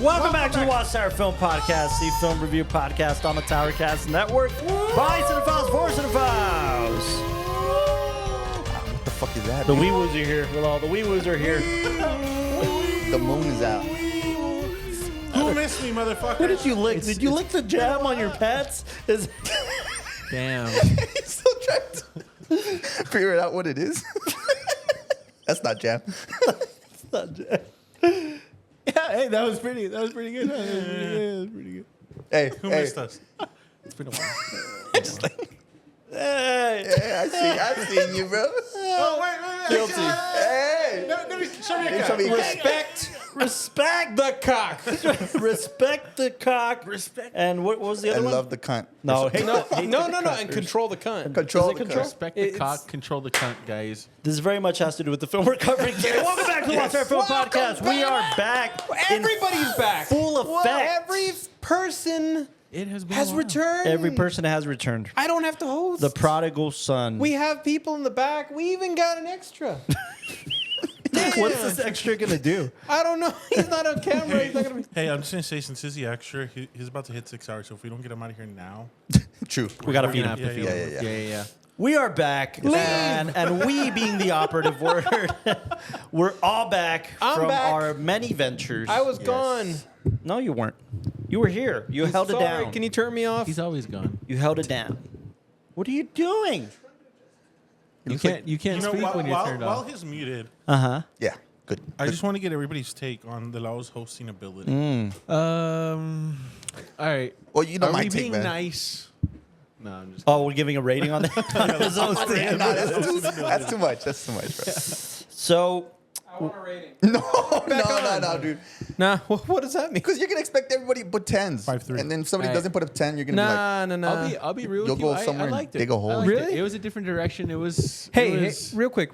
Welcome back to the WatchTower Film Podcast, the film review podcast on the Towercast Network. By Cinephiles, for Cinephiles. What the fuck is that? The wee-woos are here. Well, all the wee-woos are here. The moon is out. Who missed me, motherfucker? What did you lick? Did you lick the jam on your pets? Damn. He's still trying to figure out what it is. That's not jam. It's not jam. Yeah, hey, that was pretty good. That was pretty good. Hey, Who missed us? It's been a while. Just like, Hey. I've seen you, bro. Oh, wait. Guilty. Hey. Show me a Show me cup. a Respect The cock. respect the cock. Respect. And what was the I other one? love the cunt. No, hate the cuck. And control the cunt. Control Is it the control? cunt. Respect the cock, control the cunt, guys. This very much has to do with the film we're covering today. Welcome back to the WatchTower Film Podcast. We are back. Everybody's back. Full effect. Every person It has been has returned. Every person has returned. I don't have to host. The prodigal son. We have people in the back. We even got an extra. What's this extra gonna do? I don't know. He's not on camera. He's not gonna be. Hey, I'm just going to say, since he's the extra, he's about to hit 6 hours, so if we don't get him out of here now. True. We gotta We're feed gonna him. have to feed Yeah, him. yeah. We are back, and we being the operative word, we're all back I'm from back. our many ventures. I was gone. No, you weren't. You were here. You held it Sorry. down. Can you turn me off? He's always gone. You held it down. What are you doing? You can't speak when you're turned while off. he's muted, Uh-huh. Yeah. Good. I just want to get everybody's take on the Lao's hosting ability. All right. Well, you know Are my we take, being man. nice? No, I'm just. Oh, we're giving a rating on that. No, that's too much. That's too much, bro. So, I want a rating. No, dude. Nah. What does that mean? Because you're gonna expect everybody to put 10s. 5-3. And then if somebody Hey. doesn't put a 10, you're gonna be like, Nah. I'll be real You'll with you. go somewhere I and liked it. dig a hole. I liked Really? It was a different direction. It was. Hey, real quick.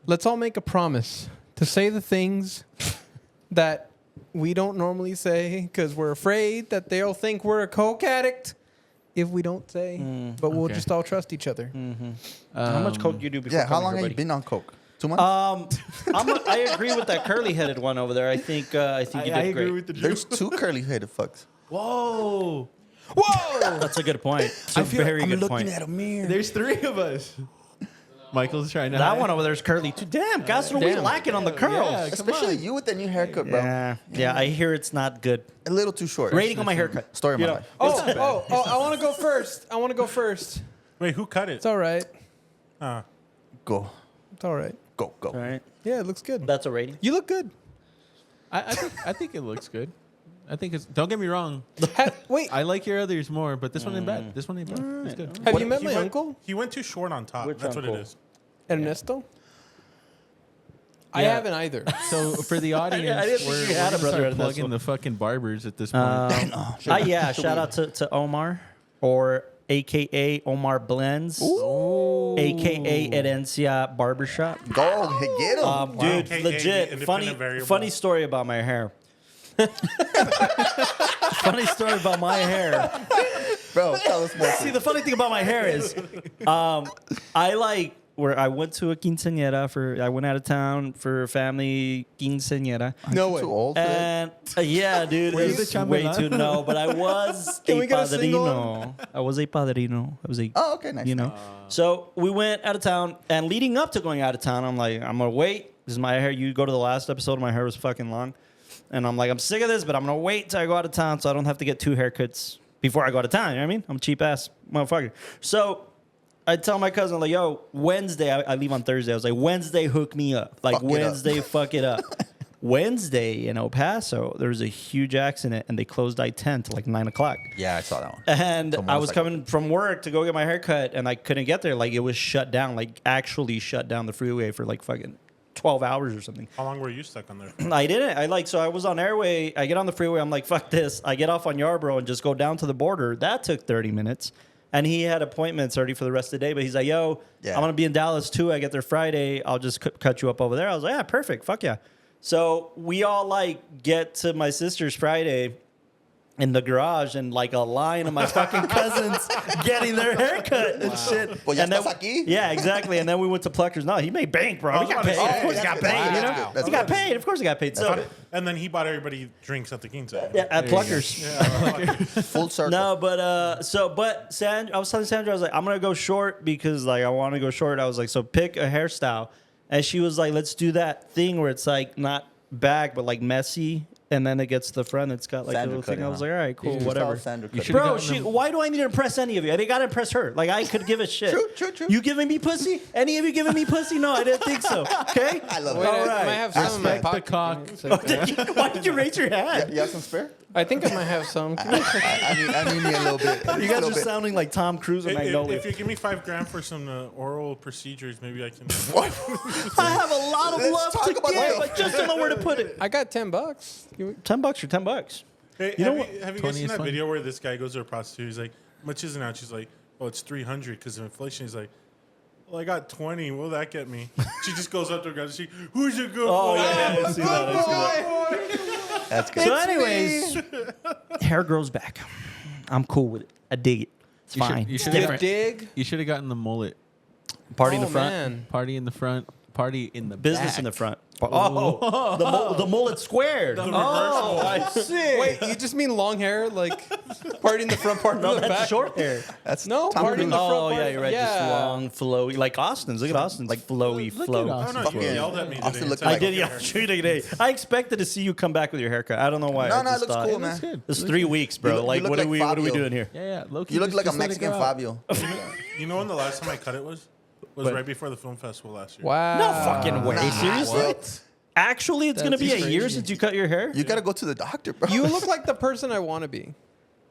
Let's all make a promise to say the things that we don't normally say because we're afraid that they'll think we're a coke addict if we don't say. But we'll Okay. just all trust each other. how much coke do you do before yeah, how coming long here, have you buddy? been on coke? 2 months? I agree with that curly-headed one over there. I think you did great. the There's 2 curly-headed fucks. Whoa. Whoa! That's a good point. It's a very good point. a mirror. There's 3 of us. Michael's trying to. That hide. one over there is curly too. Damn, guys, what are we Damn. lacking on the curls? Yeah. Especially you with that new haircut, bro. Yeah, I hear it's not good. A little too short. Rating on my haircut. Story of my You know, life. Oh, I want to go first. Wait, who cut it? It's all right. Go. It's all right. Go. All right, Yeah, it looks good. that's a rating. You look good. I think it looks good. I think it's. Don't get me wrong. Wait, I like your others more, but this one ain't bad. This one ain't bad. It's good. have you met He my went- uncle, He went too short on top. Which That's uncle? what it is. Ernesto? I Yeah. haven't either. So for the audience, I didn't think we're you had a gonna brother start in this plugging one. the fucking barbers at this point. Yeah, shout out to Omar, or AKA Omar Blends, AKA Herencia Barbershop. Go. Hey, get him. Dude, AKA legit, independent variable. funny story about my hair. Funny story about my hair. Bro, tell us more. See, the funny thing about my hair is, I went to a quinceañera I went out of town for a family quinceañera. No way. Too old for that? And yeah, dude, Were you it's the way chambelán? too no. But I was Can a we get a single padrino. I was a padrino. I was a, Oh, okay, nice. you know. So we went out of town, and leading up to going out of town, I'm like, I'm gonna wait. This is my hair. You go to the last episode, my hair was fucking long, and I'm like, I'm sick of this, but I'm gonna wait till I go out of town, so I don't have to get 2 haircuts before I go out of town. You know what I mean? I'm a cheap ass motherfucker. So I tell my cousin, like, yo, Wednesday, I leave on Thursday. I was like, Wednesday, hook me up. Like, Fuck it up. Wednesday, fuck it up. Wednesday in El Paso, there was a huge accident, and they closed I-10 to like 9 o'clock. Yeah, I saw that one. And Some I was motorcycle. coming from work to go get my hair cut, and I couldn't get there. Like, it was shut down, like, actually shut down the freeway for like fucking 12 hours or something. How long were you stuck on there? I didn't. So I was on Airway. I get on the freeway. I'm like, fuck this. I get off on Yarborough and just go down to the border. That took 30 minutes. And he had appointments already for the rest of the day. But he's like, yo, Yeah. I'm going to be in Dallas too. I get there Friday. I'll just cut you up over there. I was like, yeah, perfect. Fuck yeah. So we all like get to my sister's Friday. in the garage and like a line of my fucking cousins getting their haircut and shit. Pues ya And then- estás aquí. Yeah, exactly. And then we went to Pluckers. No, he made bank, bro. He got paid. Of course he got paid. You know, That's he got good. paid. Of course he got paid. So And then he bought everybody drinks at the quince. yeah, at Pluckers. Full circle. No, but I was telling Sandra, I was like, I'm gonna go short because like I want to go short. I was like, so pick a hairstyle, and she was like, let's do that thing where it's like not back but like messy, and then it gets to the front. It's got like Sandra a little thing. cutting, I was huh? like, all right, cool, Just whatever. all Sandra You cut. should- Bro, gotten them- why do I need to impress any of you? I think I gotta impress her. Like I could give a shit. True. You giving me pussy? Any of you giving me pussy? No, I didn't think so. Okay. I love Wait, it. All I right. might have some in my Respect the pocket. cock. Why did you raise your hand? You have some spare? I think I might have some. I need me a little bit. You guys are sounding like Tom Cruise and Magnolia. If you give me $5,000 for some oral procedures, maybe I can. I have a lot of Let's love talk to about give. that. I just don't know where to put it. I got $10. $10 for $10. Hey, You know have what? you, have you 20 guys seen is that fine. video where this guy goes to a prostitute? He's like, "How much is it now?" She's like, "Oh, it's 300 because of inflation." He's like, "Well, I got 20. What will that get me?" She just goes up to her guy. She, "Who's your good Oh, boy?" yeah, I see that. I see that. That's good. So, anyways, hair grows back. I'm cool with it. I dig it. It's You should- fine. you It's should- different. Dig. You should have gotten the mullet. Party in Oh, the front. man. Party in the front. Party in the Business back. in the front. Oh, the mullet squared. Oh, I see. Wait, you just mean long hair, like part in the front, part in No, the that's back? short hair. That's No, Tom party in Cruise. the front. Oh, yeah, you're right. Just Yeah. long, flowy. Like Austin's. Look at Austin's. Like flowy, look at flow. Oh Austin. no, you Yeah. yelled at me Austin today. looked and said, I like- did, yeah. Shoot today. I expected to see you come back with your haircut. I don't know why. No, I no, it just looks thought- cool, It looks man. good. It's 3 weeks, bro. You look- like, you look what like are what are we Fabio. doing here? Yeah. Low-key, You look like a just let it Mexican go out. Fabio. You know when the last time I cut it was? Was When? right before the film festival last year. Wow. No fucking way. Nah, Seriously? what? Actually, it's going to be a That's year crazy. since you cut your hair? You gotta go to the doctor, bro. You look like the person I want to be.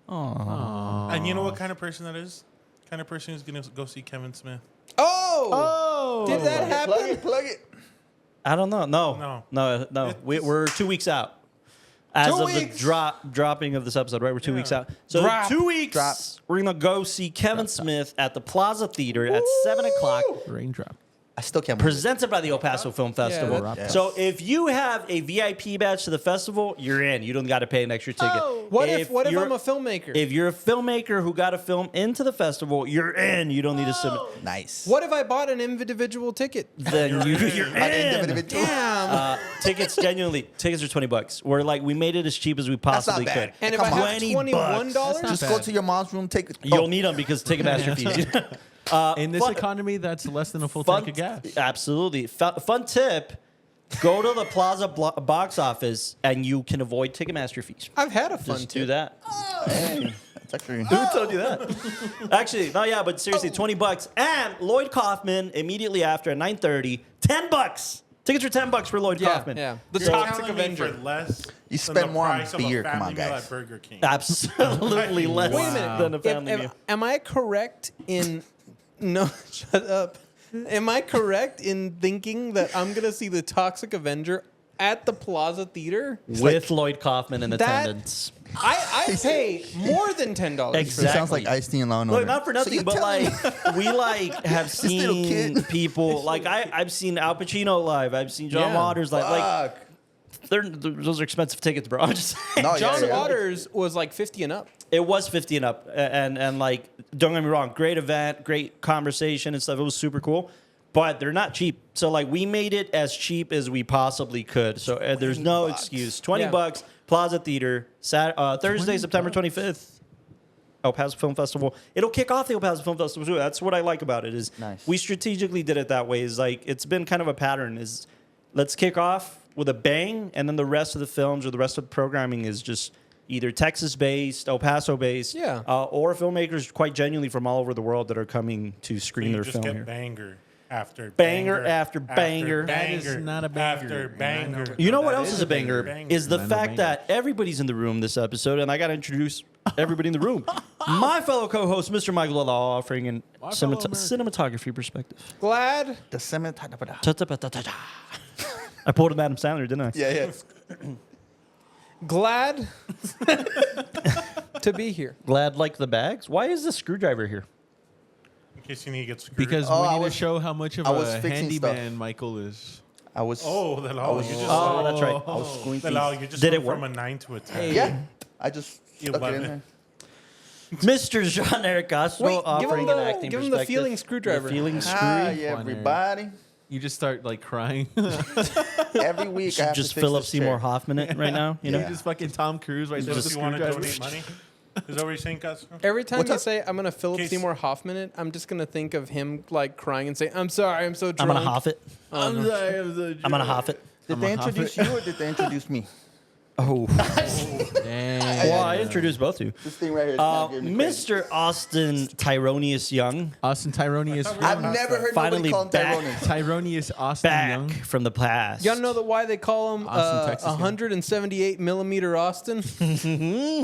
And you know what kind of person that is? Kind of person who's gonna go see Kevin Smith. Oh! Did that happen? Plug it. I don't know. No. It's- We're 2 weeks out. As 2 of weeks? the dropping of this episode, right? We're 2 weeks out. So Drop. 2 weeks, Drop. we're going to go see Kevin Smith at the Plaza Theater at 7 o'clock. Raindrop. I still can't believe it. Presented by the El Paso Film Festival. that- Yeah. So if you have a VIP badge to the festival, you're in. You don't got to pay an extra ticket. What if you're- I'm a filmmaker? If you're a filmmaker who got a film into the festival, you're in. You don't need to submit. Nice. What if I bought an individual ticket? Then you're in. Damn. Tickets are $20. We're like, we made it as cheap as we That's not possibly bad. could. And if Come I on. have $20 $21, That's not Just bad. go to your mom's room, take it. You'll need them because Ticketmaster fees. In this fun- economy, that's less than a full Fun, tank of gas. absolutely. Fun tip: go to the Plaza box office and you can avoid Ticketmaster fees. I've had a fun Just do tip. that. Hey, that's actually. Who told you that? Actually, no, yeah, but seriously, $20. And Lloyd Kaufman immediately after at 9:30, $10. Tickets are $10 for Lloyd Yeah, Kaufman. yeah. The You're Toxic telling me Avenger. for less You than spend the more on price of beer, a come on, family meal guys. at Burger King. Absolutely less Wait a minute. than a If- family if- meal. am I correct in no? Shut up. Am I correct in thinking that I'm gonna see the Toxic Avenger at the Plaza Theater? With Lloyd Kaufman in That- attendance. I pay more than $10. It Exactly. sounds like Ice-T and Law and Look, Order. not for So nothing, you're but telling me- like we like have little seen kid. people like I've seen Al Pacino live. I've seen John Yeah. Waters live. Like Fuck. those are expensive tickets, bro. I'm just saying. No, John yeah. Waters was like 50 and up. It was 50 and up, and like don't get me wrong, great event, great conversation and stuff. It was super cool, but they're not cheap. So like we made it as cheap as we possibly could. So there's no bucks. excuse. $20, Yeah. Plaza Theater, Thursday, September 25th. El Paso Film Festival. It'll kick off the El Paso Film Festival too. That's what I like about it is Nice. we strategically did it that way. Is like it's been kind of a pattern. Is let's kick off with a bang, and then the rest of the films or the rest of the programming is just either Texas-based, El Paso-based, Yeah. or filmmakers quite genuinely from all over the world that are coming to screen You their just film get here. banger after Banger after banger. That is not a banger. After banger. You know what That else is a banger? Is the I know fact banger. that everybody's in the room this episode, and I got to introduce everybody in the room. My fellow co-host, Mr. Michael Law, offering an My fellow American. cinematography perspective. Glad. The cement. I pulled an Adam Sandler, didn't I? Yeah, yeah. Glad to be here. Glad like the bags. Why is the screwdriver here? In case you need to get screwed. Because Oh, we I need was- to show how much of I was a fixing handyman stuff. Michael is. I was. Oh, you just. Oh, that's right. I was squinting. You just Did went it work? from a 9 to a 10. Yeah. I just stuck it in 11. there. Mr. Jean-Eric Castro Wait, offering an acting give him the perspective. feeling screwdriver. The feeling Hi, screw. everybody. You just start like crying. Every week I Should have just to fill fix up this Seymour chair. Hoffman it right now. You know, You just fucking Tom Cruise right there with Just the if you want to screwdriver. donate money? Is that what you're saying, Castro? Every time What's you up? say I'm gonna Philip Case- Seymour Hoffman it, I'm just gonna think of him like crying and saying, "I'm sorry, I'm so I'm drunk." gonna hoff it. I'm sorry, I'm gonna hoff it. Did they introduce you or did they introduce me? Oh, Damn. well, I introduced both of you. This thing right here is not giving me credit. Mr. Austin Tyronius Young, Austin Tyronius. I've never heard Finally nobody call him back. Tyrone. Tyronius Austin back Young. from the past. Y'all know why they call him Austin, Texas, yeah. 178 millimeter Austin?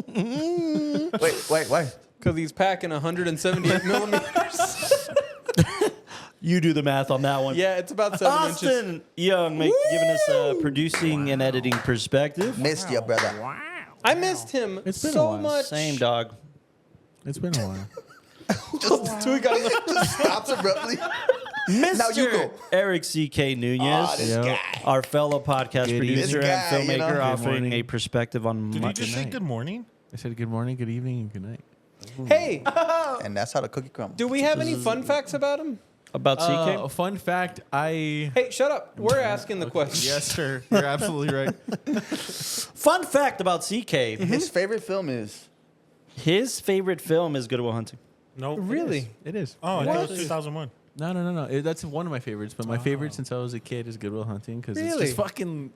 Wait, why? Because he's packing 178 millimeters. You do the math on that one. Yeah, it's about 7 inches. Austin Young giving us a producing and editing perspective. Missed ya, brother. I missed him It's been a so while. much. Same dog. It's been a while. Just stops abruptly. Mr. Now you go. Eric C.K. Nunez, Oh, this Yep. guy. our fellow podcast Good producer evening. and This guy, you filmmaker, know. offering Good a morning. perspective on Did you just say night. good morning? I said good morning, good evening, and good night. Hey, And that's how the cookie crumbles. do we have any fun facts about him? about CK. A fun fact, I... Hey, shut up. We're asking the question. Yes, sir. You're absolutely right. Fun fact about CK: His favorite film is his favorite film is Good Will Hunting. No. Really? It is. Oh, I What? thought it was 2001. No. That's one of my favorites, but my favorite since I was a kid is Good Will Hunting because it's Really? just fucking...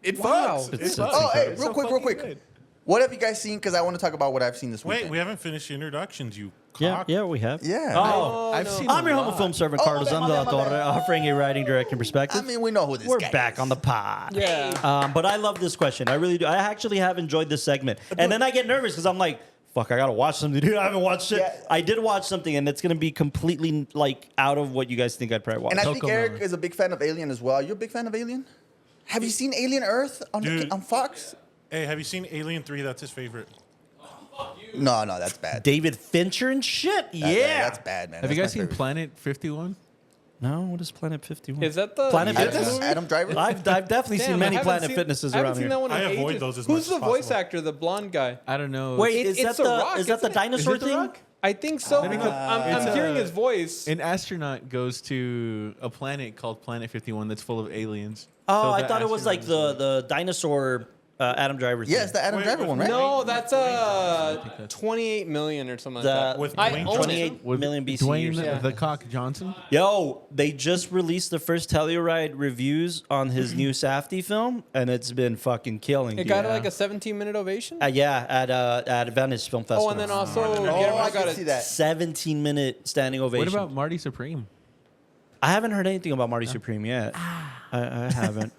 It Wow. fucks. It's- It fucks. Oh, hey, It's real so quick. fucking good. what have you guys seen? Because I want to talk about what I've seen this Wait, weekend. we haven't finished the introductions, you Yeah, cock. yeah, we have. Yeah. Oh, I've no. seen I'm a your humble lot. film servant, Oh, Carlos my bad, my bad, my Andalatorre, bad. offering a writing, directing perspective. I mean, we know who this We're guy back is. on the pod. Yeah. But I love this question. I really do. I actually have enjoyed this segment. And then I get nervous because I'm like, fuck, I got to watch something, dude. I haven't watched it. Yeah. I did watch something, and it's going to be completely, like, out of what you guys think I'd probably watch. And I think Coco Eric Melon. is a big fan of Alien as well. Are you a big fan of Alien? Have you seen Alien Earth on Dude. on Fox? Hey, have you seen Alien 3? That's his favorite. No, that's bad. David Fincher and shit. Yeah. That's bad, man. Have you That's guys my seen favorite. Planet 51? No, what is Planet 51? Is that the Planet Fitness Fitness? movie? Adam Driver? I've definitely Damn, seen I many haven't Planet seen- Fitnesses I haven't around seen here. that one in I avoid ages. those as Who's much the as voice possible. actor, the blonde guy? I don't know. Wait, It- is it's that The the Rock, is that the isn't it? dinosaur Is it The thing? Rock? I think so because It's I'm hearing a- his voice. An astronaut goes to a planet called Planet 51 that's full of aliens. Oh, So I the thought it was like astronaut is the dinosaur Adam Driver thing. Yeah, it's the Adam Wait, Driver wait, one, right? No, that's 28 million or something like that. With I Dwayne own it. 28 with million BC. or Dwayne something. the Cock Johnson. Yo, they just released the first Telluride reviews on his new Safdie film, and it's been fucking killing. It dude. got like a 17-minute ovation. Yeah, at Venice Film Festival. Oh, and then also Oh, Guillermo I got can see a that. 17-minute standing ovation. What about Marty Supreme? I haven't heard anything about Marty Supreme yet. I haven't.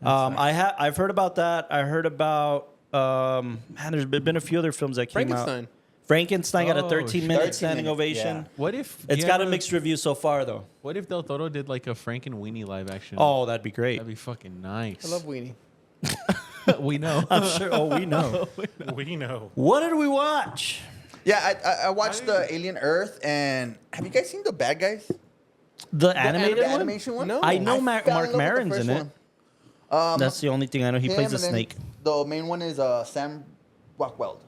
I've heard about that. I heard about man. There's been a few other films that came Frankenstein. out. Frankenstein got a Oh, 13-minute 13 standing minute, ovation. yeah. What if It's you got a ever- mixed review so far, though. What if Del Toro did like a Frank and Weenie live action? Oh, that'd be great. that'd be fucking nice. I love Weenie. we know. I'm sure. Oh, we know. We know. What did we watch? Yeah, I watched the Alien Earth, and have you guys seen The Bad Guys? The The animated one? animation one? No. I know fell Mark in love with the Maron's first in it. one. That's the only thing I know. He Him, plays a and then snake. The main one is Sam Rockwell.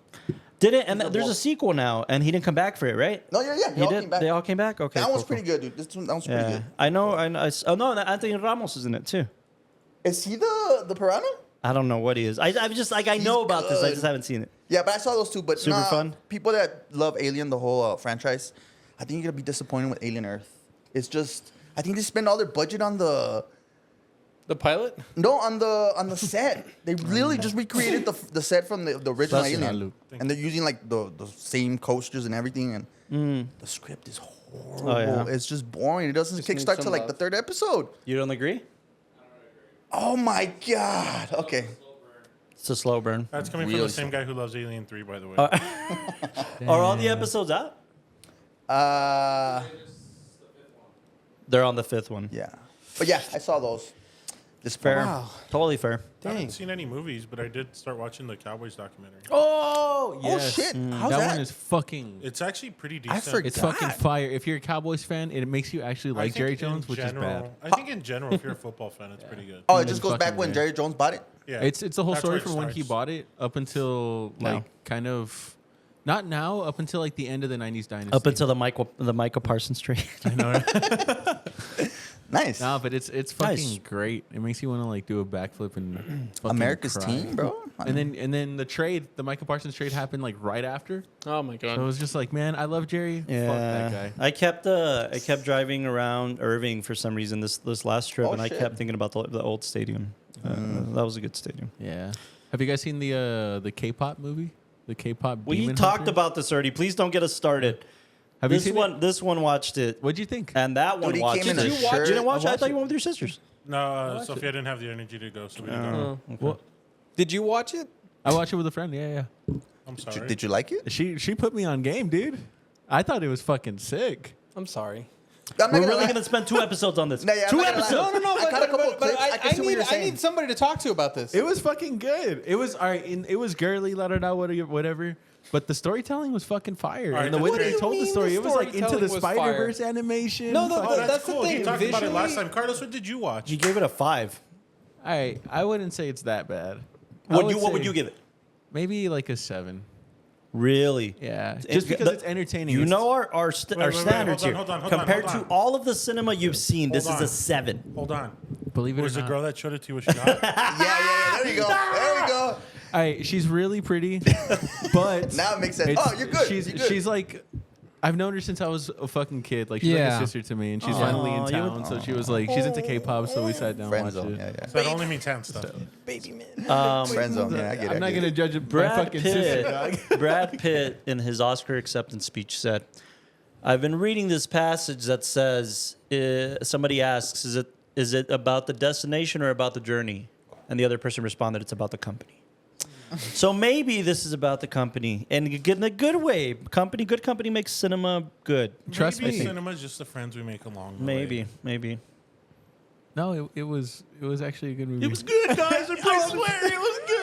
Did it? And He's a there's a wolf. sequel now, and he didn't come back for it, right? No, yeah, He all did. came back. They all came back. Okay, that cool, one's pretty cool. good, dude. That one's pretty Yeah, good. I know. Oh no, Anthony Ramos is in it too. Is he the piranha? I don't know what he is. I'm just like I He's know about this. I good. just haven't seen it. Yeah, but I saw those two. But Super nah, fun. People that love Alien, the whole franchise, I think you're gonna be disappointed with Alien Earth. It's just, I think they spend all their budget on the pilot? on the set. They literally just recreated the set from the original That's Alien, Salud. and they're using like the same coasters and everything. And the script is horrible. yeah. It's just boring. It doesn't needs kickstart some till like love. the third episode. You don't agree? Oh my god. Okay. It's a slow burn. That's coming from Really the same guy who loves Alien 3, by the way. Are all the episodes out? They're on the fifth one. Yeah. But yeah, I saw those. This Fair. Wow. Totally fair. I Dang. haven't seen any movies, but I did start watching the Cowboys documentary. Oh, Oh shit. How's that that? one is fucking. It's actually pretty I decent. forgot. It's fucking God. fire. If you're a Cowboys fan, it makes you actually like think Jerry in Jones, which is bad. general- I think in general, if you're a football fan, it's pretty good. Oh, it Even just goes back fucking when bad. Jerry Jones bought it. Yeah, It's the whole that's story where it from when he starts. bought it up until No. like kind of not now up until like the end of the '90s dynasty. Up until the Michael Parsons trade. I know. Right? Nice. No, but it's fucking Nice. great. It makes you want to like do a backflip and fucking America's cry. team, bro. And then the Michael Parsons trade happened like right after. Oh my god. So it was just like, man, I love Jerry. Fuck that guy. I kept driving around Irving for some reason this last trip, Oh, and I shit. kept thinking about the old stadium. That was a good stadium. Yeah. Have you guys seen the K-pop movie? The K-pop. We Demon talked Hunters? about this already. Please don't get us started. Have this you seen one, it? this one watched it, What'd you think? and that one Dude, he watched came it. in a Did you watch? shirt. You didn't watch it? I watched thought you it. went with your sisters. No, Sophia didn't have the energy to go, so we didn't go. Well, Did you watch it? I watched it with a friend. Yeah. I'm sorry. Did you like it? She put me on game, dude. I thought it was fucking sick. I'm sorry. I'm not We're gonna really lie. going to spend 2 episodes on this. No, yeah, I'm 2 not gonna lie. episodes. I caught a couple of clips. I can see what you're I saying. need somebody to talk to about this. It was fucking good. It was all right. It was girly, let her know whatever. But the storytelling was fucking fire. All right, And the way what that do they you told the mean story, the it was like into storytelling the was Spider-Verse animation. No, Oh, that's that's the cool. thing. You talked about it last Visually- time. Carlos, what did you watch? You gave it a 5. All right, I wouldn't say it's that bad. What would say you give it? Maybe like a 7. Really? Yeah, It's- just because the- it's entertaining. You It's- know our wait, standards hold here. on, Compared hold on. to all of the cinema you've seen, this Hold is a on. 7. Hold on. believe it Was or the not. girl that showed it to you what she got? Yeah. There we go. There we go. All right, she's really pretty, but Now it makes sense. it's- Oh, you're good. She's You're good. she's like, I've known her since I was a fucking kid. Like she's like Yeah. a sister to me, and she's Aw, finally in you town. would- So she was like, she's into K-pop, so we sat down and Friend watched zone. it. Yeah. So that only means hand stuff. Friend zone. Yeah, I get it. I'm not gonna judge my Brad fucking sister. Pitt, Brad Pitt, in his Oscar acceptance speech, said, "I've been reading this passage that says somebody asks, is it about the destination or about the journey?" And the other person responded, "It's about the company." So maybe this is about the company, and in a good way. Good company makes cinema good. Trust Maybe me. cinema's just the friends we make along the Maybe, way. maybe. No, it was actually a good movie. It was good, guys. I swear it was good.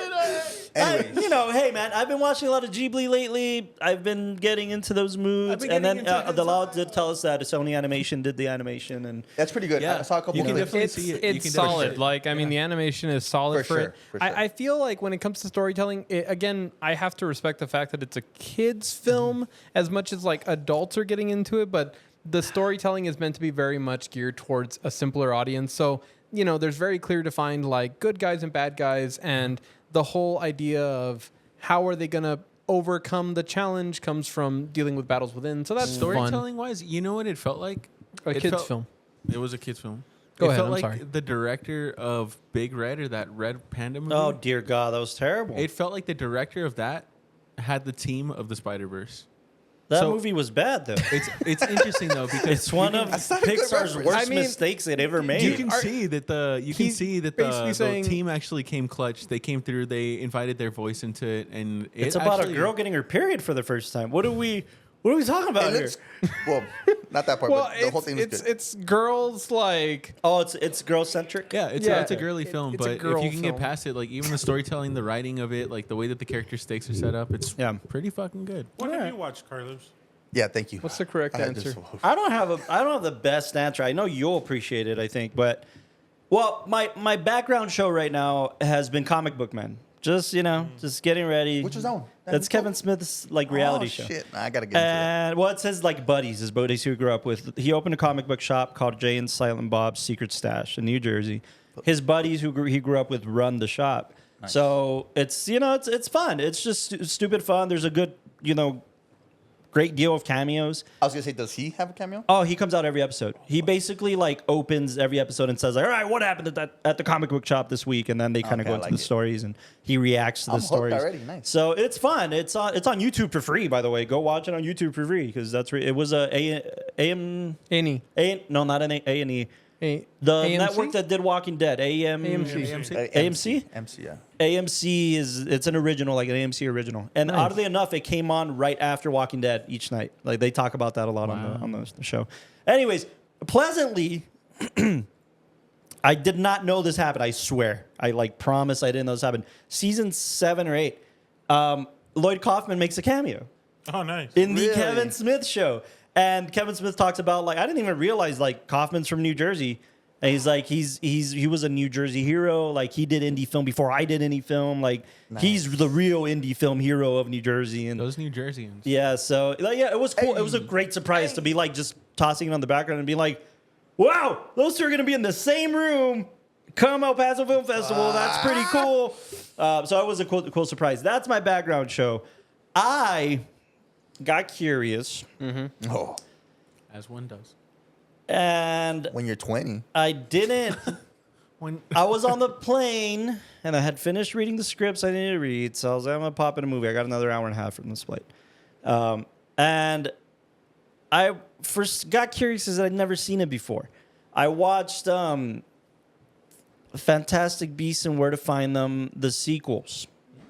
Anyways. Hey, man, I've been watching a lot of Ghibli lately. I've been getting into those moods. been And then getting into the law did tell us that Sony Animation did the animation. And That's pretty good. Yeah. I saw a couple You can clips. definitely It's see it. You can it's definitely solid. see it. Like I mean, the animation is solid For for, sure, it. for sure. I feel like when it comes to storytelling, again, I have to respect the fact that it's a kids film as much as like adults are getting into it. But the storytelling is meant to be very much geared towards a simpler audience. So there's very clear defined like good guys and bad guys, and the whole idea of how are they gonna overcome the challenge comes from dealing with battles within. So that's fun. Storytelling wise, you know what it felt like? A It kids felt- film. It was a kids film. Go it ahead, felt I'm like sorry. the director of Big Red or that Red Panda movie. oh dear God, that was terrible. It felt like the director of that had the team of the Spider-Verse. that so- movie was bad though. It's interesting though because It's one of That's not a good Pixar's reference. worst I mean, mistakes it ever made. you can Are- see that He's basically the saying- team actually came clutch. They came through. They invited their voice into it, and it's about actually- a girl getting her period for the first time. What are we talking about It here? looks, well, not that part, Well, but the whole thing was good. it's girls like Oh, it's girl centric. Yeah, it's Yeah. a girly film, It's a but if girl you can get film. past it, like even the storytelling, the writing of it, like the way that the character stakes are set up, it's Yeah. pretty fucking good. What have you watched, Carlos? Yeah, thank you. what's the correct I had this- answer? I don't have the best answer. I know you'll appreciate it, I think, but my background show right now has been Comic Book Men. Just just getting ready. Which is that one? That's Kevin Smith's reality oh, show. Shit, I gotta get into And well, it says like buddies, his buddies who he grew up with. He opened a comic book shop called Jay and Silent Bob's Secret Stash in New Jersey. His buddies he grew up with run the shop. So it's it's fun. It's just stupid fun. There's a good great deal of cameos. I was gonna say, does he have a cameo? Oh, he comes out every episode. He basically like opens every episode and says like, "All right, what happened at the comic book shop this week?" And then they kind of Okay, go I into like the it. stories and he reacts to the I'm hooked stories. already. Nice. So it's fun. It's on YouTube for free, by the way. Go watch it on YouTube for free because it was not an Any A&E. A- The AMC? network that did Walking Dead. AMC. AMC? MC, yeah. AMC it's an original, like an AMC original. And Nice. oddly enough, it came on right after Walking Dead each night. Like they talk about that a lot on the show. Anyways, pleasantly, I did not know this happened. I swear. I promise I didn't know this happened. Season 7 or 8, Lloyd Kaufman makes a cameo Oh, nice. in the Really? Kevin Smith show. And Kevin Smith talks about I didn't even realize Kaufman's from New Jersey. And he's like, he was a New Jersey hero. Like he did indie film before I did indie film. Like he's the real indie film hero of New Jersey. And Those New Jerseyans. yeah, so like, yeah, it was cool. It was a great surprise to be like just tossing it on the background and be like, wow, those two are gonna be in the same room. Come El Paso Film Festival. That's pretty cool. So it was a cool surprise. That's my background show. I got curious. Oh, As one does. And when you're 20. I didn't. When I was on the plane and I had finished reading the scripts I needed to read. So I was like, I'm going to pop in a movie. I got another hour and a half from this flight. And I first got curious because I'd never seen it before. I watched Fantastic Beasts and Where to Find Them, the sequels.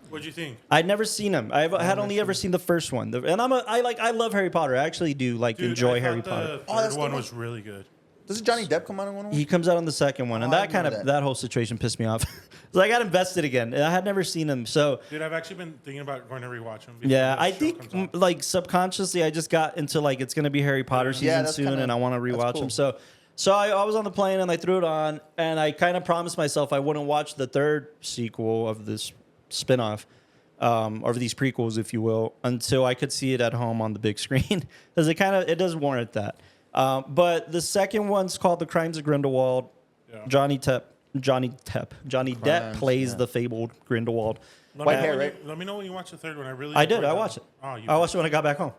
What'd you think? I'd never seen them. I had only ever seen the first one. And I love Harry Potter. I actually do Dude, enjoy I Harry thought Potter. The third that's the one one. was really good. Doesn't Johnny Depp come out in one? He comes out on the second one, and Oh, I that kind of remember that whole situation pissed me off. So I got invested again. I had never seen him, so Dude, I've actually been thinking about going to rewatch them. yeah, I think like subconsciously I just got into like it's gonna be Harry Potter season that's soon, kinda- and I want to that's rewatch cool. them. So I was on the plane and I threw it on, and I kind of promised myself I wouldn't watch the third sequel of this spinoff. Or these prequels, if you will, until I could see it at home on the big screen, because it does warrant that. But the second one's called The Crimes of Grindelwald. Yeah. Johnny Depp plays the fabled Grindelwald. White hair, right? Let me know when you watch the third one. I I did. enjoyed I that watched it. one. Oh, you I watched it when I got back home.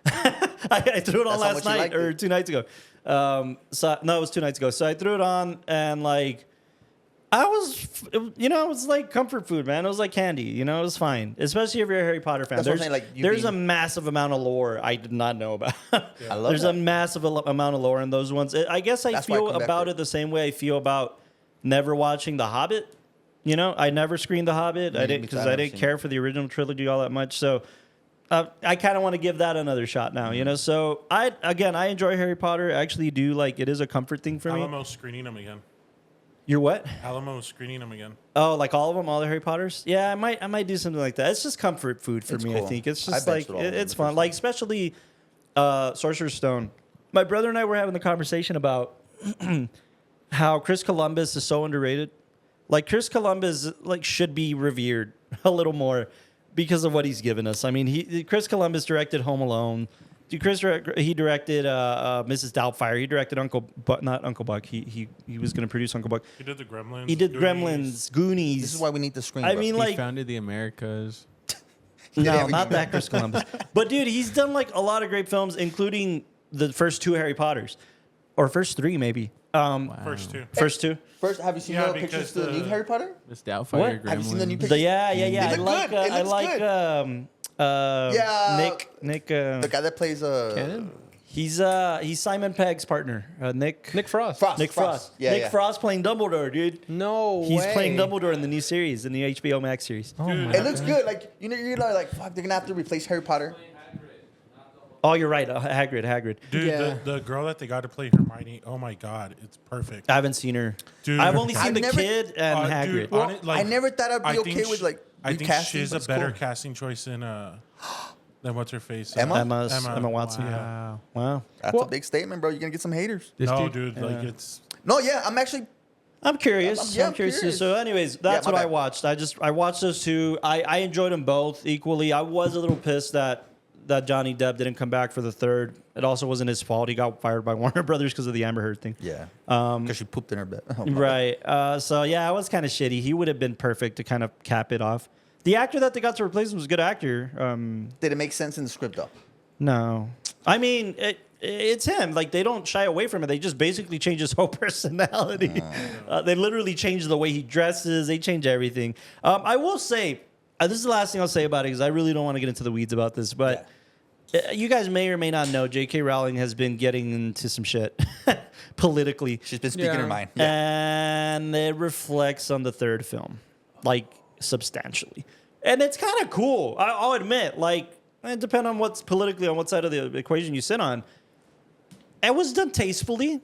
I threw it on That's how last much you night liked or it. 2 nights ago. No, it was 2 nights ago. So I threw it on and like. I was like comfort food, man. It was like candy, it was fine. Especially if you're a Harry Potter fan. That's what I'm There's, saying, like, you there's a being- massive amount of lore I did not know about. I love There's that. a massive amount of lore in those ones. I guess I That's why I feel come back about for it. it the same way I feel about never watching The Hobbit. I never screened The Hobbit. I didn't because because I I never didn't seen care for the original trilogy all that much. So I kind of want to give that another shot now. So I enjoy Harry Potter. I actually do like it is a comfort thing for me. Alamo's screening them again. You're what? Alamo's screening them again. Oh, like all of them, all the Harry Potters? Yeah, I might do something like that. It's just comfort food for It's me. I cool. think it's I just benched like all of them it's the fun. first Like especially Sorcerer's Stone. My brother and I were having the conversation about how Chris Columbus is so underrated. Like Chris Columbus like should be revered a little more because of what he's given us. I mean, Chris Columbus directed Home Alone. He directed Mrs. Doubtfire. He directed not Uncle Buck. He was going to produce Uncle Buck. He did the Gremlins. He did Goonies. Gremlins, Goonies. This is why we need the screen. I bro. mean, he like, founded the Americas. no, everything. not that Chris Columbus. But dude, he's done like a lot of great films, including the first 2 Harry Potters, or first 3 maybe. First two. First 2. First, have you seen Yeah, the pictures because to the new the- Harry Potter? Miss Doubtfire, What? Gremlins. Have you seen the new pictures? Yeah. They I look like good. It I looks like good. Nick. The guy that plays Cannon? He's Simon Pegg's partner. Nick Frost. Frost. Nick Frost. Yeah, Nick yeah. Frost playing Dumbledore, dude. No He's way. playing Dumbledore in the new series, in the HBO Max series. Oh my It looks good. Like you're like, fuck, they're gonna have to replace Harry Potter. Oh, you're right. Hagrid. Dude, Yeah. the girl that they got to play Hermione, oh my God, it's perfect. I haven't seen her. Dude. I've only seen I've the never- kid and Hagrid. Dude, Well, on it, like, I never thought I'd be I okay think with like I think recasting, she's but a it's better cool. casting choice than what's her face? Emma? Emma Watson. Wow. Wow. That's a big statement, bro. You're gonna get some haters. This No, dude, dude, like it's No, yeah, I'm actually. I'm curious. I'm I'm curious too. curious. So, anyways, that's my what I bad. watched. I watched those 2. I enjoyed them both equally. I was a little pissed that Johnny Depp didn't come back for the third. It also wasn't his fault. He got fired by Warner Brothers because of the Amber Heard thing. Yeah. Because she pooped in her bed. Oh, my Right. So yeah, it was kind of shitty. He would have been perfect to kind of cap it off. The actor that they got to replace him was a good actor. Did it make sense in the script though? No, I mean it's him. Like they don't shy away from it. They just basically change his whole personality. They literally change the way he dresses. They change everything. I will say, this is the last thing I'll say about it because I really don't want to get into the weeds about this. But you guys may or may not know J.K. Rowling has been getting into some shit politically, She's been speaking her Yeah. mind. and it reflects on the third film, like substantially. And it's kind of cool. I'll admit, like. It depends on what's politically on what side of the equation you sit on. It was done tastefully.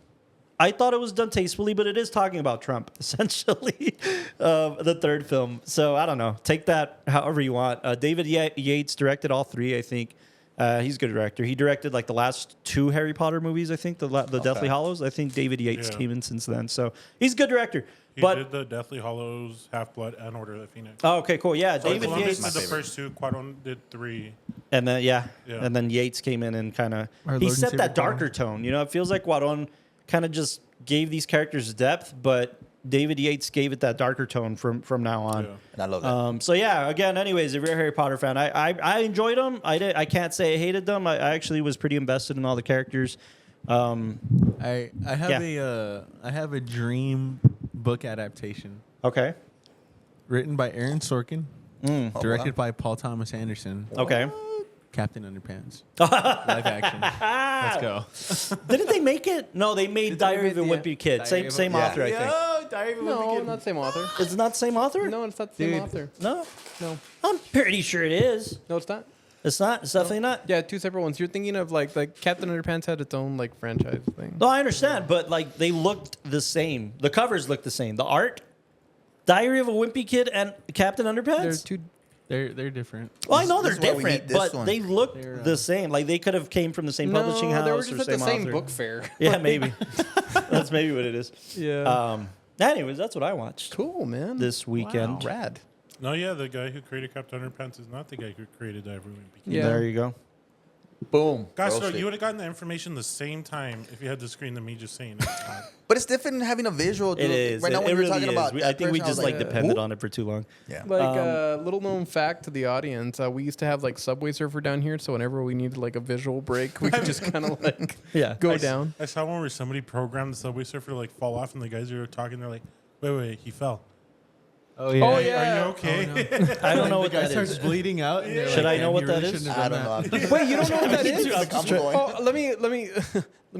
I thought it was done tastefully, but it is talking about Trump essentially, the third film. So I don't know. Take that however you want. David Yates directed all 3, I think. He's a good director. He directed like the last 2 Harry Potter movies, I think, the Deathly Hallows. I think David Yates Yeah. came in since then, so he's a good director. He But did the Deathly Hallows, Half Blood, and Order of the Phoenix. oh, okay, cool. Yeah, So David Columbus Yates, did the first 2. Quadron did 3. and then Yeah. and then Yates came in and kind of Our he Lord and set Savior that darker tone. You know, it feels like Cuarón kind of just gave these characters depth, but David Yates gave it that darker tone from now on. Yeah. And I love that. So yeah, again, anyways, if you're a Harry Potter fan, I enjoyed them. I can't say I hated them. I actually was pretty invested in all the characters. I have Yeah. I have a dream book adaptation Okay. written by Aaron Sorkin, Mm. directed by Paul Thomas Anderson. Okay. Captain Underpants. Live action. Let's go. Didn't they make it? No, they made Diary of a Wimpy Kid. Diary of a- Same Yeah. author, I think. Yo, Diary of a No, Wimpy Kid. not the same author. It's not the same author? No, it's not the same Dude. author. No? No, I'm pretty sure it is. no, it's not. It's not. It's definitely not. Yeah, 2 separate ones. You're thinking of like Captain Underpants had its own like franchise thing. No, I understand, but like they looked the same. The covers looked the same. The art, Diary of a Wimpy Kid and Captain They're Underpants. 2. They're different. Well, I know This they're is why we different, need this but one. they look They're, the same. Like they could have came from the same No, publishing house they were or just at the same same author. book fair. Yeah, maybe. That's maybe what it is. Yeah. Anyways, that's what I watched Cool, man. this weekend. Rad. No, yeah, the guy who created Captain Underpants is not the guy who created Diary of a Wimpy Kid. Yeah. There you go. Boom. Guys, so Roasted. you would have gotten the information the same time if you had the screen than me just saying it. But it's different having a visual. Dude. It is. Right now, it when you're really talking is. about, I think we person, I was just like who? depended on it for too long. Yeah. Like little known fact to the audience, we used to have like Subway Surfer down here, so whenever we needed like a visual break, we could just kind of like Yeah. go I s- down. I saw one where somebody programmed the Subway Surfer to like fall off, and the guys who were talking, they're like, "Wait, he fell. Oh yeah. Oh, Are yeah. you okay?" I don't know The what guy that starts is. bleeding out. and they're Should I "Damn, know what you that really is?" shouldn't I have don't done know. Wait, you don't know what that is? Like, I'm going. Oh, let me let me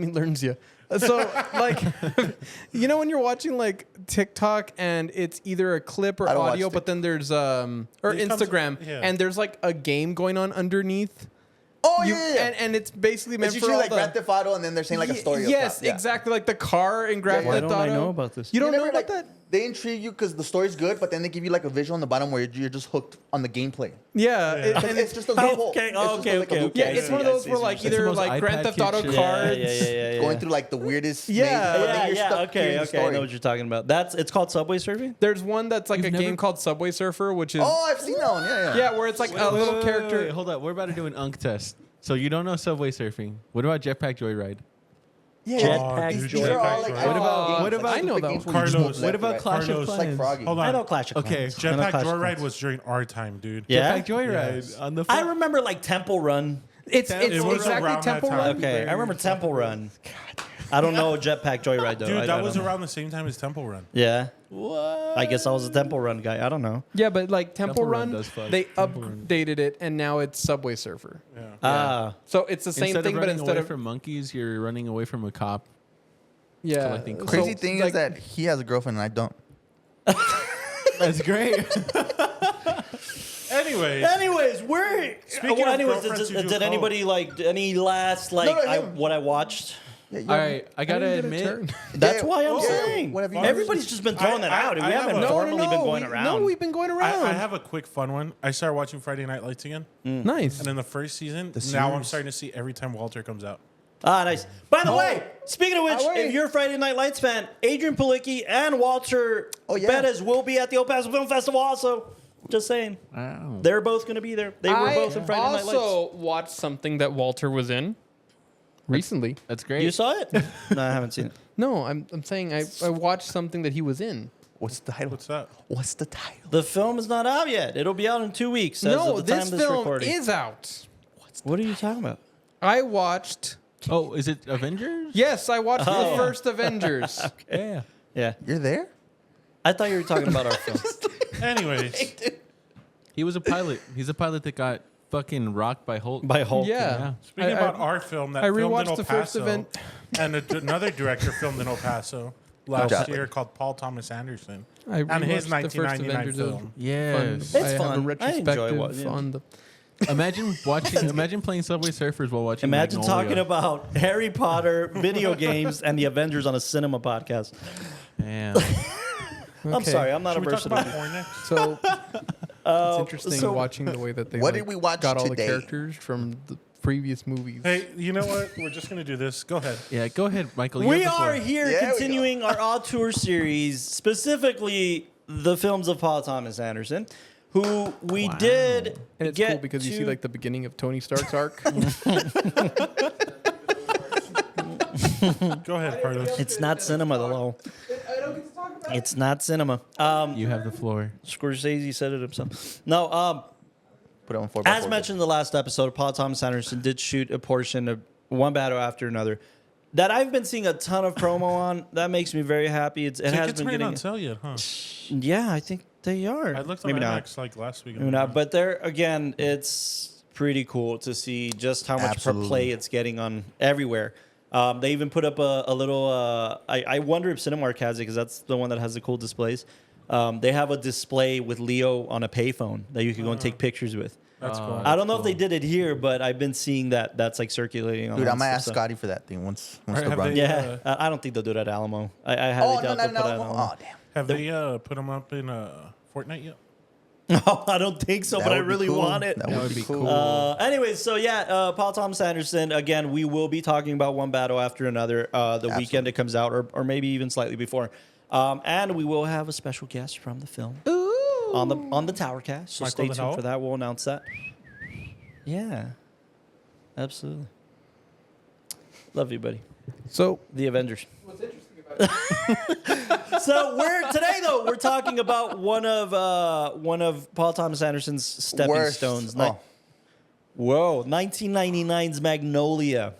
learn you. So like, you know when you're watching like TikTok and it's either a clip or I don't watch audio, but then there's or It comes- Instagram yeah. and there's like a game going on underneath. Oh, You- yeah. And it's basically meant It's for usually all like the Grand Theft Auto, and then they're saying like a story. Yes, up top. Yeah. exactly, like the car in Grand Yeah, yeah. Theft Why don't I Auto. know about this? You don't know never, about like, that? They intrigue you because the story's good, but then they give you like a visual on the bottom where you're just hooked on the gameplay. Yeah, Yeah. And it's just a loophole. Okay, It's just okay, like a okay, loophole. yeah, I it's see, one of I those see where what like you're saying. either It's the most like Grand iPad Theft kid Auto shit. cards. Yeah. Going through like the weirdest. Yeah. mazes, but then Yeah, you're yeah, stuck hearing okay, the okay. I story. know what you're talking about. It's called Subway Surfing. There's one that's like You've a never- game called Subway Surfer, which is Oh, I've seen that one. Yeah. yeah, where it's like a little Wait, character. hold up. We're about to do an Unk test. So you don't know Subway Surfing. What about Jetpack Joyride? Yeah. Jetpack These Joyride. are all like. What about- games, what like about- I know stupid that games one. where you just Carlos. move What left, about right. Clash of Carlos. It's like Clans? Froggy. Hold on. I know Clash of Okay. Clans. I know Jetpack Clash of Joyride Clans. was during our time, dude. Yeah? Jetpack Joyride Yes. on the. I remember like Temple Run. It's It was exactly around that Temple time. Run. Okay, I remember Temple Run. I don't know Jetpack Joyride though. Dude, I that was don't know. around the same time as Temple Run. Yeah. What? I guess I was a Temple Run guy. I don't know. Yeah, but like Temple Run Run, does fuck. they Temple Run. updated it and now it's Subway Surfer. Yeah. Ah. So it's the same Instead thing, of but running instead away of from monkeys, you're running away from a cop. yeah. collecting coins. Crazy So, thing like, is that he has a girlfriend and I don't. That's great. Anyways, we're Speaking of anyways, girlfriends who do did anybody like any last like No, him. what I watched? Yeah, All right, I gotta didn't get a admit, turn. That's why I'm yeah. saying. What have you Everybody's just been throwing that out. We I have haven't a- formally been going around. No, we've been going around. I have a quick fun one. I started watching Friday Night Lights again, nice. and in the first season, The now I'm series. starting to see every time Walter comes out. Ah, nice. By the way, speaking of which, Oh, wait. if you're a Friday Night Lights fan, Adrian Palicki and Walter Oh, yeah. Bettis will be at the El Paso Film Festival also. Just saying. wow. They're both going to be there. They were both in Friday Night Lights. also watched something that Walter was in recently. That's great. You saw it? No, I haven't seen it. No, I'm saying I watched something that he was in. What's the title? What's that? What's the title? The film is not out yet. It'll be out in 2 weeks. As No, of the time this of this film recording. is out. What are you talking about? I watched. Oh, is it Avengers? Yes, I watched the Oh. first Avengers. Yeah. Yeah, You're there? I thought you were talking about our film. Anyways, He was a pilot. He's a pilot that got fucking rocked by Hulk. By Hulk. Yeah. speaking I- about I- our film that I filmed in rewatched El the first Paso, event. and another director filmed in El Paso last Jack. year called Paul Thomas Anderson, I and his rewatched the first 1999 Avengers. It was film. Yes. fun. It's I fun. have a I enjoy retrospective watching it. on the. Imagine playing Subway Surfers while watching. Imagine Magnolia. talking about Harry Potter, video games, and the Avengers on a cinema podcast. Damn. I'm Okay. sorry, I'm not Should a we talk about versatile. porn next? So it's interesting so- watching the way that they What like, did we watch got all today? the characters from the previous movies. Hey, you know what? We're just gonna do this. Go ahead. Yeah, go ahead, Michael. You We have the floor. are here There we go. continuing our auteur series, specifically the films of Paul Thomas Anderson, who we did And it's get cool because you to- see like the beginning of Tony Stark's arc. Go ahead, Carlos. It's not cinema, though. It's not cinema. You have the floor. Scorsese said it himself. No, Put it on 4x4. as mentioned in the last episode, Paul Thomas Anderson did shoot a portion of One Battle After Another that I've been seeing a ton of promo on. That makes me very happy. It has Tickets been aren't getting. on sale yet, huh? Yeah, I think they are. I looked on Maybe not. IMAX like last week. Maybe not. But there again, it's pretty cool to see just how much per Absolutely. play it's getting on everywhere. They even put up a little. I wonder if Cinemark has it because that's the one that has the cool displays. They have a display with Leo on a payphone that you can go and take pictures with. That's cool. I don't know if they did it here, but I've been seeing that that's like circulating. Dude, I online might and ask stuff. Scotty for that thing once Alright, the have run. they- Yeah, I don't think they'll do that at Alamo. I Oh, highly no, doubt no, they'll put it at no. Alamo. Oh, damn. Have they put them up in Fortnite yet? No, I don't think so, That but I would be really cool. want it. That would be cool. Anyways, so yeah, Paul Thomas Anderson. Again, we will be talking about One Battle After Another the weekend it comes out, or maybe even slightly before. And we will have a special guest from the film on the Towercast. So Michael stay the tuned Hell? for that. We'll announce that. Yeah, absolutely. Love you, buddy. So The Avengers. So we're talking about one of Paul Thomas Anderson's stepping Worst. stones. Oh. Whoa, 1999's Magnolia.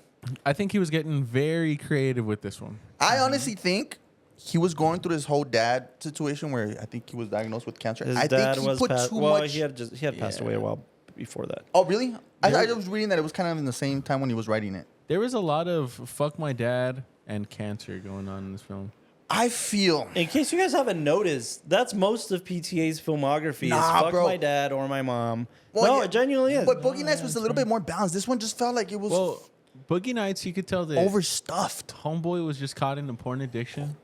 I think he was getting very creative with this one. I honestly think he was going through this whole dad situation where I think he was diagnosed with cancer. His I dad think he was put passed. too Well, much. he had passed away a while before that. Oh, really? I was reading that it was kind of in the same time when he was writing it. There was a lot of fuck my dad and cancer going on in this film. I feel In case you guys haven't noticed, that's most of PTA's filmography. Nah, is fuck bro. my dad or my mom. Well, no, yeah, it genuinely is. But Boogie Nights was a little bit more balanced. This one just felt like it was Well, Boogie Nights, you could tell that overstuffed. Homeboy was just caught in a porn addiction.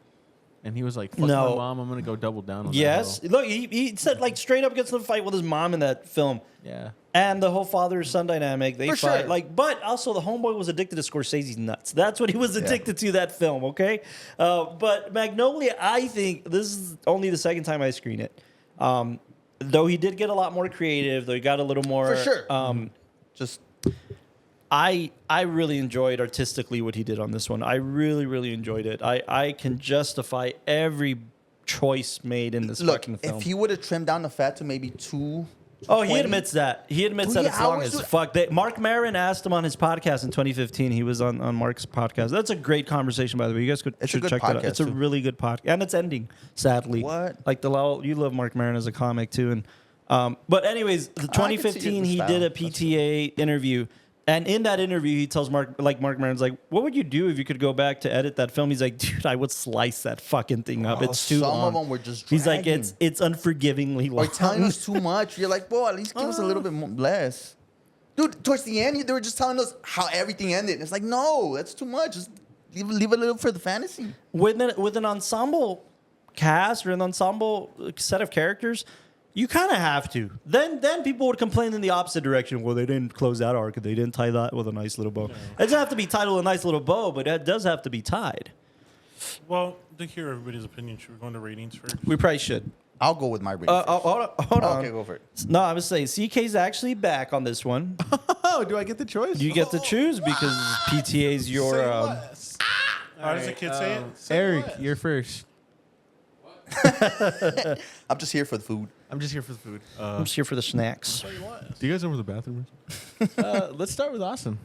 And he was like, fuck No. my mom, I'm going to go double down on Yes. that. Look, he said like straight up gets in the fight with his mom in that film. Yeah. And the whole father-son dynamic, they For fight. sure. Like, but also the homeboy was addicted to Scorsese's nuts. That's what he was addicted to, that film, okay? But Magnolia, I think, this is only the second time I screen it. Though he did get a lot more creative, though he got a little more... For sure. Just I really enjoyed artistically what he did on this one. I really, really enjoyed it. I can justify every choice made in this look, fucking film. if he would have trimmed down the fat to maybe 2... Oh, he admits that. He admits that 3 it's long hours as to- fuck. Mark Maron asked him on his podcast in 2015. He was on Mark's podcast. That's a great conversation, by the way. You guys It's a should good check that out. podcast, It's a too. really good podcast, and it's ending sadly. What? Like you love Mark Maron as a comic too, and but anyways, the I can see 2015 the he style. did a That's PTA interview. And in that interview, he tells Mark Maron's like, what would you do if you could go back to edit that film? He's like, dude, I would slice that fucking thing up. Oh, It's too some long. of them were just He's like, dragging. it's unforgivingly long. Or telling us too much. You're like, well, at least give us a little bit more, less. Dude, towards the end, they were just telling us how everything ended. And it's like, no, that's too much. Just leave a little for the fantasy. With an ensemble cast or an ensemble set of characters, you kind of have to. Then people would complain in the opposite direction. Well, they didn't close that arc. They didn't tie that with a nice little bow. It doesn't have to be tied with a nice little bow, but it does have to be tied. Well, to hear everybody's opinion, should we go into ratings first? We probably should. I'll go with my rating. first. Hold on. Okay, go for it. No, I was saying CK's actually back on this one. Oh, do I get the choice? You get to choose because PTA's your. How does the kid say it? Eric, you're first. I'm just here for the food. I'm just here for the food. I'm just here for the snacks. Do you guys know where the bathroom is? Let's start with Austin.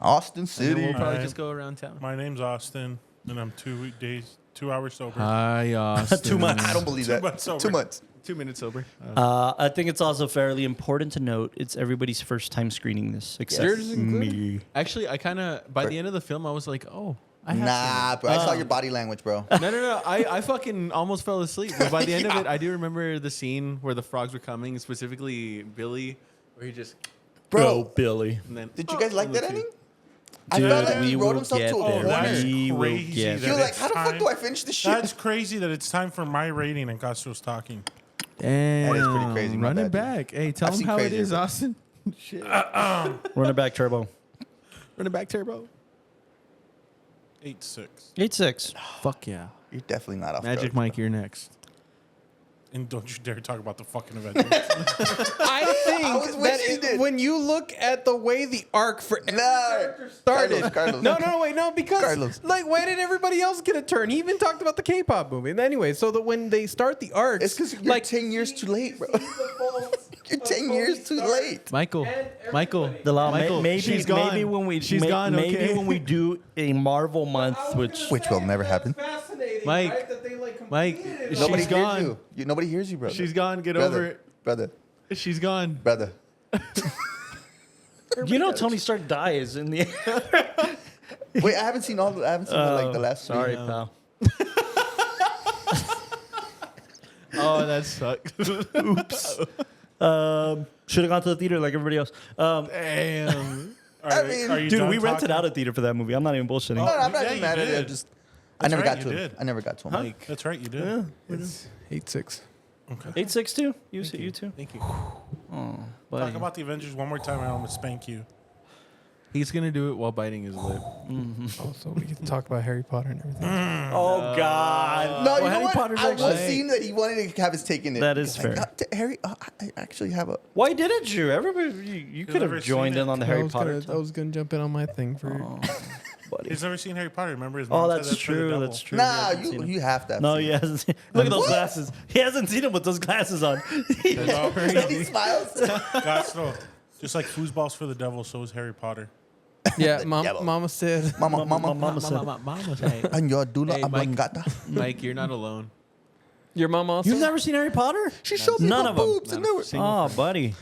Austin And then City. we'll probably Alright. just go around town. My name's Austin, and I'm 2 hours sober. Hi, Austin. 2 months. I don't believe 2 that. months sober. 2 months. 2 minutes sober. I think it's also fairly important to note it's everybody's first time screening this, except Yours included? me. Actually, I kind of, by the end of the film, I was like, oh, I have Nah, bro. I saw your body language, bro. No. I fucking almost fell asleep. But by the end of it, I do remember the scene where the frogs were coming, specifically Billy, where he just, Bro, Billy. and then. Did you guys like that Lucy. ending? I Dude, felt like he we wrote will himself get to a there. Oh, that's corner. We will crazy. get that You're like, it's how the fuck time- do I finish this shit? That's crazy that it's time for my rating and Castro's talking. Damn. That is pretty crazy, my Run it bad, dude. back. Hey, tell I've him seen how it crazier, is, bro. Austin. Shit. Run it back, Turbo. Run it back, Turbo. 8-6. 8-6. Fuck yeah. You're definitely not off. Magic drugs, Mike, you're next. And don't you dare talk about the fucking Avengers. I think was that wishing you did. when you look at the way the arc for every character started, Carlos. no, because Carlos. like, why did everybody else get a turn? He even talked about the K-pop movie. And anyway, so that when they start the arcs, It's because you're like 10 years too late, bro. You're 10 years too late. Michael. The law, Michael, maybe she's gone. maybe when we She's gone, maybe okay? when we do a Marvel month, which Which will never happen. Mike, right, that they, like, Mike, completed it. Nobody she's hears gone. you. Nobody hears you, brother. She's gone. Get brother, over it. brother, She's gone. brother. you know Tony Stark dies in the. Wait, I haven't seen like the last. Sorry, three. pal. Oh, that sucks. Oops. Should have gone to the theater like everybody else. Damn. I mean, Dude, we rented out a theater for that movie. I'm not even bullshitting. No, I'm not Yeah, even mad you at it. I did. just, I That's never right, got to you it. did. I never got to him. Mike. That's right, you did. Yeah. It's 8-6. 8-6 You too. Thank you. Oh, Talk buddy. about the Avengers one more time and I'm going to spank you. He's gonna do it while biting his lip. Oh, so we can talk about Harry Potter and everything. Oh God. No, you Well, know Harry what? Potter's I actually- was seeing that he wanted to have his take in it. That is Like, fair. Harry, I actually have a. Why didn't you? Everybody, you could never have seen joined it. in on the I Harry was Potter. gonna, I was gonna jump in on my thing for. buddy. He's never seen Harry Potter. Remember his Oh, mom said that's for the true. devil. That's true. Nah, He hasn't seen him. you have to. Have No, seen he it. hasn't. Seen. Look at those What? glasses. He hasn't seen him with those glasses on. And he smiles. Guys, no. Just like foosballs for the devil, so is Harry Potter. Yeah, devil. Mama said. Mama. Mama said. Mama say. And your dula Hey, Mike. abangata. Mike, you're not alone. Your mom also. You've never seen Harry Potter? She showed me None the of 'em. boobs and never. Oh, buddy.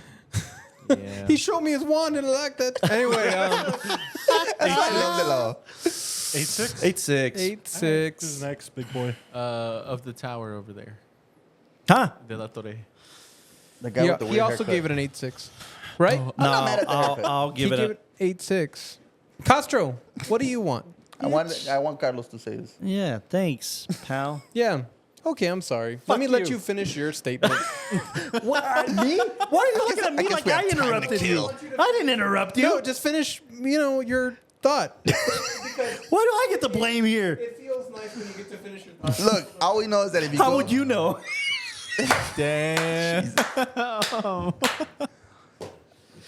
Yeah. He showed me his wand and I liked that. Anyway, That's why I love the law. 8-6? 8-6. 8-6. Who's next, big boy? Of the tower over there, Huh? De La Torre. The guy with the He weird also haircut. gave it an 8-6. Right? No, not mad at the haircut. I'll give he it gave a. it 8-6. Castro, what do you want? I want Carlos to say this. Yeah, thanks, pal. Yeah. Okay, I'm sorry. Fuck Let me let you. you finish your statement. What? Me? Why are you looking at me guess like we I have time to interrupted you? kill. I didn't interrupt you. No, just finish, your thought. Why do I get the blame here? It feels nice when you get to finish your thought. Look, all we know is that if you How go, would you know? Damn.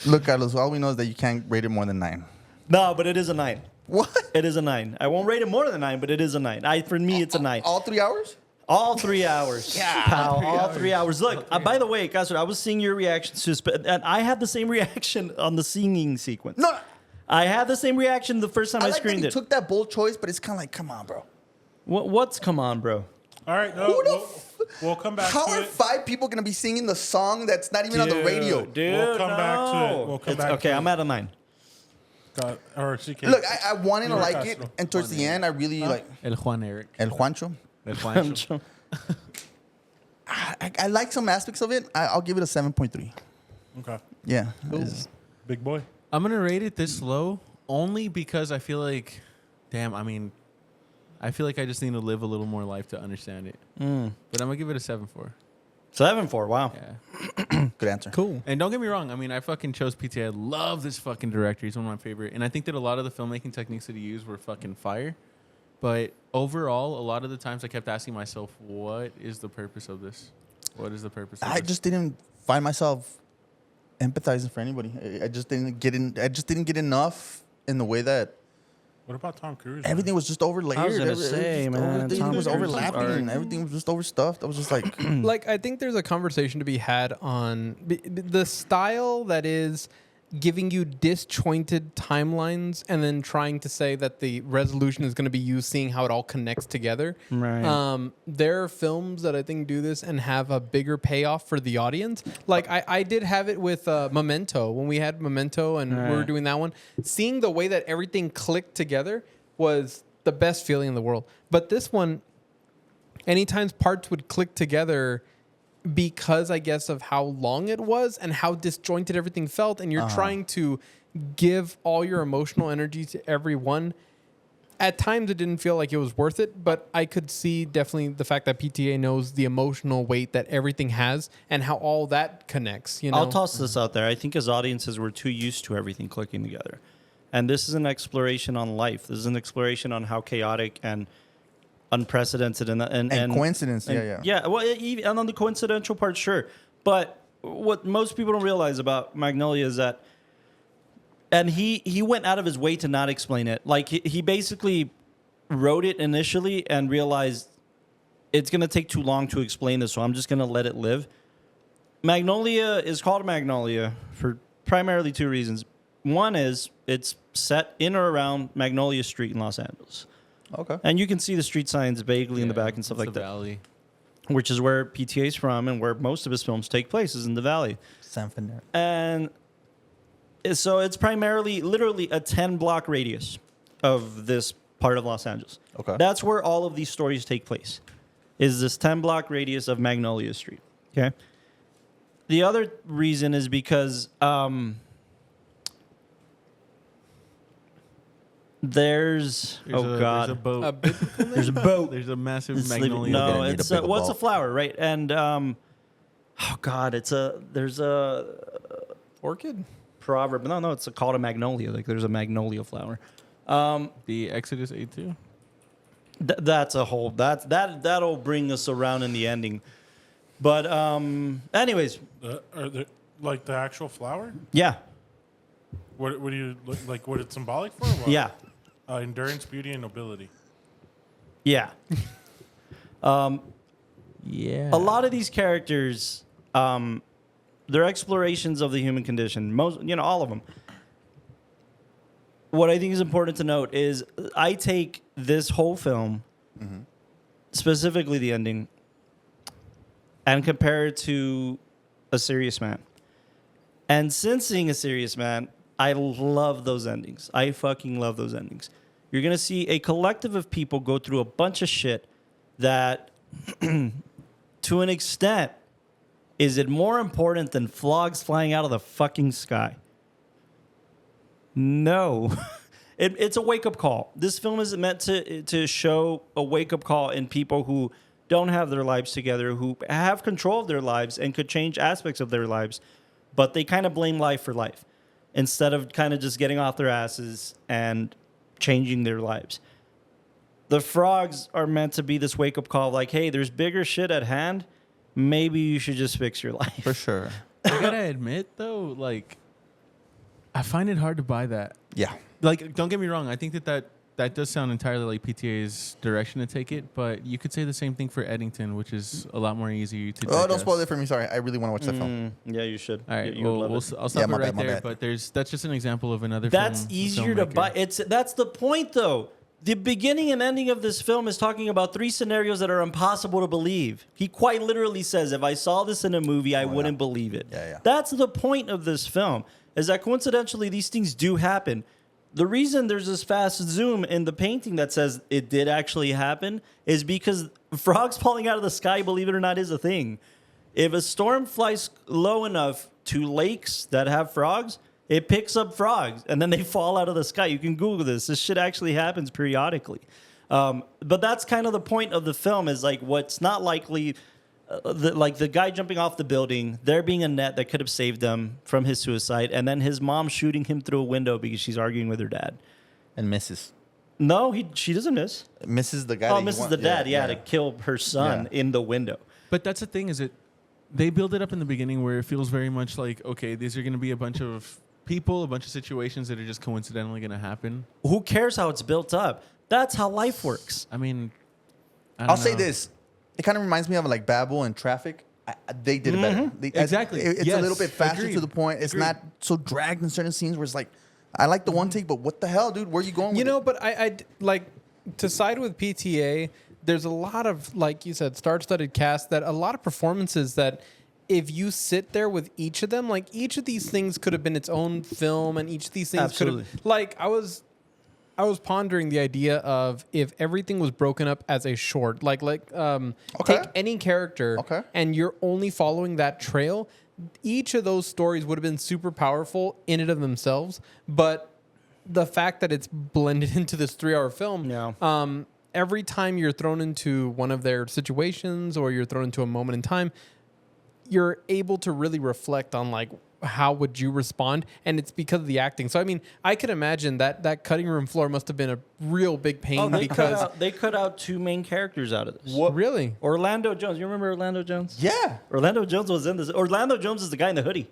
Look, Carlos, all we know is that you can't rate it more than 9. No, but it is a 9. What? It is a 9. I won't rate it more than a 9, but it is a 9. For me, it's a 9. All 3 hours? All 3 hours. Pal, all 3 hours. Look, by the way, guys, I was seeing your reactions to and I had the same reaction on the singing sequence. No. I had the same reaction the first time I I like that screened he it. took that bold choice, but it's kind of like, come on, bro. What's come on, bro? All right, no, Who the we'll come back How to are it. 5 people going to be singing the song that's not even on the radio? Dude, We'll come back to it. no. We'll come It's- back okay, to I'm it. at a 9. Or CK. Look, I wanted to You're like it, Castro. and towards the end, I really like El Juan Eric. El Juancho. El Juancho. I like some aspects of it. I'll give it a 7.3. Okay. Yeah. It's- Big boy. I'm gonna rate it this low only because I feel like, I feel like I just need to live a little more life to understand it. But I'm gonna give it a 7.4. 7-4. Wow. Yeah. Good answer. Cool. And don't get me wrong. I mean, I fucking chose PTA. I love this fucking director. He's one of my favorite. And I think that a lot of the filmmaking techniques that he used were fucking fire. But overall, a lot of the times I kept asking myself, what is the purpose of this? What is the purpose of I this? just didn't find myself empathizing for anybody. I just didn't get in. I just didn't get enough in the way that What about Tom Cruise? everything was just overlaid. I was gonna say, man, everything Tom was Cruise overlapping. are- And everything was just overstuffed. I was just like, Like, I think there's a conversation to be had on the style that is giving you disjointed timelines and then trying to say that the resolution is going to be you seeing how it all connects together. Right. There are films that I think do this and have a bigger payoff for the audience. Like I did have it with Memento. When we had Memento and we were Right. doing that one, seeing the way that everything clicked together was the best feeling in the world. But this one, anytime parts would click together because I guess of how long it was and how disjointed everything felt, and you're trying to give all your emotional energy to everyone. At times it didn't feel like it was worth it, but I could see definitely the fact that PTA knows the emotional weight that everything has and how all that connects. You know, I'll toss this out there. I think as audiences, we're too used to everything clicking together. and this is an exploration on life. This is an exploration on how chaotic and unprecedented and coincidence. and- yeah. Well, even and on the coincidental part, sure. But what most people don't realize about Magnolia is that, and he went out of his way to not explain it. Like he basically wrote it initially and realized it's going to take too long to explain this, so I'm just going to let it live. Magnolia is called Magnolia for primarily two reasons. One is it's set in or around Magnolia Street in Los Angeles. Okay. And you can see the street signs vaguely in the back and stuff like that. Valley. Which is where PTA is from and where most of his films take place, is in the Valley. San Fernando. And so it's primarily, literally a 10-block radius of this part of Los Angeles. Okay. That's where all of these stories take place, is this 10-block radius of Magnolia Street. Okay. The other reason is because there's There's a boat. A biblical name? there's a boat. There's a massive It's living- magnolia. no, Need a it's bigger what's a boat. flower, right? And there's a Orchid? proverb. No, it's called a magnolia. Like there's a magnolia flower. The Exodus 8:2. That's a whole that'll bring us around in the ending. But anyways, Are there like the actual flower? yeah, What do you like? What it's symbolic for? What? yeah, Endurance, beauty, and nobility. yeah. Yeah. A lot of these characters, they're explorations of the human condition. Most, all of them. What I think is important to note is I take this whole film, specifically the ending, and compare it to A Serious Man. And since seeing A Serious Man, I love those endings. I fucking love those endings. You're going to see a collective of people go through a bunch of shit that, to an extent, is it more important than frogs flying out of the fucking sky? No. It's a wake-up call. This film is meant to show a wake-up call in people who don't have their lives together, who have control of their lives and could change aspects of their lives, but they kind of blame life for life instead of kind of just getting off their asses and changing their lives. The frogs are meant to be this wake-up call like, hey, there's bigger shit at hand. Maybe you should just fix your life. For sure. I gotta admit though, like, I find it hard to buy that. Yeah. Like, don't get me wrong. I think that does sound entirely like PTA's direction to take it, but you could say the same thing for Eddington, which is a lot more easy to. Oh, don't digest. spoil it for me. Sorry. I really want to watch that film. Yeah, you should. All right, You would well, love it. I'll stop Yeah, it my right bad, my there. bad. But that's just an example of another. That's film easier to filmmaker. buy. That's the point, though. The beginning and ending of this film is talking about three scenarios that are impossible to believe. He quite literally says, if I saw this in a movie, I wouldn't believe it. Yeah. That's the point of this film, is that coincidentally, these things do happen. The reason there's this fast zoom in the painting that says it did actually happen is because frogs falling out of the sky, believe it or not, is a thing. If a storm flies low enough to lakes that have frogs, it picks up frogs and then they fall out of the sky. You can Google this. This shit actually happens periodically. But that's kind of the point of the film, is like what's not likely, like the guy jumping off the building, there being a net that could have saved him from his suicide, and then his mom shooting him through a window because she's arguing with her dad. And Mrs. No, she doesn't miss. Mrs. the guy. Oh, that you Mrs. want- the dad, to kill her son in the window. But that's the thing, is they build it up in the beginning where it feels very much like, okay, these are going to be a bunch of people, a bunch of situations that are just coincidentally going to happen. Who cares how it's built up? That's how life works. I mean, I'll say this. It kind of reminds me of like Babel and Traffic. They did it better. Exactly. It's a Yes. little bit faster Agreed. to the point. It's Agreed. not so dragged in certain scenes where it's like, I like the one take, but what the hell, dude? Where are you going with You know, it? but I like to side with PTA. There's a lot of, like you said, star-studded cast, that a lot of performances that if you sit there with each of them, like each of these things could have been its own film, and each of these things could have, like, I was pondering the idea of if everything was broken up as a short, take any character and you're only following that trail. Each of those stories would have been super powerful in and of themselves, but the fact that it's blended into this 3-hour film, every time you're thrown into one of their situations or you're thrown into a moment in time, you're able to really reflect on like how would you respond? And it's because of the acting. So I mean, I could imagine that cutting room floor must have been a real big pain Oh, because they cut out 2 main characters out of this. really. Orlando Jones. You remember Orlando Jones? Yeah. Orlando Jones was in this. Orlando Jones is the guy in the hoodie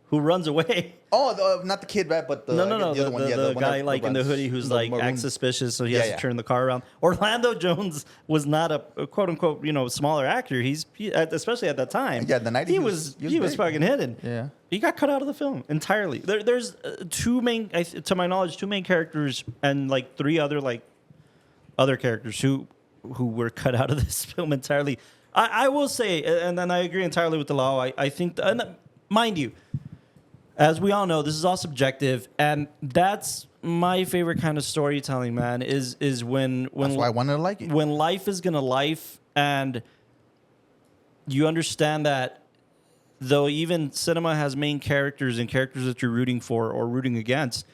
who runs away. Oh, not the kid, right? But the No, the other one. Yeah, the one guy that like in the runs. hoodie who's The like maroon. acts suspicious, so he Yeah, has yeah. to turn the car around. Orlando Jones was not a quote unquote smaller actor. Especially at that time. Yeah, the 90s, he was big. fucking hidden. Yeah. He got cut out of the film entirely. There's 2 main, to my knowledge, 2 main characters and like 3 other characters who were cut out of this film entirely. I will say, and then I agree entirely with the law. I think, and mind you, as we all know, this is all subjective, and that's my favorite kind of storytelling, man. Is when That's why I wanted to like it. when life is gonna life, and you understand that though even cinema has main characters and characters that you're rooting for or rooting against,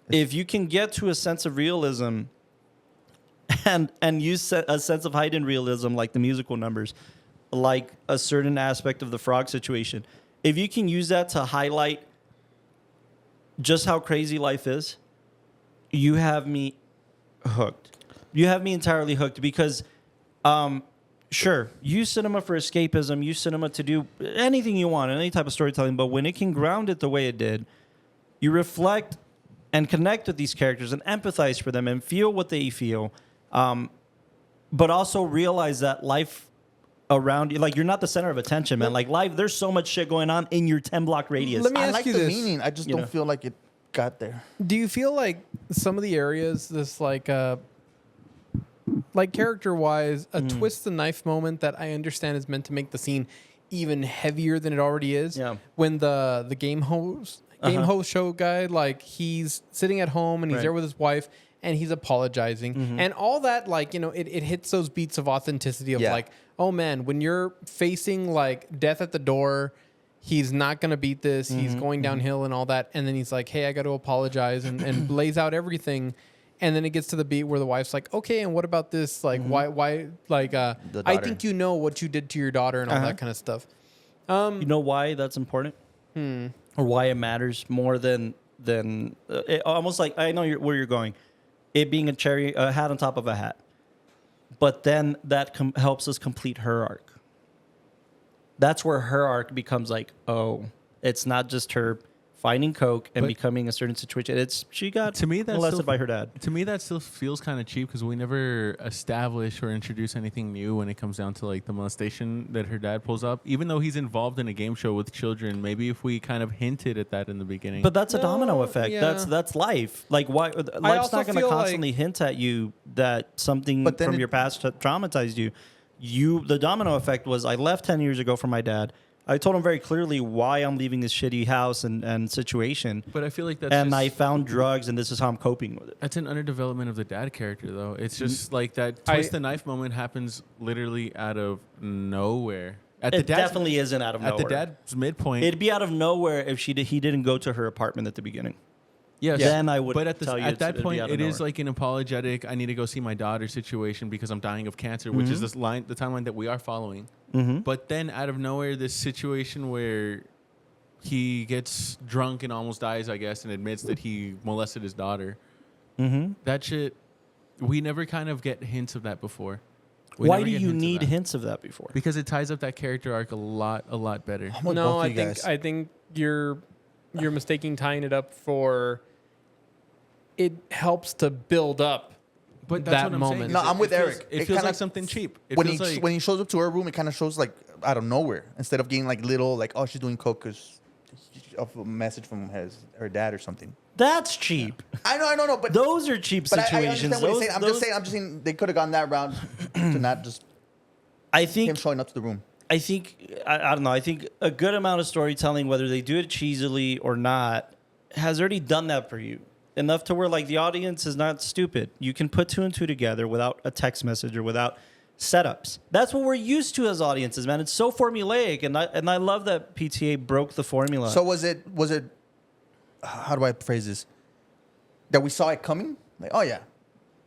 if you can get to a sense of realism and use a sense of heightened realism, like the musical numbers, like a certain aspect of the frog situation, if you can use that to highlight just how crazy life is, you have me hooked. You have me entirely hooked because, sure, use cinema for escapism, use cinema to do anything you want, any type of storytelling, but when it can ground it the way it did, you reflect and connect with these characters and empathize for them and feel what they feel, but also realize that life around you, like you're not the center of attention, man. Like life, there's so much shit going on in your 10-block radius. Let me I ask like you the this. meaning. I just don't feel like it got there. Do you feel like some of the areas, this like character wise, a twist the knife moment that I understand is meant to make the scene even heavier than it already is? Yeah. When the game host show guy, like he's sitting at home and he's Right. there with his wife and he's apologizing and all that, like, it hits those beats of authenticity of Yeah. like, oh man, when you're facing like death at the door, he's not going to beat this. He's going downhill and all that. And then he's like, hey, I got to apologize and lays out everything. And then it gets to the beat where the wife's like, okay, and what about this? Like, why, like, I daughter. think you know what you did to your daughter and all that kind of stuff. You know why that's important, or why it matters more than almost like I know where you're going. It being a hat on top of a hat, but then that helps us complete her arc. That's where her arc becomes like, oh, it's not just her finding coke and But becoming a certain situation. It's she got To me, that's molested still- by her dad. To me, that still feels kind of cheap because we never establish or introduce anything new when it comes down to like the molestation that her dad pulls up. Even though he's involved in a game show with children, maybe if we kind of hinted at that in the beginning. But that's a domino No, effect. yeah. That's life. Like why life's also not going to feel constantly hint at you that something But then from it- your past traumatized you. The domino effect was I left 10 years ago from my dad. I told him very clearly why I'm leaving this shitty house and situation. But I feel like that's And just, I found drugs, and this is how I'm coping with it. that's an underdevelopment of the dad character, though. It's just like that twist the knife moment happens literally out of nowhere. At It definitely isn't out of at nowhere. the dad's midpoint. It'd be out of nowhere if he didn't go to her apartment at the beginning. Yes. Then I would But at, tell you at that it'd be point, out of it is nowhere. like an apologetic. I need to go see my daughter situation because I'm dying of cancer, which is the timeline that we are following. But then out of nowhere, this situation where he gets drunk and almost dies, I guess, and admits that he molested his daughter. That shit, we never kind of get hints of that before. We Why never do get you hints of need that. hints of that before? Because it ties up that character arc a lot better. I'm with No, both I of you think guys. I think you're mistaking tying it up for. It helps to build up. But that's that what I'm moment. saying. No, is I'm with feels- Eric. It It feels kinda- like something cheap. It when feels he like when he shows up to her room, it kind of shows like out of nowhere instead of getting like little like, oh, she's doing coke because of a message from her dad or something. That's cheap. I know, but Those are cheap but I situations. understand what he's saying. I'm Those- just saying they could have gone that route to not just I him think showing up to the room. I don't know. I think a good amount of storytelling, whether they do it cheesily or not, has already done that for you. Enough to where like the audience is not stupid. You can put 2 and 2 together without a text message or without setups. That's what we're used to as audiences, man. It's so formulaic, and I love that PTA broke the formula. So was it? How do I phrase this? That we saw it coming? Like, oh yeah,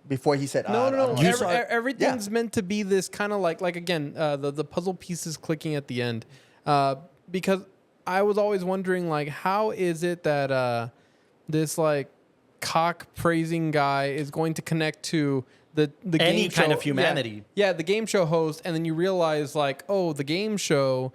before he said, No, I don't know. You saw it- Everything's meant to be this kind of like again, the puzzle pieces clicking at the end, because I was always wondering, like, how is it that this like cock praising guy is going to connect to the Any game kind show. of humanity. Yeah, the game show host, and then you realize like, oh, the game show,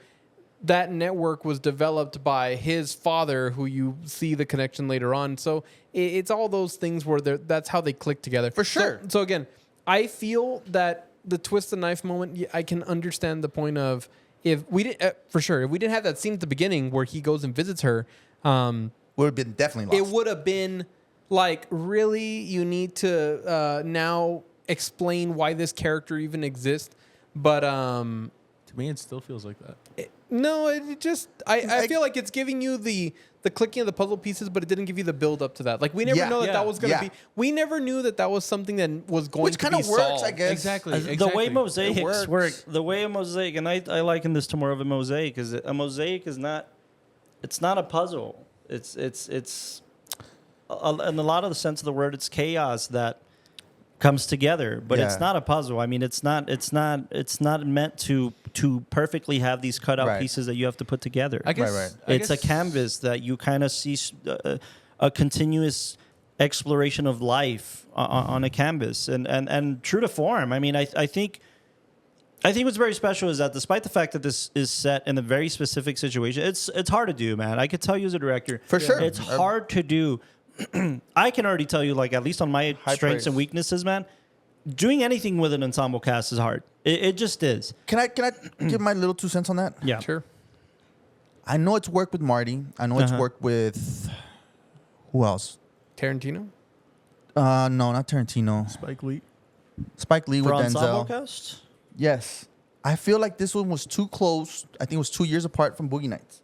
that network was developed by his father, who you see the connection later on. So it's all those things where that's how they click together. For sure. So again, I feel that the twist the knife moment, I can understand the point of if we didn't, for sure, if we didn't have that scene at the beginning where he goes and visits her, Would have been definitely lost. it would have been like, really, you need to now explain why this character even exists. But To me, it still feels like that. no, it just I feel like it's giving you the clicking of the puzzle pieces, but it didn't give you the build up to that. Like, we never Yeah. know that Yeah. that was going to Yeah. be. We never knew that that was something that was going Which to be kind of works, solved. I guess. Exactly. The way It mosaics works. work, the way a mosaic, and I liken this to more of a mosaic, is a mosaic is not, it's not a puzzle. It's in a lot of the sense of the word, it's chaos that comes together, but it's Yeah. not a puzzle. I mean, it's not meant to perfectly have these cut out Right. pieces that you have to put together. I guess, Right. It's a canvas that you kind of see a continuous exploration of life on a canvas, and true to form. I mean, I think what's very special is that despite the fact that this is set in a very specific situation, it's hard to do, man. I could tell you as a director, For sure. it's hard to do. I can already tell you, like, at least on my High strengths praise. and weaknesses, man. Doing anything with an ensemble cast is hard. It just is. Can I give my little 2 cents on that? Yeah. Sure. I know it's worked with Marty. I know it's Uh-huh. worked with who else? Tarantino. No, not Tarantino. Spike Lee. Spike Lee For with ensemble Denzel. cast. Yes. I feel like this one was too close. I think it was 2 years apart from Boogie Nights.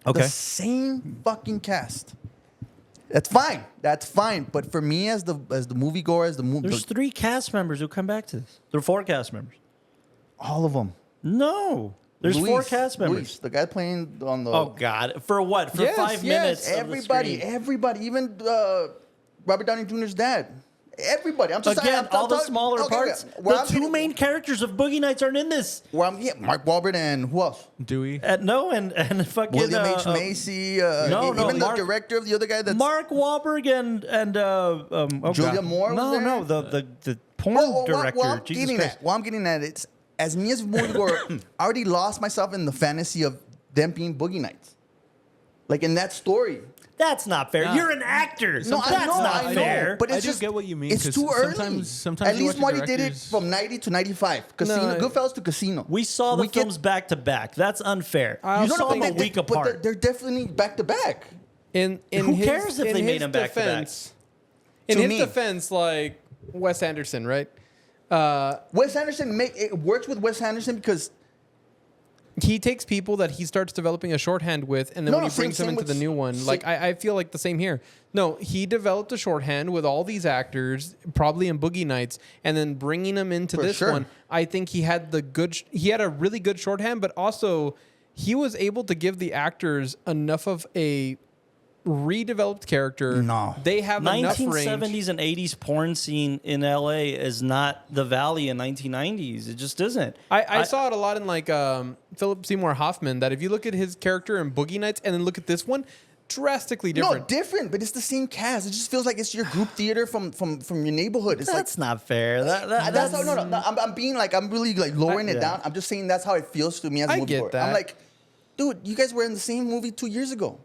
Okay. The same fucking cast. That's fine. That's fine. But for me, as the moviegoer, as the movie, There's 3 cast members who come back to this. There are 4 cast members. all of them. No. There's 4 cast members. Luis, the guy playing on the. Oh God! For what? For Yes, 5 yes, minutes? of the everybody, screen. everybody, even Robert Downey Jr.'s dad. Everybody. I'm just Again, all the talking- smaller okay, parts. okay. Where The I'm 2 getting- main characters of Boogie Nights aren't in this. Where I'm Mark Wahlberg and who else? Dewey. No, and fucking William H Macy. no, even Mark- the director of the other guy. That's Mark Wahlberg and oh Julianne God. Moore was No, there? no, the porn director. What Jesus Christ. I'm getting at, it's as me as a moviegoer, I already lost myself in the fantasy of them being Boogie Nights, like in that story. That's not fair. Nah. You're an actor. No, I That's know, not I know, fair. but I it's do just get what you mean, It's 'cause too early. sometimes At you least watch Marty did it directors- from 90 to 95. Casino, No, Goodfellas to Casino. We saw the We get- films back to back. That's unfair. I You also saw them think a week apart. They're definitely back to back. In Who his, cares if in they made his him back to back? defense, in To his me. defense, like Wes Anderson, right? Wes Anderson it works with Wes Anderson because He takes people that he starts developing a shorthand with, and then No, when no, he brings them same into with the new one, like I feel like the same here. No, he developed a shorthand with all these actors, probably in Boogie Nights, and then bringing them into For this sure. one. I think he had he had a really good shorthand, but also he was able to give the actors enough of a redeveloped character. No. They have enough range. 1970s and 80s porn scene in LA is not the Valley in 1990s. It just isn't. I saw it a lot in like Philip Seymour Hoffman, that if you look at his character in Boogie Nights and then look at this one, drastically different. no different, but it's the same cast. It just feels like it's your group theater from your neighborhood. It's That's not fair. that's how, no. I'm being like I'm really like lowering it yeah. down. I'm just saying that's how it feels to me as a I movie get goer. that. I'm like, dude, you guys were in the same movie 2 years ago.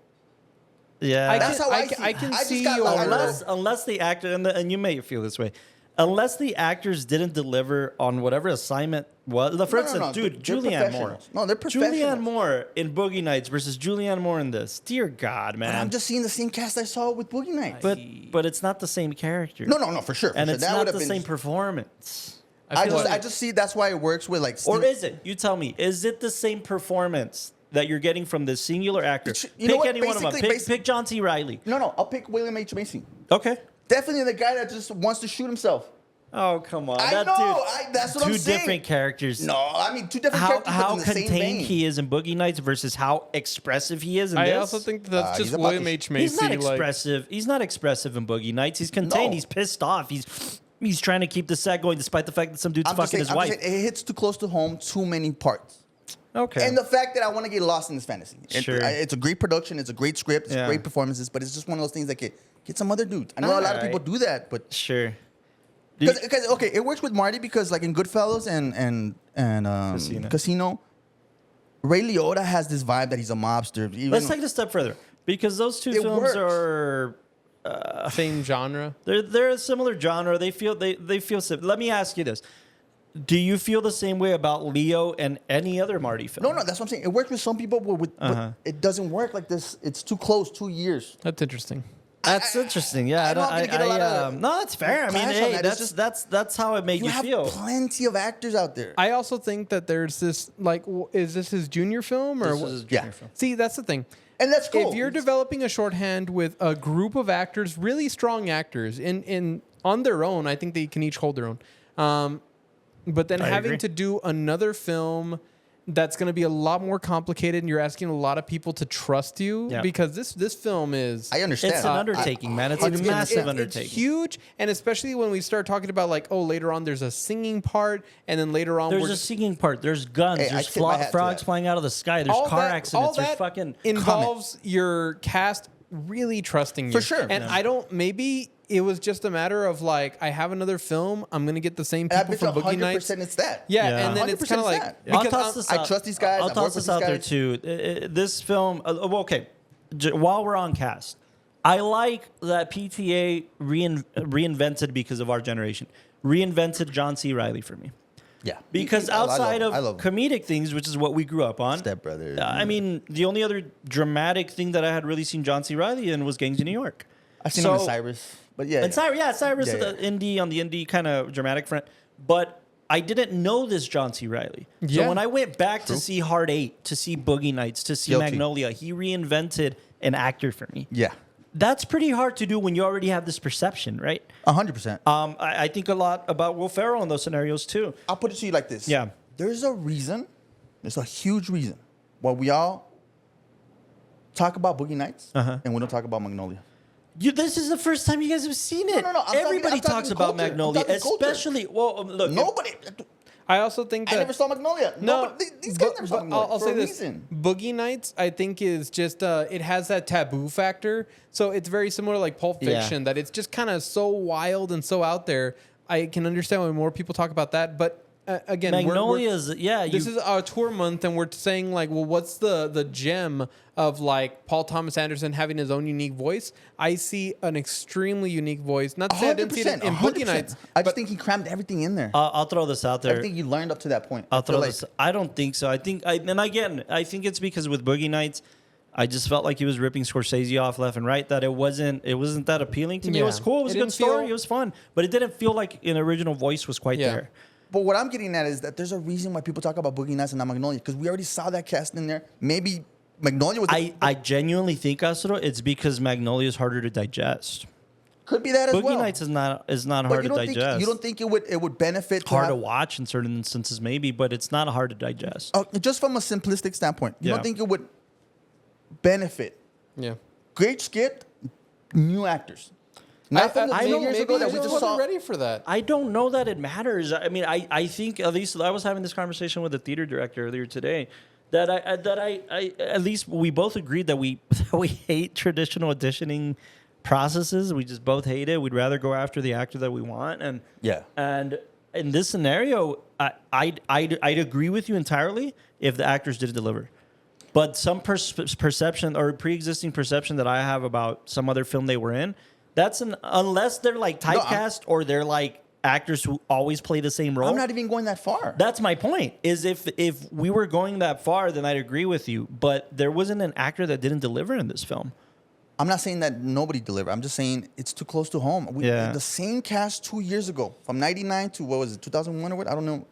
Yeah. That's how I see. I can I just see got your. like, unless the actor and you may feel this way, unless the actors didn't deliver on whatever assignment was. For No, instance, no, dude, they're Julianne Moore. professionals. No, they're professionals. Julianne Moore in Boogie Nights versus Julianne Moore in this. Dear God, man. And I'm just seeing the same cast I saw with Boogie Nights. but it's not the same character. No, for sure. and for it's sure. That not would've the been- same performance. I feel just see that's why it works with like. Or Steve- is it? You tell me. Is it the same performance that you're getting from this singular actor? You know Pick what? any one of them. Basically- Pick John C. Reilly. No, I'll pick William H Macy. Okay. Definitely the guy that just wants to shoot himself. Oh, come on. I That know, dude. that's what I'm Two saying. different characters. No, I mean two different How characters, but how in the same contained vein. he is in Boogie Nights versus how expressive he is in I this. also think that's he's just about William to- H. Macy. He's not like, expressive. He's not expressive in Boogie Nights. He's contained. No. He's pissed off. He's trying to keep the set going despite the fact that some dude's I'm just saying, saying, it hits too close to home. Too many parts. Okay. And the fact that I want to get lost in this fantasy. Sure. It's a great production. It's a great script. It's Yeah. great performances. But it's just one of those things that get some other dudes. I know a lot of people do that, but Sure. because okay, it works with Marty because like in Goodfellas and Casino, Ray Liotta has this vibe that he's a mobster. Let's take it a step further because those two It films works. are Same genre. they're a similar genre. They feel similar. Let me ask you this: do you feel the same way about Leo and any other Marty film? No, that's what I'm saying. It works with some people, but it doesn't work like this. It's too close, 2 years. That's interesting. That's interesting. Yeah, I know I'm gonna get a lot of no, that's fair. I mean, clash on hey, that. It's that's how it made You you have feel. plenty of actors out there. I also think that there's this like, is this his junior film or This what? is a Yeah. junior film. See, that's the thing. And that's cool. If you're developing a shorthand with a group of actors, really strong actors, in on their own, I think they can each hold their own. But then I having agree. to do another film that's going to be a lot more complicated, and you're asking a lot of people to trust you Yeah. because this film is. I understand. It's an undertaking, man. It's a It's- massive It's undertaking. huge, and especially when we start talking about like, oh, later on there's a singing part, and then later on There's we're a singing part. There's guns. Hey, I there's tip my hat to frogs that. flying out of the sky. There's car accidents. There's fucking involves your cast really trusting you For sure. And I don't. Maybe it was just a matter of like, I have another film. I'm gonna get the same And I people bet you from Boogie Nights. 100% it's that. Yeah, Yeah. and then it's 100% kind of like that. I'll because toss this I out. trust these guys. I'll I've toss worked with this out these there guys. too. This film, okay. While we're on cast, I like that PTA reinvented because of our generation. Reinvented John C. Reilly for me. Yeah. Because I love outside him. I of love him. comedic things, which is what we grew up on, Step Brothers. I mean, the only other dramatic thing that I had really seen John C. Reilly in was Gangs of New York. I've seen him in Cyrus. But yeah. And Cyrus Yeah, the indie on the indie kind of dramatic front. But I didn't know this John C. Reilly. Yeah. So when I went back to see Hard Eight, to see Boogie Nights, to see Guilty. Magnolia, he reinvented an actor for me. Yeah. That's pretty hard to do when you already have this perception, right? 100%. I think a lot about Will Ferrell in those scenarios too. I'll put it to you like this. Yeah. There's a reason. There's a huge reason why we all talk about Boogie Nights and we don't talk about Magnolia. This is the first time you guys have seen it. No. Everybody I'm talks talking about culture. I'm Magnolia, talking culture. especially. Well, look, Nobody. I also think I that never saw Magnolia. No, Nobody, these guys never saw Magnolia. I'll for say a this: reason. Boogie Nights, I think, is just it has that taboo factor. So it's very similar to like Pulp Yeah. Fiction, that it's just kind of so wild and so out there. I can understand why more people talk about that, but again, Magnolia's. this is our tour month, and we're saying like, well, what's the gem of like Paul Thomas Anderson having his own unique voice? I see an extremely unique voice. Not to say I didn't see it in Boogie 100%. Nights. I just think he crammed everything in there. I'll throw this out there. Everything you learned up to that point. I'll I feel throw like- this. I don't think so. I think, and again, I think it's because with Boogie Nights, I just felt like he was ripping Scorsese off left and right. That it wasn't that appealing to me. It Yeah. was cool. It was It a good didn't story. feel- It was fun, but it didn't feel like an original voice was quite Yeah. there. But what I'm getting at is that there's a reason why people talk about Boogie Nights and not Magnolia because we already saw that cast in there. Maybe Magnolia was. I genuinely think, Astro, it's because Magnolia is harder to digest. could be that as Boogie well. Nights is not But hard you to don't think digest. you don't think it would benefit hard to have- watch in certain instances, maybe, but it's not hard to digest. Oh, just from a simplistic standpoint, you Yeah. don't think it would benefit? Yeah. Great skit, new actors. Not from the I 2 know, years maybe ago that I we just just wasn't saw. ready for that. I don't know that it matters. I mean, I think at least I was having this conversation with the theater director earlier today. That I at least we both agreed that we hate traditional auditioning processes. We just both hate it. We'd rather go after the actor that we want. And Yeah. And in this scenario, I'd agree with you entirely if the actors did deliver. But some perception or pre-existing perception that I have about some other film they were in, that's unless they're like typecast or they're like actors who always play the same role. I'm not even going that far. That's my point. Is if we were going that far, then I'd agree with you. But there wasn't an actor that didn't deliver in this film. I'm not saying that nobody delivered. I'm just saying it's too close to home. Yeah. The same cast 2 years ago, from 99 to what was it, 2001 or what? I don't know.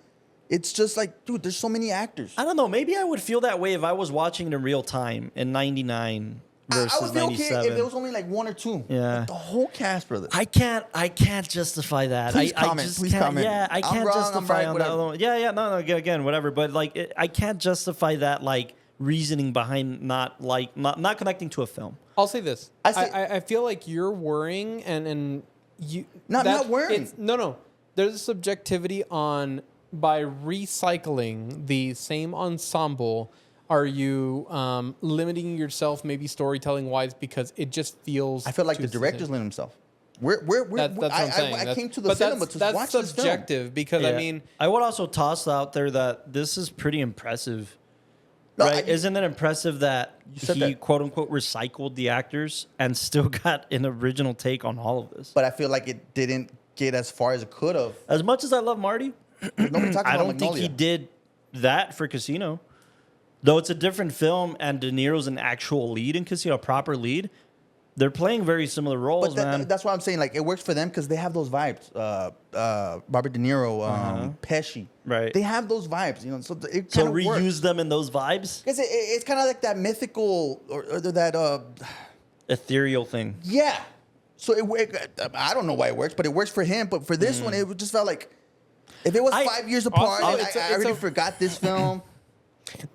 It's just like, dude, there's so many actors. I don't know. Maybe I would feel that way if I was watching it in real time in '99 versus I would be okay '97. if there was only like one or two. Yeah. But the whole cast, brother. I can't justify that. Please I comment, just please can't, comment. Yeah, I I'm can't wrong, I'm justify right, on whatever. that alone. Yeah, no, again, whatever. But like, I can't justify that like reasoning behind not connecting to a film. I'll say this. I say- I feel like you're worrying and you Not worrying. No. There's a subjectivity on by recycling the same ensemble, are you limiting yourself maybe storytelling wise because it just feels? I feel like too the director's same? limit himself. That's what I'm saying. I came to the but cinema that's to watch this film. subjective because I Yeah. mean, I would also toss out there that this is pretty impressive. No, Right? Isn't it impressive that said he that. quote unquote recycled the actors and still got an original take on all of this? But I feel like it didn't get as far as it could have. As much as I love Marty, Nobody talks I about don't Magnolia. think he did that for Casino. Though it's a different film and De Niro's an actual lead in Casino, a proper lead. They're playing very similar roles, But man. that's why I'm saying like it works for them because they have those vibes. Robert De Niro, Pesci, Right. They have those vibes, you know. So it So kind of reuse works. them in those vibes? Because it's kind of like that mythical or that Ethereal thing. yeah. So I don't know why it works, but it works for him. But for this one, it just felt like if it was 5 years apart, Also, and I already forgot this film.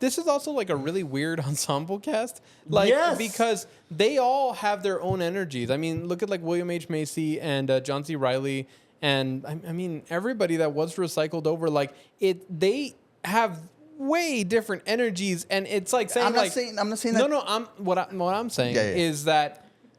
this is also like a really weird ensemble cast, like Yes. because they all have their own energies. I mean, look at like William H. Macy and John C. Reilly, and I mean everybody that was recycled over. Like they have way different energies, and it's like saying I'm not like saying no, that. no. What I'm saying Yeah. is that.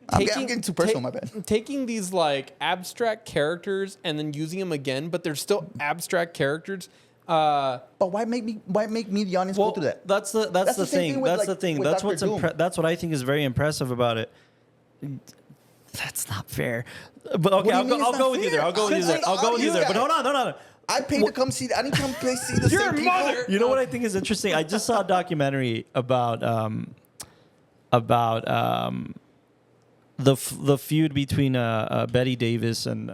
I'm getting too personal, my bad. Taking these like abstract characters and then using them again, but they're still abstract characters. But why make me the audience go through that? That's the the same thing. thing with, That's like, the thing. with That's Dr. what's Doom. that's what I think is very impressive about it. That's not fair. But okay, do you mean I'll it's go not with you fair? there. I'll go with you there. I'll go with you there. But hold on. I paid to come see. I didn't come see the same people. You know what I think is interesting? I just saw a documentary about the feud between Betty Davis and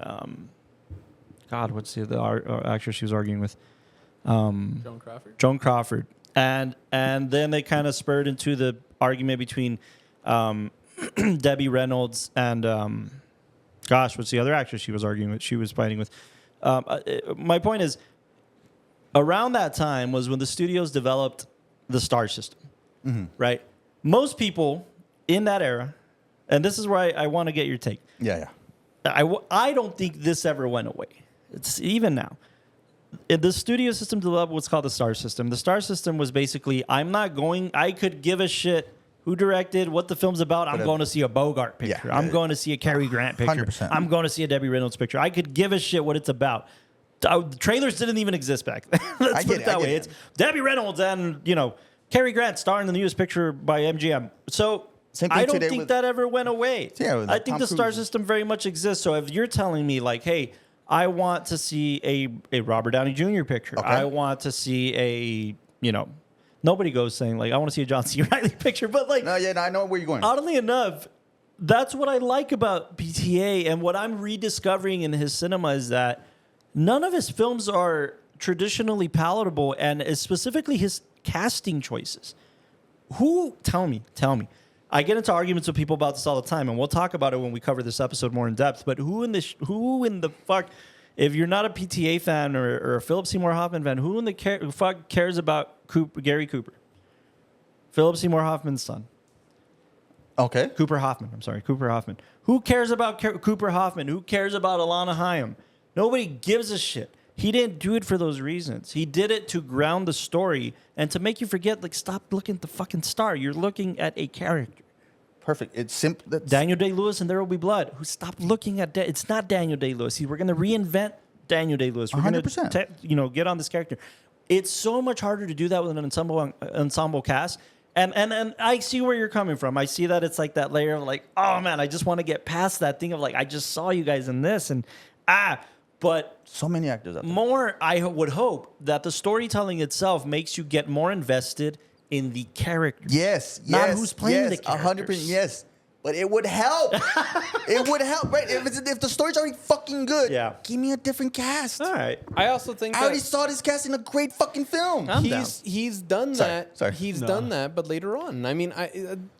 God, what's the actress she was arguing with? Joan Crawford. And then they kind of spurred into the argument between Debbie Reynolds and gosh, what's the other actress she was arguing with? She was fighting with. My point is, around that time was when the studios developed the star system, right? Most people in that era, and this is where I want to get your take. Yeah. I don't think this ever went away. It's even now. The studio system developed what's called the star system. The star system was basically, I could give a shit who directed, what the film's about. I'm going to see a Bogart picture. Yeah. I'm going to see a Cary Grant picture. 100%. I'm going to see a Debbie Reynolds picture. I could give a shit what it's about. The trailers didn't even exist back then. Let's put it that way. It's Debbie Reynolds and, Cary Grant starring in the newest picture by MGM. So Same thing I don't today think with- that ever went away. Yeah, with, I like, think Tom the star Cruise. system very much exists. So if you're telling me like, hey, I want to see a Robert Downey Jr. picture. Okay. I want to see nobody goes saying like, I want to see a John C. Reilly picture. But like, No, I know where you're going. oddly enough, that's what I like about PTA and what I'm rediscovering in his cinema is that none of his films are traditionally palatable, and specifically his casting choices. Tell me. I get into arguments with people about this all the time, and we'll talk about it when we cover this episode more in depth. But who in the fuck, if you're not a PTA fan or a Philip Seymour Hoffman fan, who in the fuck cares about Gary Cooper? Philip Seymour Hoffman's son. Okay. Cooper Hoffman. Who cares about Cooper Hoffman? Who cares about Alana Hayim? Nobody gives a shit. He didn't do it for those reasons. He did it to ground the story and to make you forget, like, stop looking at the fucking star. You're looking at a character. Perfect. It's simple. Daniel Day-Lewis and There Will Be Blood. Who stopped looking at... it's not Daniel Day-Lewis. We're going to reinvent Daniel Day-Lewis. We're 100%. going to get on this character. It's so much harder to do that with an ensemble cast. And I see where you're coming from. I see that it's like that layer of like, oh, man, I just want to get past that thing of like, I just saw you guys in this and But so many actors out there. more, I would hope that the storytelling itself makes you get more invested in the character. Yes, Not who's playing the 100%. characters. Yes, but it would help. It would help, right? If the story's already fucking good, Yeah. give me a different cast. All right. I also think I already saw this cast in a great fucking film. I'm down. he's done Sorry, that. sorry. He's done that, but later on. I mean,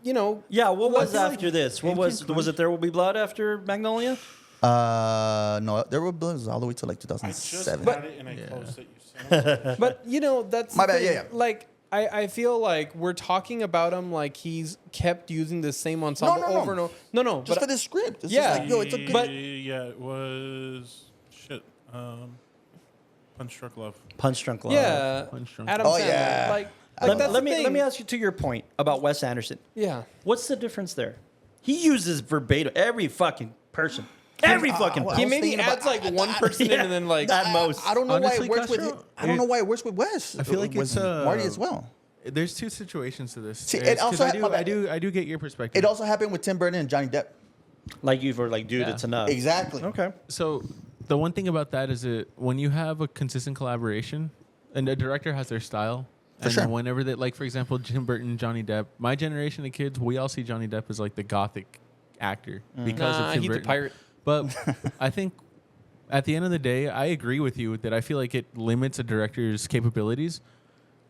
Yeah, what was Like- after this? What was it There Will Be Blood after Magnolia? No, there were Bloods all the way to like I just 2007. had it and I closed it. You son of a- But that's My the bad, thing. yeah. Like I feel like we're talking about him like he's kept using the same ensemble No. over and over. No, Just but for this script. It's Yeah. just like, yo, it's a good. But- yeah, it was shit. Punch Drunk Love. Punch Drunk Love. Yeah, Punch Drunk Adam Love. Sandler. Oh, yeah. Like Let, that's let the me thing. let me ask you to your point about Wes Anderson. Yeah. What's the difference there? He uses verbatim every fucking person. Every fucking well, He person. was maybe thinking adds about- like one person in Yeah. and then like At most. I don't know Honestly, why it works with. Castro, I don't know why it works with Wes. I feel like with it's, Marty as well. There's two situations to this. See, it It's 'cause also- I my bad. do get your perspective. It also happened with Tim Burton and Johnny Depp. Like you were like, dude, Yeah. it's enough. Exactly. Okay. So the one thing about that is that when you have a consistent collaboration, and a director has their style, and sure. then whenever they, like for example, Tim Burton, Johnny Depp, my generation of kids, we all see Johnny Depp as like the gothic actor because nah, of Tim he's the Burton. pirate. But I think at the end of the day, I agree with you that I feel like it limits a director's capabilities,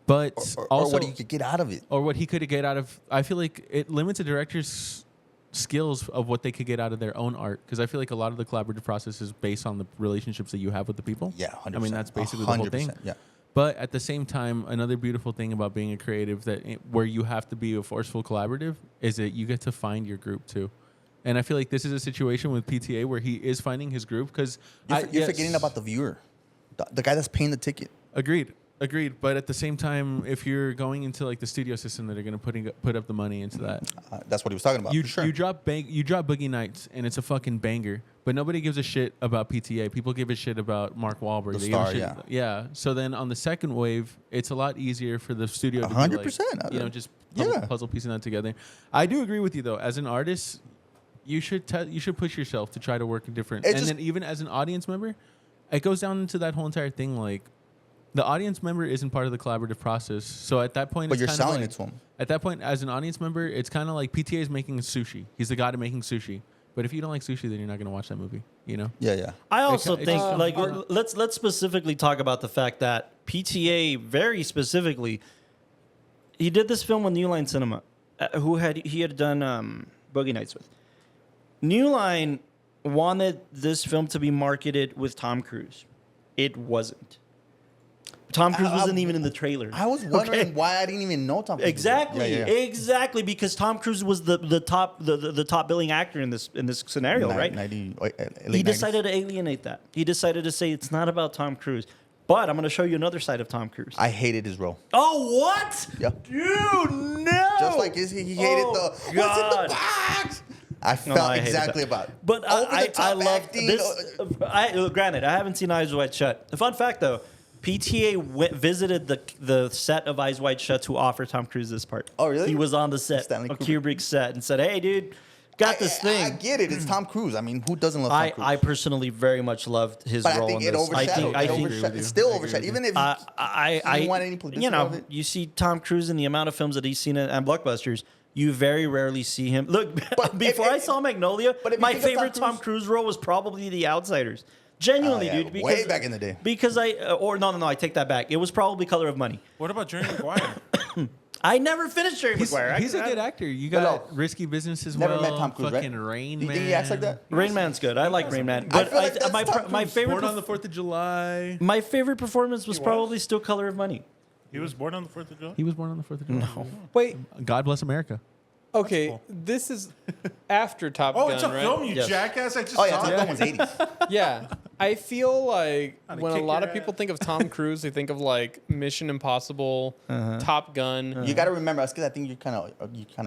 but Or also what you could get out of it. or what he could get out of. I feel like it limits a director's skills of what they could get out of their own art, because I feel like a lot of the collaborative process is based on the relationships that you have with the people. Yeah, 100%. I mean, that's basically the whole thing. 100%, yeah. But at the same time, another beautiful thing about being a creative where you have to be a forceful collaborative is that you get to find your group too. And I feel like this is a situation with PTA where he is finding his group, because You're forgetting about the viewer, the guy that's paying the ticket. Agreed. But at the same time, if you're going into like the studio system that are going to put up the money into that, That's what he was talking about. you for sure. you drop Boogie Nights and it's a fucking banger, but nobody gives a shit about PTA. People give a shit about Mark Wahlberg. The They give a star, shit- yeah. So then on the second wave, it's a lot easier for the studio to be 100%. like, just Yeah. puzzle piecing that together. I do agree with you though. As an artist, you should push yourself to try to work different. It's And just- then even as an audience member, it goes down into that whole entire thing like. The audience member isn't part of the collaborative process. So at that point, But it's you're kinda selling like, it to 'em. At that point, as an audience member, it's kind of like PTA is making sushi. He's the god of making sushi. But if you don't like sushi, then you're not going to watch that movie, you know? Yeah, yeah. I also It- think it's- like let's specifically talk about the fact that PTA very specifically he did this film with New Line Cinema, he had done Boogie Nights with. New Line wanted this film to be marketed with Tom Cruise. It wasn't. Tom Cruise wasn't even in the trailer. I was wondering why I didn't even know Tom Cruise. was Exactly, there. Yeah, yeah. exactly, because Tom Cruise was the top billing actor in this scenario, right? 90, He decided to alienate that. He decided to say it's not about Tom Cruise, but I'm going to show you another side of Tom Cruise. I hated his role. Oh, what? Yeah. Dude, no. Just like he hated Oh, the what's in God. the box. I No, felt I hated exactly that. about it. But Over the I top love acting, this. Granted, I haven't seen Eyes Wide Shut. A fun fact, though, PTA visited the set of Eyes Wide Shut to offer Tom Cruise this part. Oh, really? He was on the set, Stanley on Kubrick. Kubrick's set, and said, "Hey, dude, got this thing." I get it. It's Tom Cruise. I mean, who doesn't love Tom Cruise? I personally very much loved his but I role think in it this. overshadowed. I It think overshadowed. It's still overshadowed. Even if I you want any publicity you know, of it. you see Tom Cruise in the amount of films that he's seen at blockbusters. You very rarely see him. Look, But before if- I saw Magnolia, but if you my think of favorite Tom Tom Cruise role was probably The Outsiders. Genuinely, Oh, yeah. dude. Way back in the day. Because no, I take that back. It was probably Color of Money. What about Jerry Maguire? I never finished Jerry Maguire. He's a good actor. You got No. Risky Business as Never well. met Tom Cruise, right? Fucking Rain Do you Man. think he acts like that? Rain Man's good. I like Rain Man. I But feel like that's my Tom my Cruise. favorite Born on the 4th of July. my favorite performance was was? probably still Color of Money. He was born on the 4th of July? He was born on the 4th of July. No. Wait, God bless America. okay, cool. this is after Top Oh, Gun, it's a right? film, you Yes. jackass. I just Oh yeah, saw Top it. Gun was 80s. Yeah, I feel like How to when a kick lot your of people ass. think of Tom Cruise, they think of like Mission Impossible, Top Gun. You got to remember, that's because I think you're kind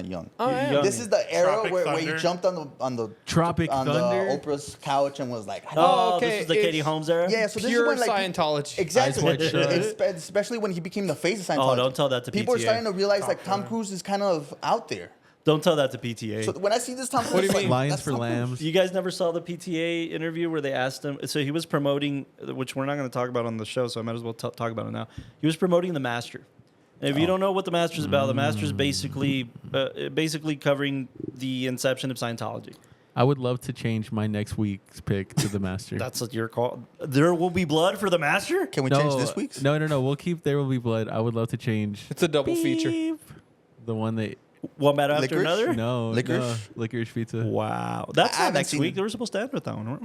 of young. Oh, yeah. young. This is the era Tropic where you Thunder. jumped on the Tropic on Thunder. the Oprah's couch and was like, Oh, okay, this was the it's- Katie Holmes era? yeah. So this is Pure when like Scientology. exactly, Eyes Wide Shut. especially when he became the face of Scientology. Oh, don't tell that to People are PTA. starting to realize like Tom Cruise is kind of out there. Don't tell that to PTA. So when I see this Tom Cruise, What do you it's mean? like, Lions that's for Tom Cruise. Lambs. You guys never saw the PTA interview where they asked him? So he was promoting, which we're not going to talk about on the show, so I might as well talk about it now. He was promoting The Master. And if you don't know what The Master is about, The Master is basically covering the inception of Scientology. I would love to change my next week's pick to The Master. That's what your call. There will be blood for The Master? Can we change this week's? No. We'll keep There Will Be Blood. I would love to change It's a double feature. Beep. The one that One better after Licorice? another? no Licorice? Licorice Pizza. Wow. That's I not haven't next seen week. it. They were supposed to end with that one, weren't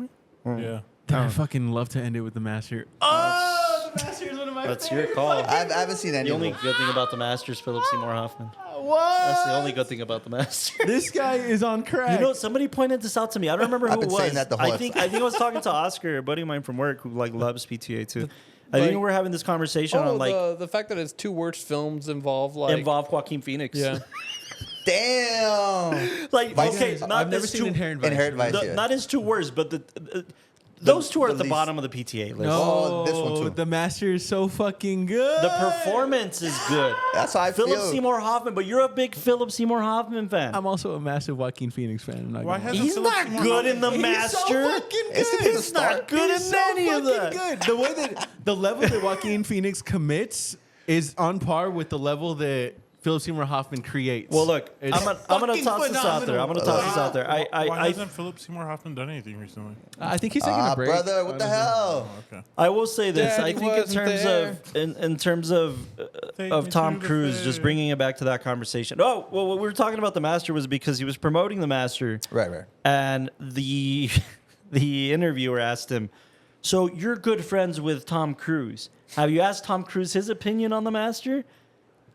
we? Yeah. I fucking love to end it with The Master. Oh! The Master is one of my That's your call. I haven't seen any The of only them. good thing about The Master is Philip Seymour Hoffman. What? That's the only good thing about The Master. This guy is on crack. You know, somebody pointed this out to me. I don't remember who I've it been was. saying that the whole I think I was talking to Oscar, a buddy of mine from work, who like loves PTA too. I think Like- we're having this conversation on like the fact that it's two worst films involve like involve Joaquin Phoenix. yeah. Damn. like Vice- okay, not I've never his seen two, Inherent Vice. Inherent Vice. the- yeah. not his two worst, but those two are the at the least- bottom of the PTA list. No, Oh, this one too. The Master is so fucking good. The performance is good. That's how I Philip feel. Seymour Hoffman, but you're a big Philip Seymour Hoffman fan. I'm also a massive Joaquin Phoenix fan. I'm not Why gonna lie. hasn't He's Philip not Seymour good in The Hoffman- Master. Isn't he the He's not star? good in any of that. Good. The way that the level that Joaquin Phoenix commits is on par with the level that Philip Seymour Hoffman creates. Well, look, It's I'm gonna fucking toss this out there. I'm gonna toss this out there. Why I hasn't Philip Seymour Hoffman done anything recently? I think he's taking a break. brother, what the hell? Oh, okay. I will say this. Daddy I think in wasn't terms there. of in terms of Take of me Tom to the Cruise, fair. just bringing it back to that conversation. Oh, well, what we were talking about the Master was because he was promoting the Master, Right. and the the interviewer asked him, "So you're good friends with Tom Cruise? Have you asked Tom Cruise his opinion on the Master?"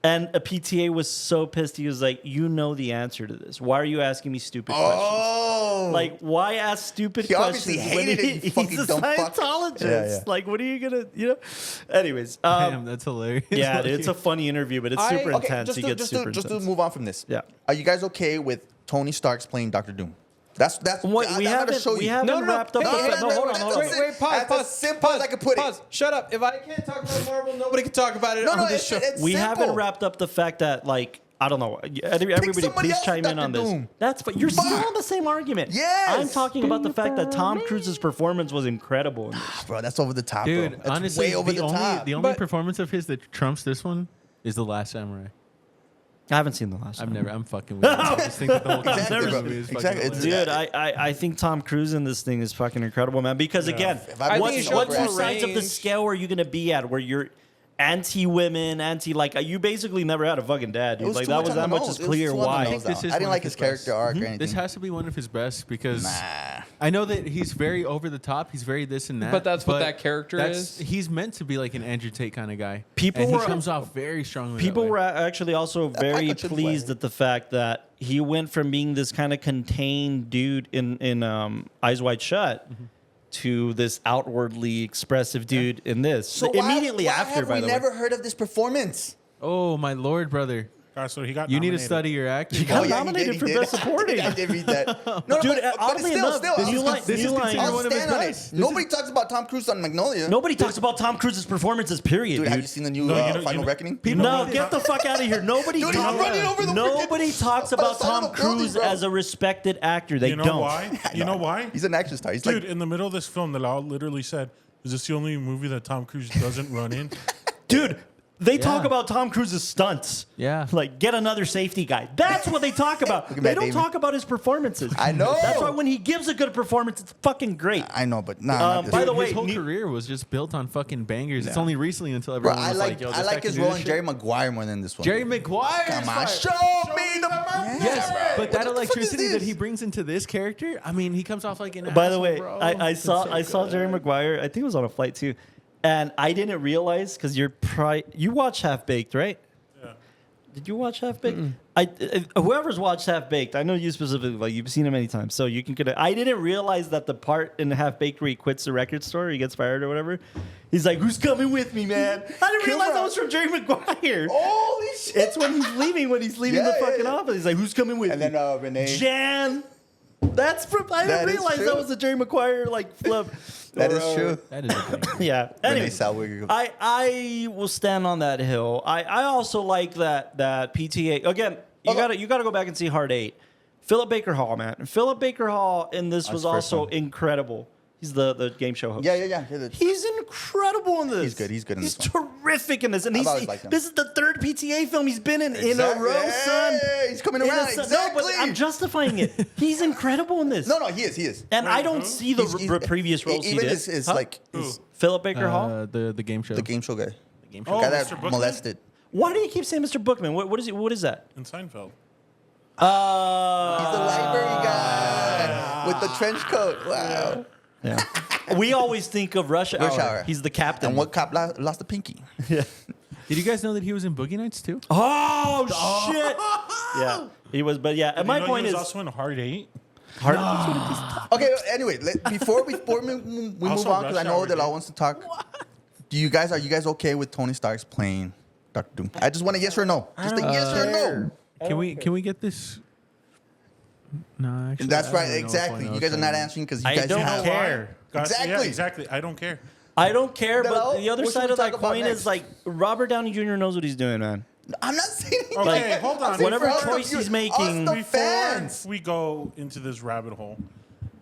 And a PTA was so pissed. He was like, "You know the answer to this. Why are you asking me stupid questions? Oh. Like, why ask stupid He obviously questions when hated it, you fucking he's a dumb fuck." Scientologist? Yeah. Like, what are you gonna, Anyways, Damn, that's hilarious. yeah, Like, it's a funny interview, but it's I- super okay, intense. He gets just super to intense. move on from this. Yeah. Are you guys okay with Tony Stark's playing Doctor Doom? That's What, I'm we gonna haven't show you. wrapped up. Hey, the hey, fact- no, hold on, hold on. Wait, Pause. That's as simple as I could put it. Pause. Shut up. If I can't talk about Marvel, nobody can talk about it No, on no, this show. it's We simple. haven't wrapped up the fact that, like, I don't know. Everybody, somebody please else chime for in on Dr. this. Doom. That's but you're still Fuck. on the same argument. Yes. I'm talking about the fact that Tom Cruise's performance was incredible. In this. Bro, that's over the top, dude, bro. That's honestly, way over the the only top. the only But- performance of his that trumps this one is The Last Samurai. I haven't seen the last. I've one. never. I'm fucking with you. I just think that the whole concept Exactly, of the bro. movie is fucking Exactly. It's- hilarious. Dude, I think Tom Cruise in this thing is fucking incredible, man. Because again, If I what think what it's two over sides of the range. scale are you gonna be at where you're anti-women, like you basically never had a fucking dad, dude. Like too that much was on that the much nose. is It was clear too on the why. nose, think this though. is I didn't one like of his his best. character arc or anything. This has to be one of his best because Nah. I know that he's very over the top. He's very this and that. But that's what that character that's- is. He's meant to be like an Andrew Tate kind of guy. People and were- he comes off very strongly. People that were way. actually also very Michael should pleased play. at the fact that he went from being this kind of contained dude in Eyes Wide Shut to this outwardly expressive dude in this. So why- Immediately why after, have by we the never way. heard of this performance? Oh my lord, brother! So he got You need to nominated. study your acting. got Oh, yeah, he nominated did, for he did. Best Supporting. I did read that. No, Dude, but oddly still, enough, still, this I'll is like- stand- this is considered I'll one of his stand on it. best. Nobody talks about Tom Cruise on Magnolia. Nobody talks about Tom Cruise's performances, period, Dude, dude. have you seen the new No, you know- Final you know- Reckoning? No, get the fuck out of here. Nobody Dude, he's talks. running over the Nobody freaking- talks by the about side of Tom the building, Cruise bro. as a respected actor. They You know don't. why? You know why? He's an action star. He's Dude, like, in the middle of this film, the law literally said, "Is this the only movie that Tom Cruise doesn't run in?" Dude, they talk Yeah. about Tom Cruise's stunts. Yeah. Like, get another safety guy. That's what they talk about. Look at They Matt don't Damon. talk about his performances. I know. That's why when he gives a good performance, it's fucking great. I know, but nah. not this by one. the way, his whole ne- career was just built on fucking bangers. It's Yeah. only recently until Bro, everyone I was like like, "Yo, I this like guy can his do role this in shit." Jerry Maguire more than this one. Jerry Maguire. Come on, show me the Yes, but What that the fuck electricity is that this? he brings into this character, I mean, he comes off like an By the asshole, way, bro. I It's saw so I saw good. Jerry Maguire. I think it was on a flight too, and I didn't realize because you watch Half Baked, right? Yeah. Did you watch Half Baked? Whoever's watched Half Baked, I know you specifically. Like you've seen it many times, so you can. I didn't realize that the part in Half Baked where he quits the record store, he gets fired or whatever. He's like, "Who's coming with me, man?" I didn't realize that was from Jerry Maguire. Holy shit! It's when he's leaving the Yeah, fucking yeah. office. He's like, "Who's coming with And me?" then Renee. Jan. That's from. I That didn't is realize true. that was a Jerry Maguire like flip. That Or, is true. That is a thing. Yeah. Renee Anyway, Zellweger. I will stand on that hill. I also like that PTA again. You gotta go back and see Hard 8. Philip Baker Hall, man. Philip Baker Hall in this was That's the first also one. incredible. He's the game show host. Yeah. He's incredible in this. He's good. He's good in He's this one. terrific in this. And I've always liked him. this is the third PTA film he's been in a Exactly. row, son. Yeah, he's coming In a around. son- Exactly. No, but I'm justifying it. He's incredible in this. No, he is. And I don't who? see the He's- previous roles he even did. his Huh? like Who? his, Philip Baker Hall. The game show. the game show guy, The game Oh, guy Mr. that Bookman? molested. Why do you keep saying Mr. Bookman? What is it? What is that? In Seinfeld. He's the library guy with the trench coat. Wow. Yeah. We always think of Rush Hour. Rush Hour. He's the captain. And what cop lost the pinky? Did you guys know that he was in Boogie Nights too? Oh shit! Yeah, he was. But yeah, and my You know point he is, was also in Hard 8. hard. Okay. Anyway, before we move Also on, because I Rush know Hour, that I dude. wants to talk. are you guys okay with Tony Stark's playing Doctor Doom? I just want a yes or no. Just a yes or no. Can we get this? No, actually, That's I don't right. really know if I Exactly. know You guys are if not I- answering because you I guys don't have. care. Exactly. Yeah, exactly. I don't care. I don't care, Then but the other what should side we of that talk about coin next? is like Robert Downey Jr. knows what he's doing, man. I'm not saying. Okay, Like, hold on. whatever for us, choice the he's viewers, making- us, the fans. We go into this rabbit hole.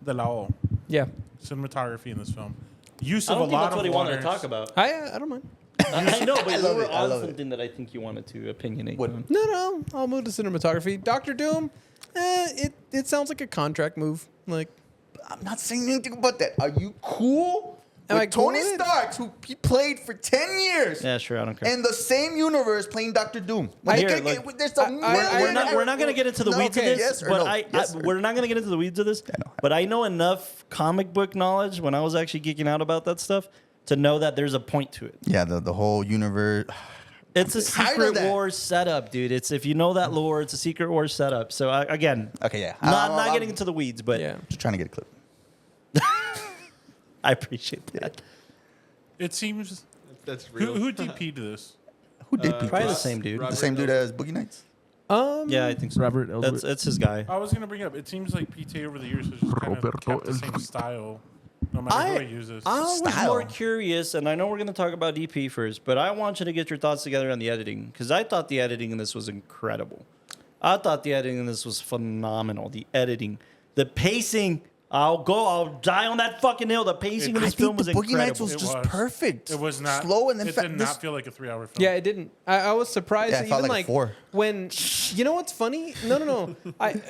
The Lao Yeah. cinematography in this film. Use I of don't a think lot that's what of he wanted to waters. talk about. I don't mind. I know, but I love we were it. I on love it. something that I think you wanted to opinionate What? on. No, I'll move to cinematography. Doctor Doom, it sounds like a contract move. Like, I'm not saying anything about that. Are you cool Am with I cool Tony with it? Stark, who he played for 10 years, Yeah, sure, I don't care. in the same universe playing Doctor Doom? When Here, they can- like, there's a million- We're not going to get into the No, weeds okay, of this, yes or but no? Yes or we're not going to get into the weeds of this. But I know enough comic book knowledge when I was actually geeking out about that stuff to know that there's a point to it. Yeah, the whole universe. It's a tired of Secret that. Wars setup, dude. It's if you know that lore, it's a Secret Wars setup. So again, Okay, yeah. not getting into the weeds, but yeah. Just trying to get a clip. I appreciate that. It seems. That's Who DP'd this? Who did beat Probably the this? same dude. The same dude as Boogie Nights? Yeah, I think so. Robert That's it's his guy. I was gonna bring up. It seems like PTA over the years has just kind of kept the same style, no matter who he uses. I was Style. more curious, and I know we're going to talk about DP first, but I want you to get your thoughts together on the editing because I thought the editing in this was incredible. I thought the editing in this was phenomenal. The editing, the pacing. I'll die on that fucking hill. The pacing of I this film think was the Boogie Nights incredible. was It just was. perfect. It was not slow, and then it fa- did this- not feel like a 3-hour film. Yeah, it didn't. I was surprised. Yeah, it that felt even like a 4. when you know what's funny? No.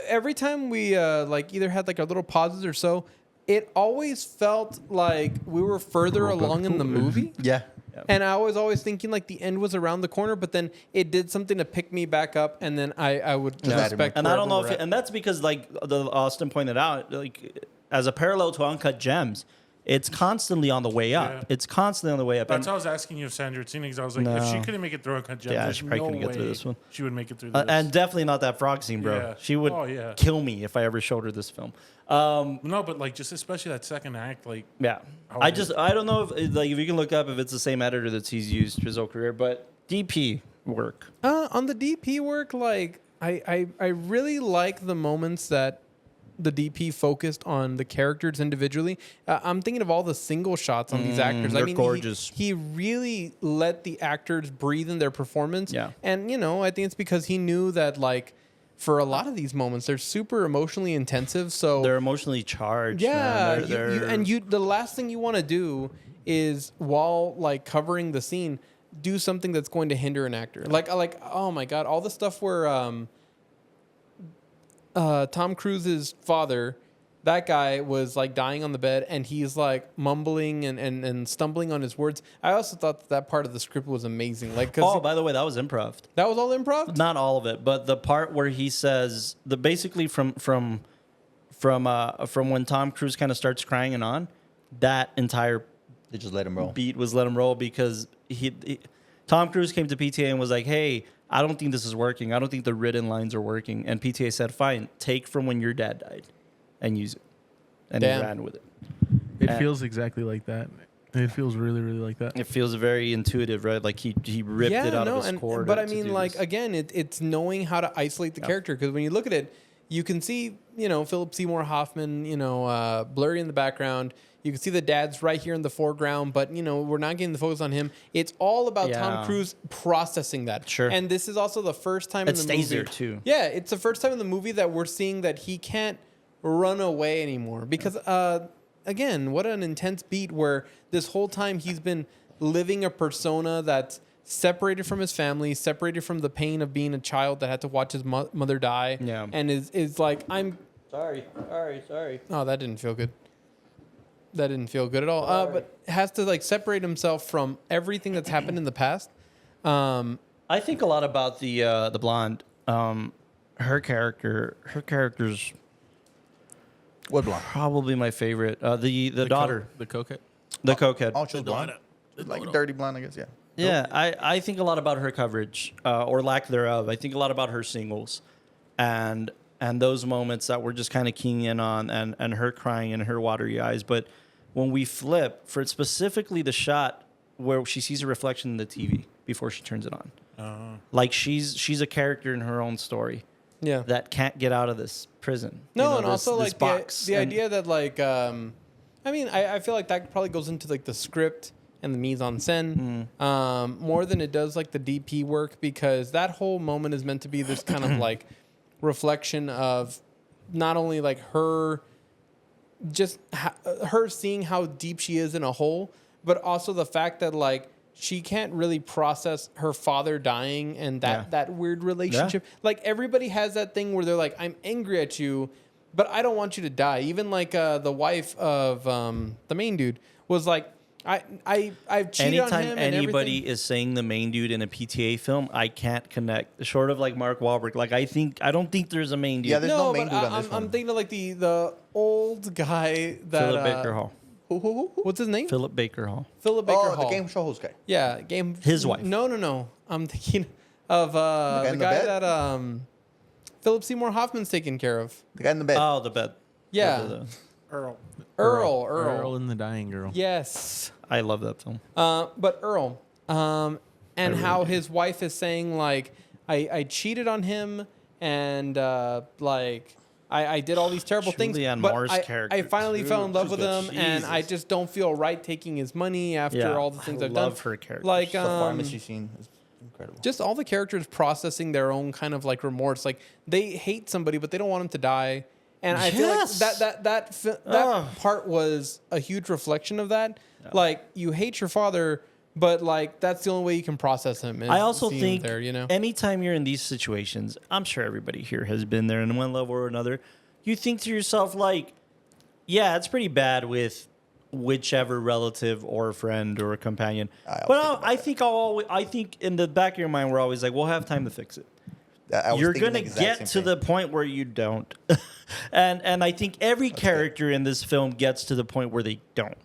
Every time we like either had like our little pauses or so, it always felt like we were further along in the movie. Yeah. And I was always thinking like the end was around the corner, but then it did something to pick me back up, and then I would Yeah. respect. And I don't know wherever if, we're and that's because like Austin pointed out, like as a parallel to Uncut Gems, it's constantly on the way up. Yeah. It's constantly on the way up. That's And, why I was asking you if Sandra had seen it, 'cause I was like, if No. she couldn't make it through Uncut Gems, Yeah, there's she probably no couldn't get through way this one. she would make it through this. and definitely not that frog scene, bro. Yeah. She would Oh, yeah. kill me if I ever showed her this film. No, but like just especially that second act, like Yeah, Oh, I don't know if you can look up if it's the same editor that he's used his whole career, but DP work. on the DP work, like I really like the moments that the DP focused on the characters individually. I'm thinking of all the single shots on these actors. they're gorgeous. He really let the actors breathe in their performance. Yeah. And I think it's because he knew that like for a lot of these moments, they're super emotionally intensive. So They're emotionally charged. yeah, man. you the last thing you want to do is while like covering the scene, do something that's going to hinder an actor. Like oh my god, all the stuff where Tom Cruise's father, that guy was like dying on the bed and he's like mumbling and stumbling on his words. I also thought that part of the script was amazing. Like, cause by the way, that was improv. that was all improv. Not all of it, but the part where he says basically from when Tom Cruise kind of starts crying and on, that entire They just let him roll. beat was let him roll because Tom Cruise came to PTA and was like, "Hey, I don't think this is working. I don't think the written lines are working." And PTA said, "Fine, take from when your dad died, and use it." And Damn. he ran with it. It feels exactly like that. It feels really, really like that. It feels very intuitive, right? Like he ripped it out of his core. But I to mean, do like this. again, it's knowing how to isolate the character because when you look at it, you can see Philip Seymour Hoffman, blurry in the background. You can see the dad's right here in the foreground, but we're not getting the focus on him. It's all about Tom Yeah. Cruise processing that. Sure. And this is also the first time It in the stays movie. there, too. Yeah, it's the first time in the movie that we're seeing that he can't run away anymore because again, what an intense beat where this whole time he's been living a persona that's separated from his family, separated from the pain of being a child that had to watch his mother die. Yeah. And is like, I'm sorry. oh, that didn't feel good. That didn't feel good at all. But has to like separate himself from everything that's happened in the past. I think a lot about the blonde. Her character's What blonde? probably my favorite. The daughter, The coquette. the cokehead. Oh, she was blonde. Like dirty blonde, I guess. Yeah. Yeah, I think a lot about her coverage or lack thereof. I think a lot about her singles, and those moments that we're just kind of keying in on, and her crying and her watery eyes. But when we flip for specifically the shot where she sees a reflection in the TV before she turns it on. Uh, She's a character in her own story Yeah. that can't get out of this prison. No, You know, and also this like box. the And- idea that like I mean I feel like that probably goes into like the script and the mise en scène more than it does like the DP work, because that whole moment is meant to be this kind of like reflection of not only like her her seeing how deep she is in a hole, but also the fact that like she can't really process her father dying and that weird relationship. Like everybody has that thing where they're like, I'm angry at you, but I don't want you to die. Even like the wife of the main dude was like, I've cheated on him. Anytime And anybody everything. is saying the main dude in a PTA film, I can't connect. Short of like Mark Wahlberg, like I don't think there's a main dude. Yeah, there's no main but dude on this I'm one. thinking of like the old guy that Philip Baker Hall. Who? what's his name? Philip Baker Hall. Philip Baker Oh, Hall. the game show host guy. Yeah, game. His wife. No. I'm thinking of guy the in the guy bed? that Philip Seymour Hoffman's taken care of. The guy in the bed. Oh, the bed. Yeah, Earl. Earl. Earl and the Dying Girl. Yes, I love that film. but Earl, and really how do. his wife is saying like, I cheated on him, and like. I did all these terrible things, Julianne but Moore's I character, finally fell in too. love with She's him, good. and I Jesus. just don't feel right taking his money after all the things I I've done. love her character. Like the pharmacy scene is incredible. just all the characters processing their own kind of like remorse. Like they hate somebody, but they don't want him to die. And I feel like Yes. that Ugh. part was a huge reflection of that. Like you hate your father, but like that's the only way you can process him. is I also seeing him think there, you know, anytime you're in these situations, I'm sure everybody here has been there in one level or another. You think to yourself, like, yeah, it's pretty bad with whichever relative or friend or companion. I think in the back of your mind, we're always like, we'll have time to fix it. I was You're thinking gonna the exact get same to thing. the point where you don't, and I think every character in this film gets to the point where they don't,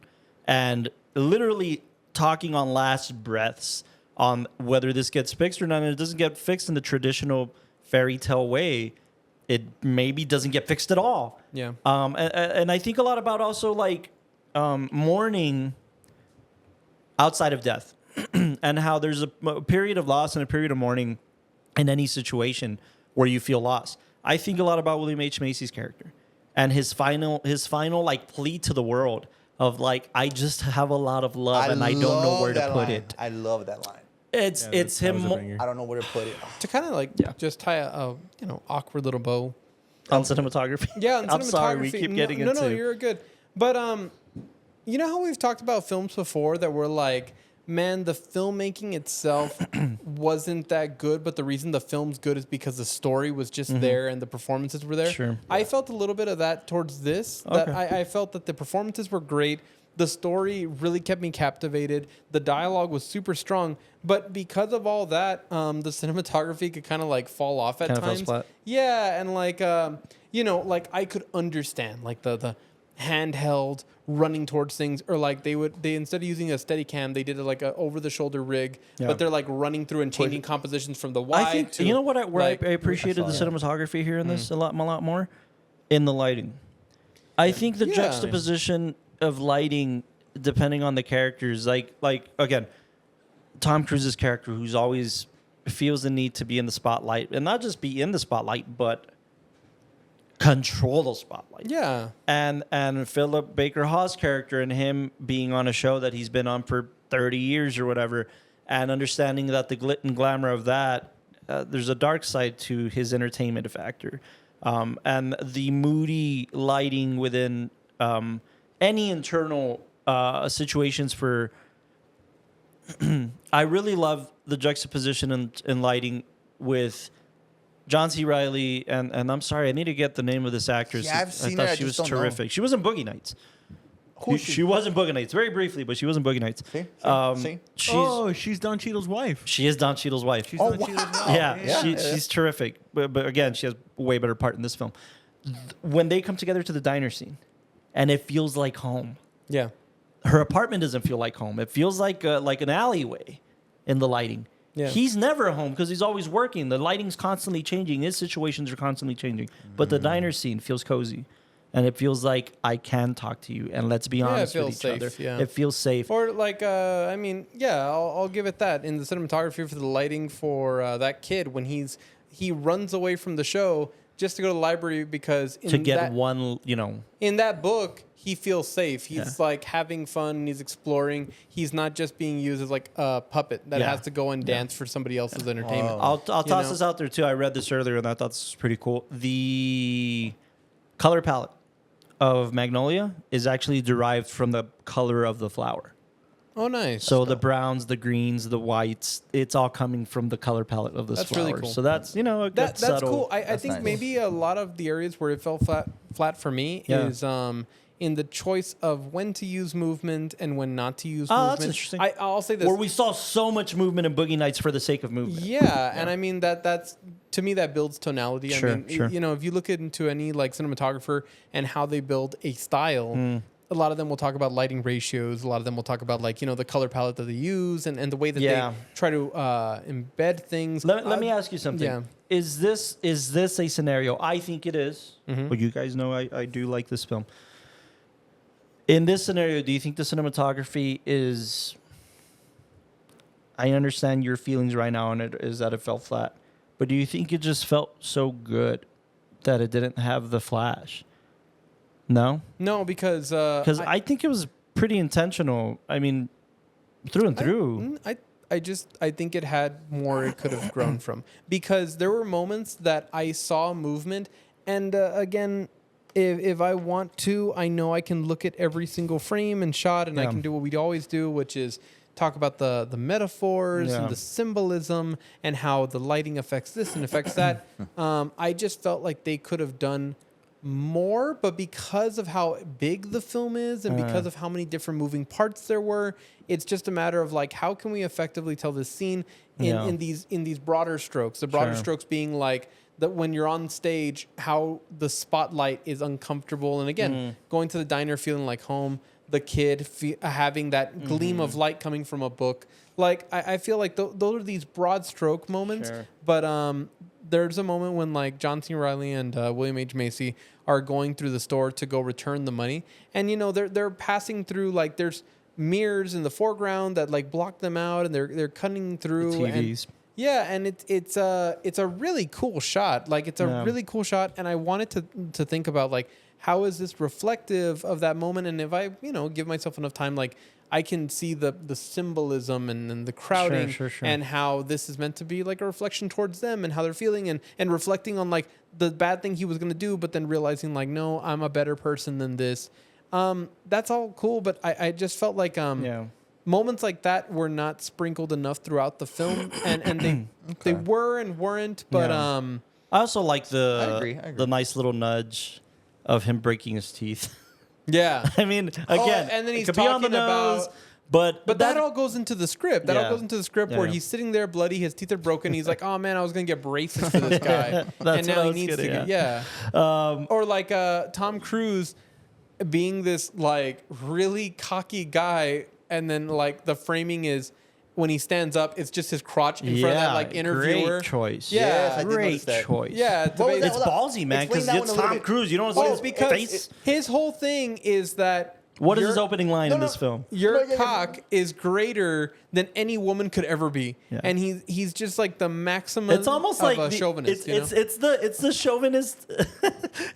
and literally talking on last breaths on whether this gets fixed or not. And it doesn't get fixed in the traditional fairy tale way. It maybe doesn't get fixed at all. yeah, And I think a lot about also like mourning outside of death, and how there's a period of loss and a period of mourning in any situation where you feel lost. I think a lot about William H. Macy's character and his final like plea to the world of like, I just have a lot of love and I don't know love where to that put line. it. I love that line. It's Yeah, it's that was him a banger. I don't know where to put it. to kind of like Yeah. just tie a awkward little bow. on cinematography. Yeah, and I'm sorry, we cinematography- keep getting no, into. No, you're good. But you know how we've talked about films before that were like, man, the filmmaking itself wasn't that good, but the reason the film's good is because the story was just there and the performances were there. Sure. I felt a little bit of that towards this. That Okay. I felt that the performances were great. The story really kept me captivated. The dialogue was super strong, but because of all that, the cinematography could kind of like fall off at Kinda fell times. flat. Yeah, and like like I could understand like the handheld running towards things, or like they instead of using a steady cam, they did like a over the shoulder rig, Yeah. but they're like running through and changing compositions from the wide I think to you know what where like, I appreciated the saw that. cinematography here in this a lot more in the lighting. I think the Yeah. juxtaposition of lighting depending on the characters, like again, Tom Cruise's character who's always feels the need to be in the spotlight, and not just be in the spotlight, but control the spotlight. Yeah. And Philip Baker Hall's character and him being on a show that he's been on for 30 years or whatever, and understanding that the glit and glamour of that, there's a dark side to his entertainment factor. And the moody lighting within any internal situations for... I really love the juxtaposition in lighting with John C. Reilly, and I'm sorry, I need to get the name of this actress. Yeah, I've I seen thought her, I she was just don't know. terrific. She was in Boogie Nights. Who is She was in Boogie Nights, very briefly, but she was in Boogie Nights. See? She's Don Cheadle's wife. she is Don Cheadle's wife. She's Oh, Don wow. Cheadle's wife. yeah, Yeah, yeah. she's terrific. But again, she has a way better part in this film. When they come together to the diner scene, and it feels like home. Yeah. Her apartment doesn't feel like home. It feels like an alleyway in the lighting. Yeah. He's never home because he's always working. The lighting's constantly changing. His situations are constantly changing. But the diner scene feels cozy. and it feels like I can talk to you, and let's be honest with each other. Yeah. It feels safe. Or like, I mean, yeah, I'll give it that. In the cinematography for the lighting for that kid when he runs away from the show just to go to the library because To get one, in that book he feels safe. He's like having fun. He's exploring. He's not just being used as like a puppet that has to go and dance for somebody else's entertainment. I'll toss this out there too. I read this earlier and I thought this was pretty cool. The color palette of Magnolia is actually derived from the color of the flower. Oh, nice. So the browns, the greens, the whites, it's all coming from the color palette of this That's flower. really cool. So that's, a good That's subtle. cool. I That's think nice. maybe a lot of the areas where it fell flat for me is in the choice of when to use movement and when not to use movement. That's interesting. I'll say this. Where we saw so much movement in Boogie Nights for the sake of movement. Yeah, and I mean that's to me that builds tonality. Sure, I mean, sure. if you look into any like cinematographer and how they build a style, a lot of them will talk about lighting ratios. A lot of them will talk about like the color palette that they use and the way that they try to embed things. Let me ask you something. Yeah. Is this a scenario? I think it is. Mm-hmm. But you guys know I do like this film. In this scenario, do you think the cinematography is... I understand your feelings right now, and it is that it fell flat. But do you think it just felt so good that it didn't have the flash? No? No, because I think it was pretty intentional. I mean, through and through. I think it had more it could have grown from, because there were moments that I saw movement, and again, if I want to, I know I can look at every single frame and shot, and I can do what we always do, which is talk about the metaphors and the symbolism and how the lighting affects this and affects that. I just felt like they could have done more, but because of how big the film is and because of how many different moving parts there were, it's just a matter of like, how can we effectively tell this scene in these broader strokes? The broader strokes being like that when you're on stage, how the spotlight is uncomfortable, and again, going to the diner feeling like home. The kid having that gleam of light coming from a book. Like I feel like those are these broad stroke moments, but there's a moment when like John C. Reilly and William H. Macy are going through the store to go return the money, and they're passing through like there's mirrors in the foreground that like block them out, and they're cutting through The TVs. and it's a really cool shot. Like it's a really cool shot, and I wanted to think about like, how is this reflective of that moment? And if I give myself enough time, like I can see the symbolism and the crowding and how this is meant to be like a reflection towards them and how they're feeling and reflecting on like the bad thing he was going to do, but then realizing like, no, I'm a better person than this. That's all cool. But I just felt like, moments like that were not sprinkled enough throughout the film, and they were and weren't, but, I also like I agree. the nice little nudge of him breaking his teeth. yeah. I mean, again, and then it he's could be on the talking about- nose, but that all goes into the script. That all goes into the script where Yeah. he's sitting there bloody, his teeth are broken. He's like, "Oh man, I was gonna get braces for this guy, That's and what now I he was needs to getting get Or like Tom Cruise being this like really cocky guy, and then like the framing is when he stands up, it's just his crotch in front of that like interviewer. Great choice. Yeah. Yes, I did great notice that. choice. Yeah, What was that? It's Hold on. ballsy, man, Explain because that it's one a little Tom bit. Cruise. You don't see Well, his because face. his whole thing is that What is your- his opening line No, in no. this film? Your No, yeah, cock is greater than any woman could ever be, Yeah. and he's just like the maximum. It's almost of like a chauvinist. it's the chauvinist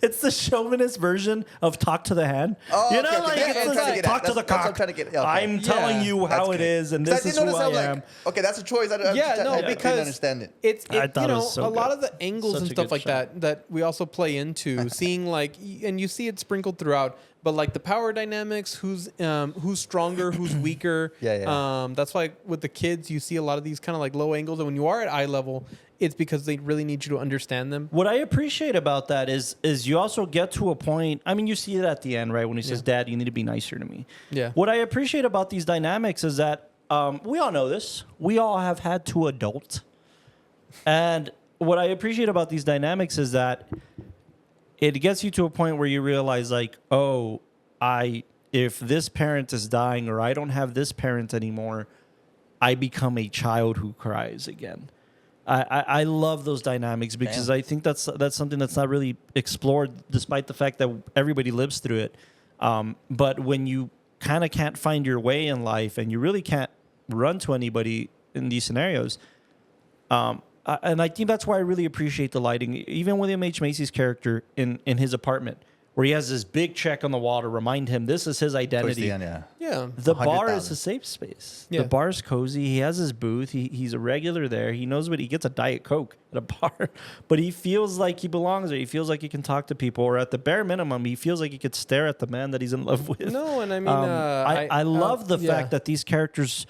it's the chauvinist version of talk to the hand. Oh, you know, okay, okay. like That's it's what I'm trying to like get talk at. to the That's what I'm cock. trying to get at. Okay. I'm telling Yeah. you how it is, and this is who I am. Okay, that's a choice. I Yeah, didn't because understand it. I thought it was so a lot good. of the angles Such and a stuff good like shot. that we also play into seeing like, and you see it sprinkled throughout. But like the power dynamics, who's stronger, who's weaker. Yeah. That's why with the kids you see a lot of these kind of like low angles, and when you are at eye level, it's because they really need you to understand them. What I appreciate about that is you also get to a point. I mean, you see it at the end, right? When he says, "Dad, you need to be nicer to me." Yeah. What I appreciate about these dynamics is that we all know this. We all have had to adult, and what I appreciate about these dynamics is that it gets you to a point where you realize, like, oh, if this parent is dying or I don't have this parent anymore, I become a child who cries again. I love those dynamics because I think that's something that's not really explored, despite the fact that everybody lives through it. But when you kind of can't find your way in life and you really can't run to anybody in these scenarios, and I think that's why I really appreciate the lighting. Even William H. Macy's character in his apartment, where he has this big check on the wall to remind him this is his Towards identity. the end, yeah. Yeah. The bar 100,000. is a safe space. Yeah. The bar's cozy. He has his booth. He's a regular there. He knows what he gets a Diet Coke at a bar, but he feels like he belongs there. He feels like he can talk to people, or at the bare minimum, he feels like he could stare at the man that he's in love with. No, and I mean, I love the yeah. fact that these characters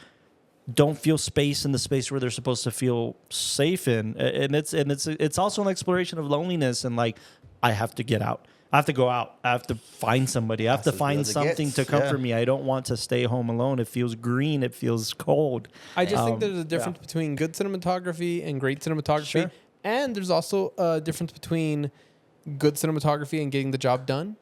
don't feel space in the space where they're supposed to feel safe in, and it's also an exploration of loneliness and like I have to get out. I have to go out. I have to find somebody. I have to That's as find good as it something gets. to comfort Yeah. me. I don't want to stay home alone. It feels green. It feels cold. I just think there's a difference yeah. between good cinematography and great cinematography. Sure. And there's also a difference between good cinematography and getting the job done.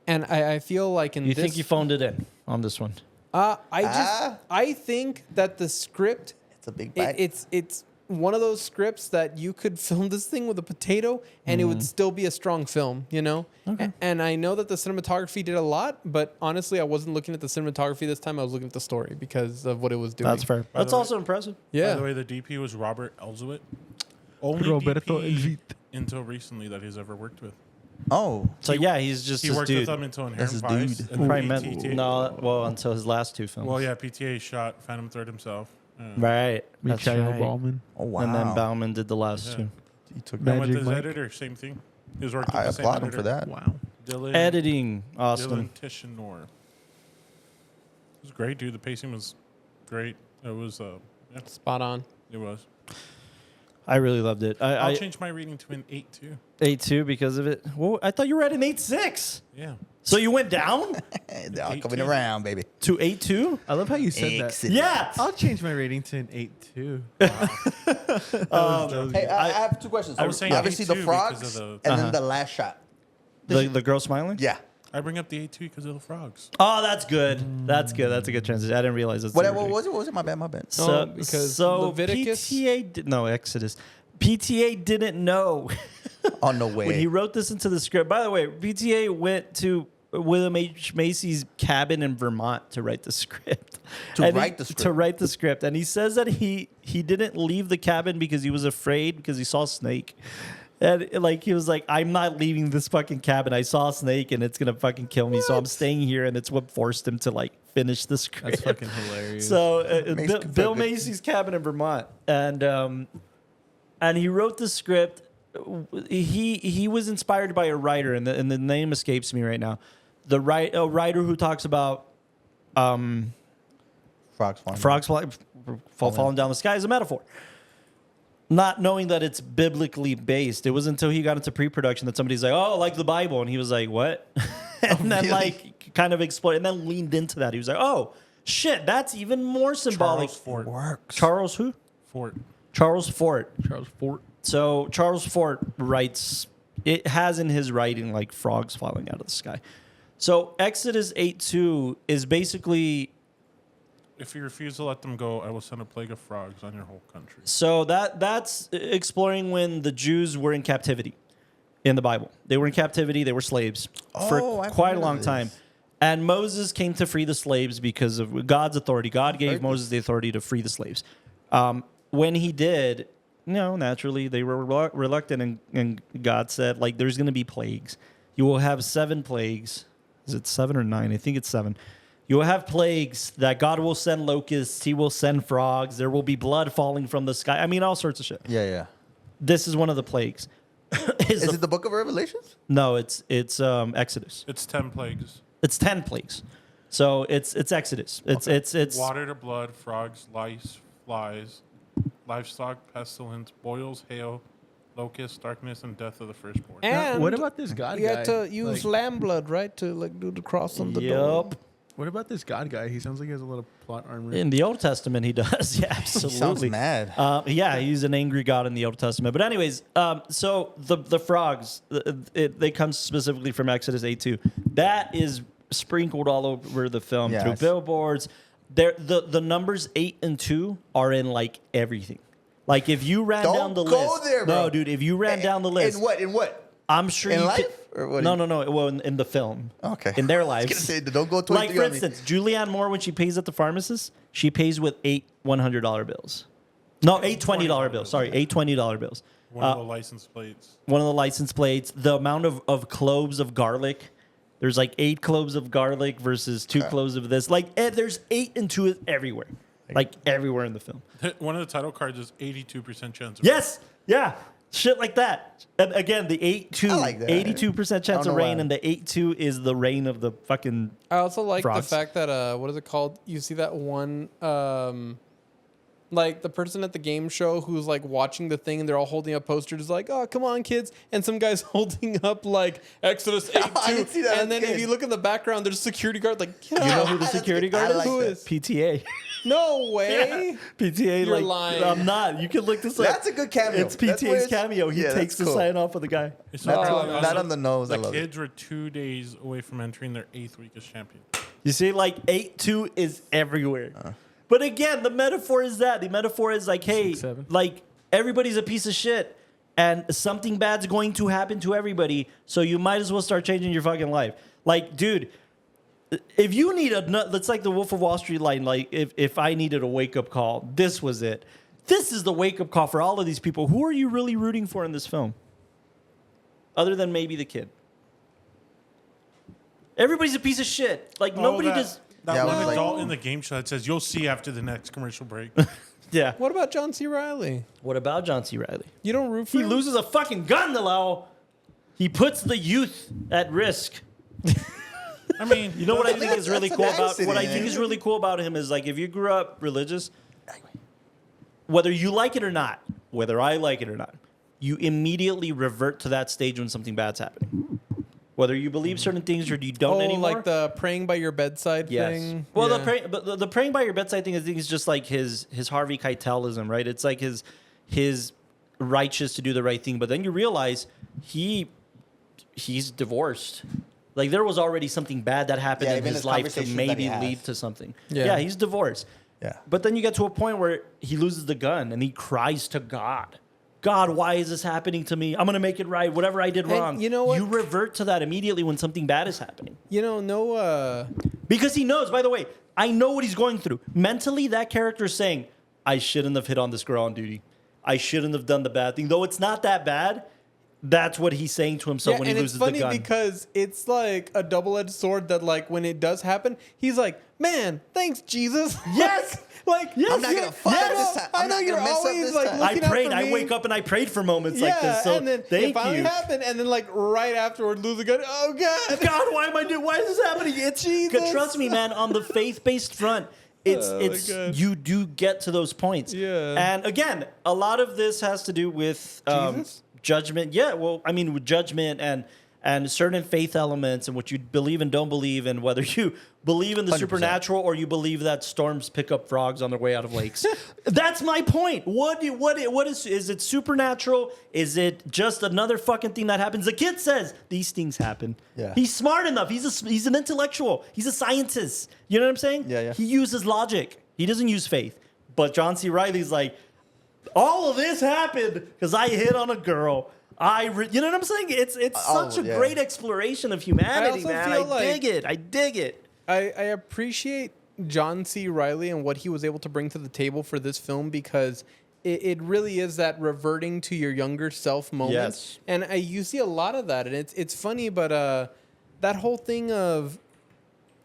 And I feel like in You this... think you phoned it in on this one? I think that the script... It's a big bite. It's one of those scripts that you could film this thing with a potato and it would still be a strong film, you know? Okay. And I know that the cinematography did a lot, but honestly, I wasn't looking at the cinematography this time. I was looking at the story because of what it was doing. That's fair. That's the way- also impressive. Yeah. By the way, the DP was Robert Elswit. Only Roberto DP until recently that he's ever worked with. Oh. So yeah, he's just He this worked dude. with them until That's Inherent his Vice. dude. and Probably PTA. meant no. Well, until his last two films. Well, yeah, PTA shot Phantom Thread himself. Right. That's Mikhail right. Ballman. Oh, wow. And then Bauman did the last Yeah. two. He took And with Magic his Mike. editor, same thing. He was working I with the same applaud him editor. for that. Wow. Dylan, Editing, Austin. Dylan Tishanor. It was great, dude. The pacing was great. It was, yeah, Spot on. it was. I really loved it. I'll I change my rating to an 8.2. 8.2 because of it. Well, I thought you were at an 8.6. Yeah. So you went down They're all coming 18. around, baby. to 8.2? I love how you said that. Excellent. Yeah. I'll change my rating to an 8.2. Hey, I have two questions. I was saying Obviously, the 8.2 frogs because of and the- then the last shot. The girl smiling? Yeah. I bring up the 8.2 because of the frogs. Oh, that's good. That's good. That's a good transition. I didn't realize that's What was it? What was it? My bad. My bad. Oh, because Leviticus- Exodus. PTA didn't know Oh, no way. when he wrote this into the script. By the way, PTA went to William H. Macy's cabin in Vermont to write the script. To write the script. To write the script. And he says that he didn't leave the cabin because he was afraid because he saw a snake. And like he was like, I'm not leaving this fucking cabin. I saw a snake and it's gonna fucking kill me. So I'm staying here, and it's what forced him to like finish the script. That's fucking hilarious. So Mace Bill confirmed it. Macy's cabin in Vermont, and he wrote the script. He was inspired by a writer, and the name escapes me right now. A writer who talks about Frogs flying. falling down the sky as a metaphor. Not knowing that it's biblically based. It was until he got into pre-production that somebody's like, "Oh, like the Bible," and he was like, "What?" and then really? like kind of explained, and then leaned into that. He was like, "Oh, shit, that's even more symbolic." Charles Fort. Works. Charles who? Fort. Charles Fort. Charles Fort. So Charles Fort writes. It has in his writing like frogs falling out of the sky. So Exodus 8:2 is basically. If you refuse to let them go, I will send a plague of frogs on your whole country. So that's exploring when the Jews were in captivity in the Bible. They were in captivity. They were slaves for I've quite a heard long of time. this. And Moses came to free the slaves because of God's authority. God gave Moses the authority to free the slaves. When he did, naturally they were reluctant, and God said, like, there's going to be plagues. You will have 7 plagues. Is it 7 or 9? I think it's 7. You will have plagues that God will send locusts. He will send frogs. There will be blood falling from the sky. I mean, all sorts of shit. Yeah. This is one of the plagues. Is it the Book of Revelations? No, it's Exodus. It's 10 plagues. It's 10 plagues. So it's Exodus. It's Water to blood, frogs, lice, flies, livestock, pestilence, boils, hail, locusts, darkness, and death of the firstborn. And what about this God you guy? had to use Like, lamb blood, right, to like do the cross on the door. Yep. what about this God guy? He sounds like he has a lot of plot armor. In the Old Testament, he does. Yeah, He absolutely. sounds mad. Yeah, he's an angry god in the Old Testament. But anyways, so the frogs, they come specifically from Exodus 8:2. That is sprinkled all over the film through Yes. billboards. The numbers 8 and 2 are in like everything. Like if you ran Don't down the go list, there, bro. no, dude. If you ran down the list, In what? I'm sure In you life? could. Or what? No. Well, in the film. Okay. In their I was lives. gonna say, don't go 23 Like for on me. instance, Julianne Moore when she pays at the pharmacist, she pays with 8 $100 bills. No, 8 $20 bills. Sorry, 8 $20 bills. One of the license plates. One of the license plates. The amount of cloves of garlic. There's like 8 cloves of garlic versus 2 cloves of this. Like there's 8 and 2 everywhere. Like everywhere in the film. One of the title cards is 82% chance. Of Yes. Yeah. Shit like that. And again, the 8-2, I like that. 82% chance I of don't know rain, why. and the 8-2 is the rain of the fucking. I also like Frogs. the fact that what is it called? You see that one like the person at the game show who's like watching the thing and they're all holding up posters like, oh, come on, kids. And some guy's holding up like Exodus 8-2. I didn't see that. And then That's if good. you look in the background, there's a security guard like, You know who the That's security good. I guard is? like Who that. is? PTA. No way. PTA. You're like, lying. I'm not. You can look this up. That's a good cameo. It's That's where PTA's it's- cameo. He yeah, takes that's the cool. sign off of the guy. It's Not, not, not on the nose. I The love it. kids were 2 days away from entering their 8th week as champion. You see, like 8-2 is everywhere. But again, the metaphor is that. The metaphor is like, hey, 6-7. like everybody's a piece of shit. And something bad's going to happen to everybody. So you might as well start changing your fucking life. Like, dude, if you need that's like the Wolf of Wall Street line. Like, if I needed a wake up call, this was it. This is the wake up call for all of these people. Who are you really rooting for in this film? Other than maybe the kid. Everybody's a piece of shit. Like, nobody just. That Yeah, I one was like- adult in the game show that says, you'll see after the next commercial break. Yeah. What about John C. Reilly? What about John C. Reilly? You don't root for He him? loses a fucking gun, Delau. He puts the youth at risk. I mean, You know what I think is really That's cool an about what I accident. think is really cool about him is like if you grew up religious, whether you like it or not, whether I like it or not, you immediately revert to that stage when something bad's happening. Whether you believe certain things or you don't anymore. like the praying by your bedside Yes. thing. Well, Yeah. the praying by your bedside thing, I think, is just like his Harvey Keitelism, right? It's like his righteous to do the right thing, but then you realize he's divorced. Like there was already something bad that happened Yeah, in even his his life to conversations that maybe he has. lead to something. Yeah. Yeah, he's divorced. Yeah. But then you get to a point where he loses the gun and he cries to God. God, why is this happening to me? I'm going to make it right. Whatever I did And wrong. you know what? You revert to that immediately when something bad is happening. Because he knows, by the way, I know what he's going through. Mentally, that character is saying, I shouldn't have hit on this girl on duty. I shouldn't have done the bad thing. Though it's not that bad, that's what he's saying to himself when he and loses it's funny the gun. because it's like a double-edged sword that like when it does happen, he's like, man, thanks, Jesus. Yes! like, Yes, I'm not gonna fuck up this time. I I'm know not you're gonna mess up always this like time. I looking out prayed. for I me. wake up and I prayed for moments Yeah, like this. So and then thank it finally you. happened, and then like right afterward, lose the gun. Oh God! God, why am I doing? Why is this happening? It's Jesus. trust me, man. On the faith-based front, Oh, my it's God. you do get to those points. Yeah. And again, a lot of this has to do with Jesus? judgment. Yeah. Well, I mean, with judgment and certain faith elements and what you believe and don't believe, and whether you believe in the 100%. supernatural or you believe that storms pick up frogs on their way out of lakes. That's my point. What is it supernatural? Is it just another fucking thing that happens? The kid says these things happen. Yeah. He's smart enough. He's an intellectual. He's a scientist. You know what I'm saying? Yeah, yeah. He uses logic. He doesn't use faith. But John C. Reilly's like, all of this happened because I hit on a girl. You know what I'm saying? It's such a yeah. great exploration of humanity, also man. feel I like- dig it. I dig it. I appreciate John C. Reilly and what he was able to bring to the table for this film because it really is that reverting to your younger self moment. Yes. And you see a lot of that, and it's funny, but that whole thing of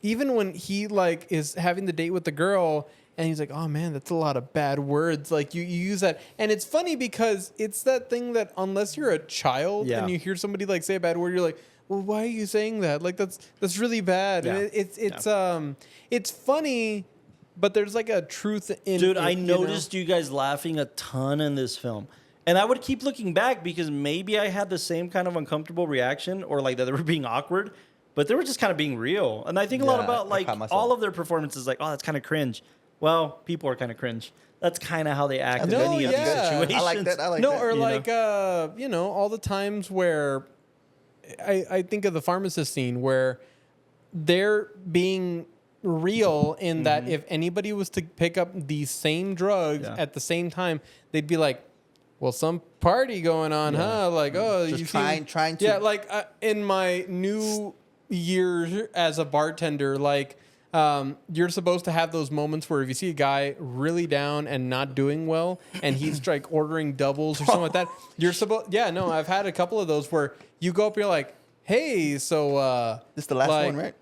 even when he like is having the date with the girl. And he's like, oh, man, that's a lot of bad words. Like, you use that. And it's funny because it's that thing that unless you're a child Yeah. and you hear somebody, like, say a bad word, you're like, well, why are you saying that? Like, that's really bad. Yeah. And it's funny, but there's, like, a truth in Dude, it, I you know? noticed you guys laughing a ton in this film. And I would keep looking back because maybe I had the same kind of uncomfortable reaction or like that they were being awkward, but they were just kind of being real. And I think a lot Yeah, about I like caught myself. all of their performances, like, oh, that's kind of cringe. Well, people are kind of cringe. That's kind of how they act in No, any of these yeah. situations. I like that. I like no, that. or you like all the times where I think of the pharmacist scene where they're being real in that if anybody was to pick up these same drugs Yeah. at the same time, they'd be like, well, some party going on, huh? Like, oh, Just you trying to. Yeah, like in my new year as a bartender, like you're supposed to have those moments where if you see a guy really down and not doing well, and he's like ordering doubles or something like that, you're supposed. Yeah, no, I've had a couple of those where you go up, you're like, hey, so This is the last like, one, right?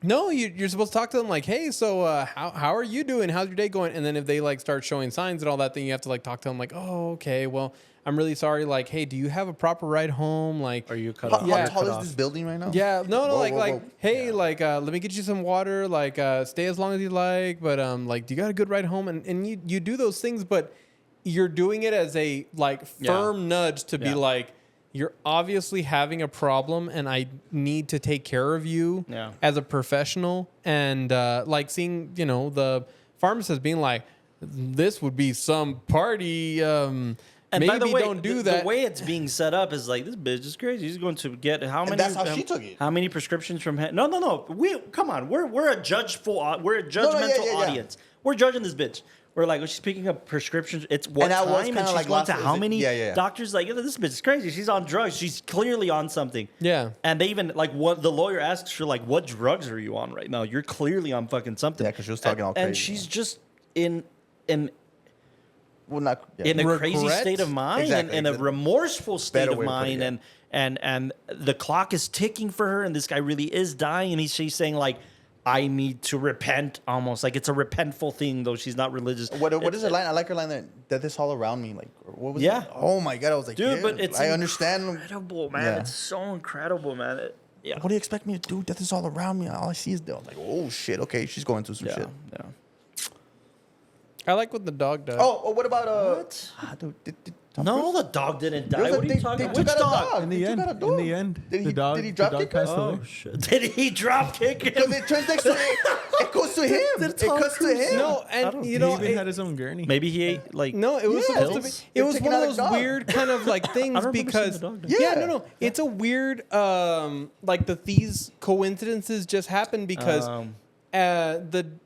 no, you're supposed to talk to them like, hey, so how are you doing? How's your day going? And then if they like start showing signs and all that, then you have to like talk to them like, oh, okay, well, I'm really sorry. Like, hey, do you have a proper ride home? Like, Are you cut How, off? how Yeah. tall is this building right now? yeah, no, Whoa, like, whoa, like, whoa. hey, like, let me get you some water. Like, stay as long as you like, but like, do you got a good ride home? And you do those things, but you're doing it as a like firm nudge to be Yeah. like, you're obviously having a problem, and I need to take care of you Yeah. as a professional. And like seeing, the pharmacist being like, this would be some party. And Maybe by the way, don't do that. The way it's being set up is like, this bitch is crazy. She's going to get how many? that's how she took it. How many prescriptions from? No. Come on. We're a judgmental yeah. audience. We're judging this bitch. We're like, oh, she's picking up prescriptions. It's what And that was time, kinda and she's like going last- to how is it- many yeah. doctors? Like, this bitch is crazy. She's on drugs. She's clearly on something. Yeah. And they even like what the lawyer asks her, like, what drugs are you on right now? You're clearly on fucking something. Yeah, 'cause she was talking all And crazy. she's just in Well, not. Yeah. in a Regret? crazy state of mind Exactly, and in a exactly. remorseful state Better of way to put it, mind yeah. and the clock is ticking for her and this guy really is dying and she's saying like I need to repent almost like it's a repentful thing though she's not religious. What is her line? I like her line that this all around me. Like, what was Yeah. it? Oh my god, I was like, Dude, yeah, but it's I understand. incredible, man. Yeah. It's so incredible, man. Yeah. What do you expect me to do? Death is all around me. All I see is death. Like, oh shit. Okay, she's going through some shit. Yeah. I like what the dog does. Oh, what about What? Did Tom No, Cruise? the dog didn't die. There was What a- are you talking they about? took Which out a dog? In They the took end, out a in dog. the end, Did he- the dog, did he the drop dog kick her? passed away. Oh shit. Did he drop kick Because him? it turns next to it goes to him. It Tom cuts to Cruise? him. No, I don't- and He you know, even it- had his own gurney. Maybe he ate like no, it was Yeah. supposed to be. Pills? It They're was taking one of out a those dog. weird kind of like things I don't remember seeing because the dog die. Yeah. no, it's a weird like these coincidences just happened because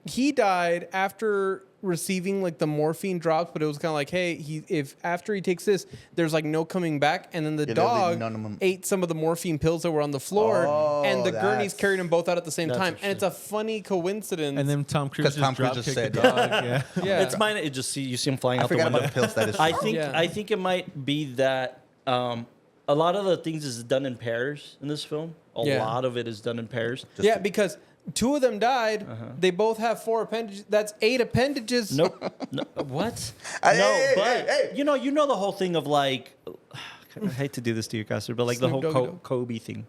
he died after receiving like the morphine drops, but it was kind of like, hey, if after he takes this, there's like no coming back, and then the Yeah, they'll leave dog none of 'em. ate some of the morphine pills that were on the floor, Oh, and the gurneys that's- carried them both out at the same That's time, and it's a funny coincidence. And then Tom Cruise 'Cause just Tom Cruise drop just kicked said, the dog. Yeah. yeah, It's mine. It just you see him flying I out the forgot window. about the pill status. I think it might be that a lot of the things is done in pairs in this film. A Yeah. lot of it is done in pairs. yeah, because two of them died. They both have 4 appendages. That's 8 appendages. Nope. No, what? Hey, no, hey, but hey. you know the whole thing of like, I hate to do this to you, Caster, but like the Snoop whole Doggy Dogg. Kobe thing,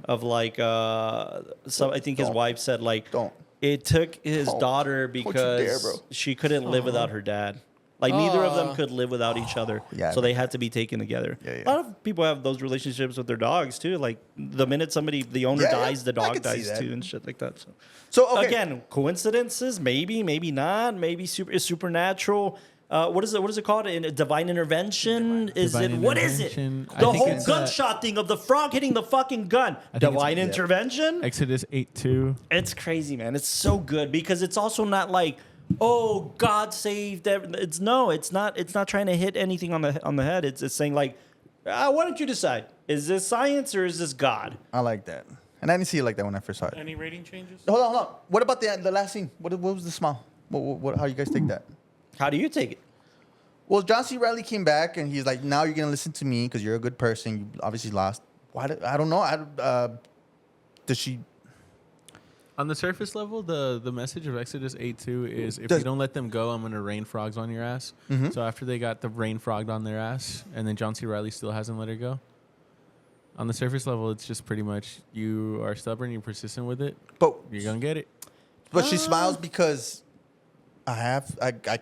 of like, so I think his Don't. wife said like, Don't. it took his Don't. daughter Don't you because dare, bro. she couldn't live without her dad. Like neither of them could live without each other, Yeah, so man. they had to be taken together. Yeah, yeah. A lot of people have those relationships with their dogs too. Like the minute the owner Yeah, yeah. dies, the I dog could see dies that. too, and shit like that. So. So okay. Again, coincidences, maybe not, maybe supernatural. What is it called? In divine intervention? Divine What is it? intervention. I The think whole it's, gunshot thing of the frog hitting the fucking gun. I think it's- Divine yeah. intervention? Exodus 8:2. It's crazy, man. It's so good because it's also not like, oh, God saved everything. It's not. It's not trying to hit anything on the head. It's saying like, why don't you decide? Is this science or is this God? I like that, and I didn't see it like that when I first saw it. Any rating changes? Hold on. What about the last scene? What was the smile? What how you guys take that? How do you take it? Well, John C. Reilly came back and he's like, now you're gonna listen to me because you're a good person. You obviously lost. Why? I don't know. Does she? On the surface level, the message of Exodus 8:2 is if Does- you don't let them go, I'm going to rain frogs on your ass. So after they got the rain frogged on their ass, and then John C. Reilly still hasn't let her go. On the surface level, it's just pretty much you are stubborn, you're persistent with it, But you're going to get it. she smiles because I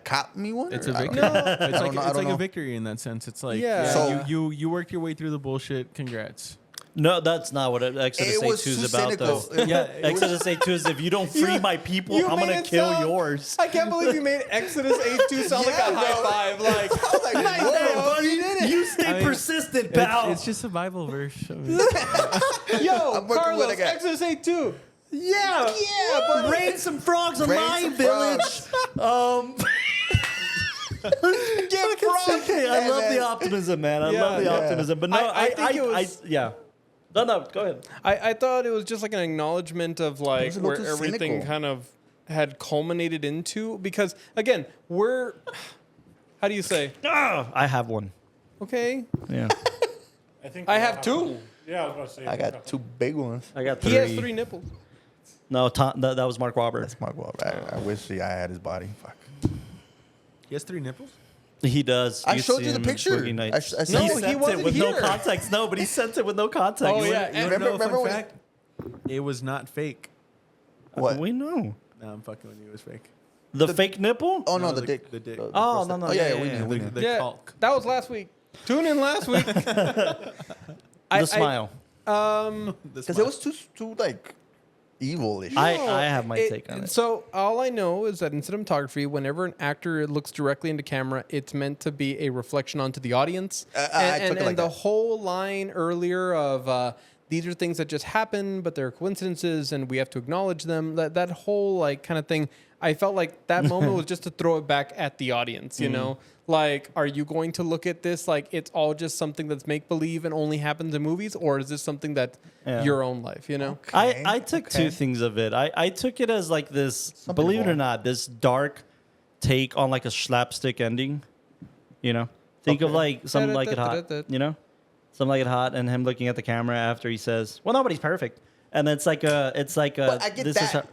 caught me one. It's or a I victory. don't- It's I like, don't know, I it's don't like know. a victory in that sense. It's like, Yeah. yeah, So- you worked your way through the bullshit. Congrats. No, that's not what Exodus It was 8:2 is too about, cynical. though. Yeah, Exodus 8:2 is if you don't free my people, You I'm made gonna it kill sound- yours. I can't believe you made Exodus 8:2 sound like Yeah, a high bro. five. Like, I was like, Nice, whoa, buddy. you did it. You stay I mean, persistent, pal. It's just a Bible verse. I mean, yo, I'm working with Carlos, a guy. Exodus 8:2. Yeah, but rain some frogs on Rain my some village. Get frogs. Okay, I love the optimism, man. I love the Yeah. optimism. But no, I think it was- yeah. No, go ahead. I thought it was just like an acknowledgement of like was a little where too everything cynical. kind of had culminated into, because again, we're how do you say? I have one. Okay. Yeah. I think I we all have two. Yeah, I was about to say. I got 2 big ones. I got 3. He has 3 nipples. No, that was Mark Wahlberg. That's Mark Wahlberg. I wish I had his body. Fuck. He has 3 nipples. He does. I can showed see you the him in picture. Boogie Nights. I No, sent he you he sent wasn't it with here. no context. No, but he sent it with no context. Oh, You yeah, wouldn't- and- remember when- fact? It was not fake. What? We know. No, I'm fucking with you. It was fake. The fake nipple? Oh no, the dick. The dick. The Oh, prostate. no, Oh yeah, yeah, we yeah, knew. We The, knew. the Yeah, caulk. that was last week. Tune in last week. The smile. The Because smile. it was too like evil-ish. I have my take on it. So all I know is that in cinematography, whenever an actor looks directly into camera, it's meant to be a reflection onto the audience. I took it like the that. whole line earlier of these are things that just happen, but they're coincidences, and we have to acknowledge them. That whole like kind of thing. I felt like that moment was just to throw it back at the audience. You know, like, are you going to look at this like it's all just something that's make believe and only happens in movies, or is this something that your own life? You know. I took okay. 2 things of it. I took it as like this, Something believe it or more. not, this dark take on like a slapstick ending. You know? Think of like something like it hot. You know? Something like it hot, and him looking at the camera after he says, "Well, nobody's perfect," and it's like a. But I get this that. Is how,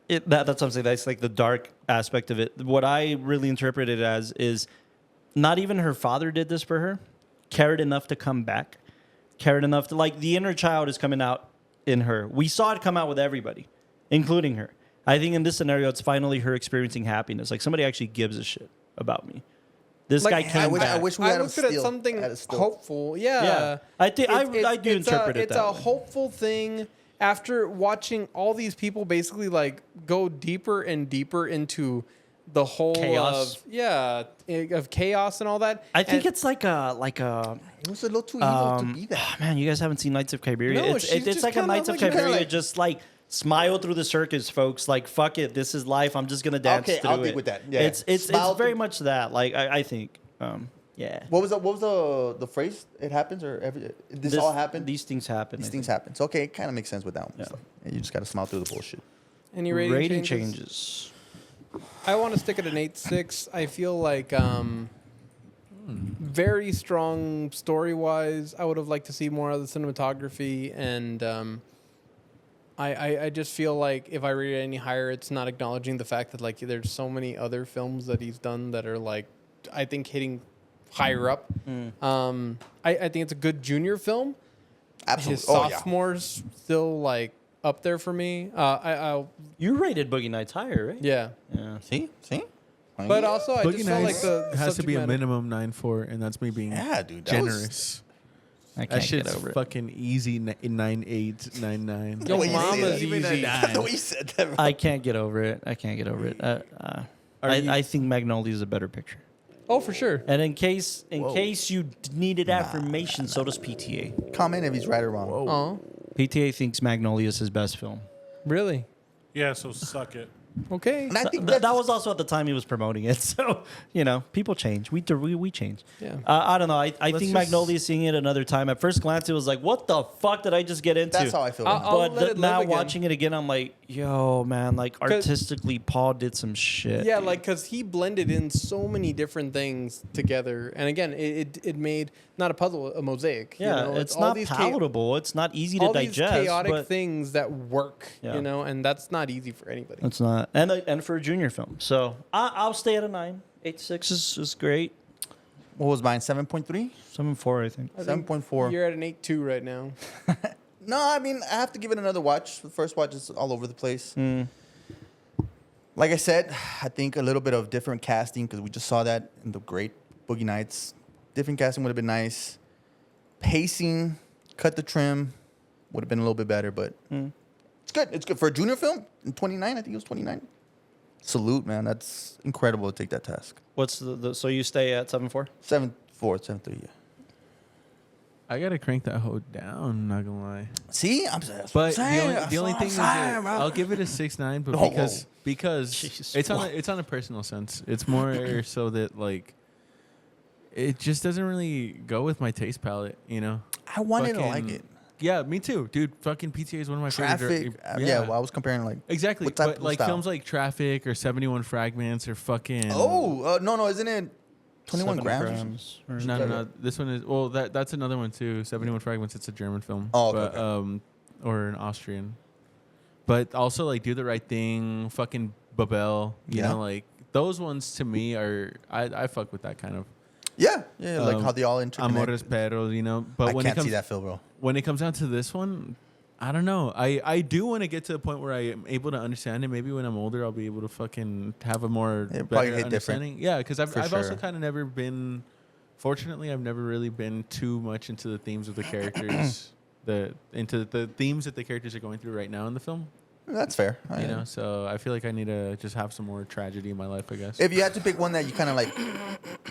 that's what I'm saying. That's like the dark aspect of it. What I really interpret it as is not even her father did this for her, cared enough to come back, cared enough to, like, the inner child is coming out in her. We saw it come out with everybody, including her. I think in this scenario, it's finally her experiencing happiness. Like, somebody actually gives a shit about me. This Like, guy came back. I wish we I had him looked at it still. something Had it still. hopeful. Yeah. Yeah. I think I do interpret it It's that a way. hopeful thing after watching all these people basically like go deeper and deeper into the whole Chaos. of chaos and all that. I think And- it's like a It was a little too evil to be that. oh, man, you guys haven't seen Knights of Cabiria. No, it's she's just like a kinda Knights of like- kinda Cabiria, like- just like smile through the circus, folks. Like, fuck it, this is life. I'm just gonna dance Okay, through I'll it. dig with that. Yeah. It's Smile very through- much that. Like, I think, yeah. What was the phrase? It happens or this all happened. These things happen. These I things think. happen. So okay, it kind of makes sense with that one. Yeah. It's like, you just got to smile through the bullshit. any Rating changes? changes. I want to stick at an 8.6. I feel like very strong story wise. I would have liked to see more of the cinematography, and I just feel like if I rate it any higher, it's not acknowledging the fact that like there's so many other films that he's done that are like I think hitting higher up. I think it's a good junior film. Absolutely. His Oh, yeah. sophomore's still like up there for me. You rated Boogie Nights higher, right? Yeah. Yeah. See. But also, I Boogie just felt like Nights the has to subject be a matter- minimum 9.4, and that's me being Yeah, dude. That was- generous. I That can't shit's get over it. fucking easy. 9.8, 9.9. Yo, The way you say mama's that. easy. The way you said that. I can't get over it. I can't get over it. I think Magnolia is a better picture. Oh, for sure. And in case you needed affirmation, so does PTA. Comment if he's right or wrong. Oh, PTA thinks Magnolia is his best film. really? Yeah, so suck it. Okay. And I think That was also at the time he was promoting it. So, people change. We change. Yeah. I don't know. I think just- Magnolia seeing it another time. At first glance, it was like, what the fuck did I just get into? That's how I feel. I'll But let it now live again. watching it again, I'm like, yo, man, like artistically, Paul did some shit. Yeah, dude. like because he blended in so many different things together, and again, it made not a puzzle, a mosaic. Yeah, you know? it's all not these palatable. It's not easy to all digest. these chaotic but things that work, Yeah. and that's not easy for anybody. it's not. And for a junior film. So I'll stay at a 9. 8.6 is great. What was mine? 7.3? 7.4, I think. I think 7.4. You're at an 8.2 right now. No, I mean, I have to give it another watch. The first watch is all over the place. Like I said, I think a little bit of different casting because we just saw that in the great Boogie Nights. Different casting would have been nice. Pacing, cut the trim, would have been a little bit better, but it's good. It's good for a junior film in 29. I think it was 29. Salute, man. That's incredible to take that task. What's so you stay at 7.4? 7.4, 7.3, yeah. I gotta crank that hoe down. Not gonna lie. See, I'm But saying, the only thing is that bro. I'll give it a 6.9, but Oh. because Jesus. it's on a personal sense. It's more so that like it just doesn't really go with my taste palette, you know. I wanted to like Fucking- it. Yeah, me too, dude. Fucking PTA is one of my Traffic. favorite. Yeah, well, I was comparing like. exactly. what type But of like style? films like Traffic or 71 Fragments or fucking. No, isn't it 21 7 grams? or No. This one is that's another one too. 71 Fragments. It's a German film. Oh, okay, but, or an Austrian. But also like Do the Right Thing, fucking Babel. You Yeah. know, like those ones to me are I fuck with that kind of. Yeah, like how they all interconnect. Amores Perros, you know. But I when can't it comes see that film, bro. when it comes down to this one, I don't know. I do want to get to the point where I am able to understand it. Maybe when I'm older, I'll be able to fucking have a more It'll probably better hit different. understanding. Yeah, because I've For also sure. kind of never been. Fortunately, I've never really been too much into the themes of the characters, into the themes that the characters are going through right now in the film. That's fair. You know, so I feel like I need to just have some more tragedy in my life. I guess. If you had to pick one that you kind of like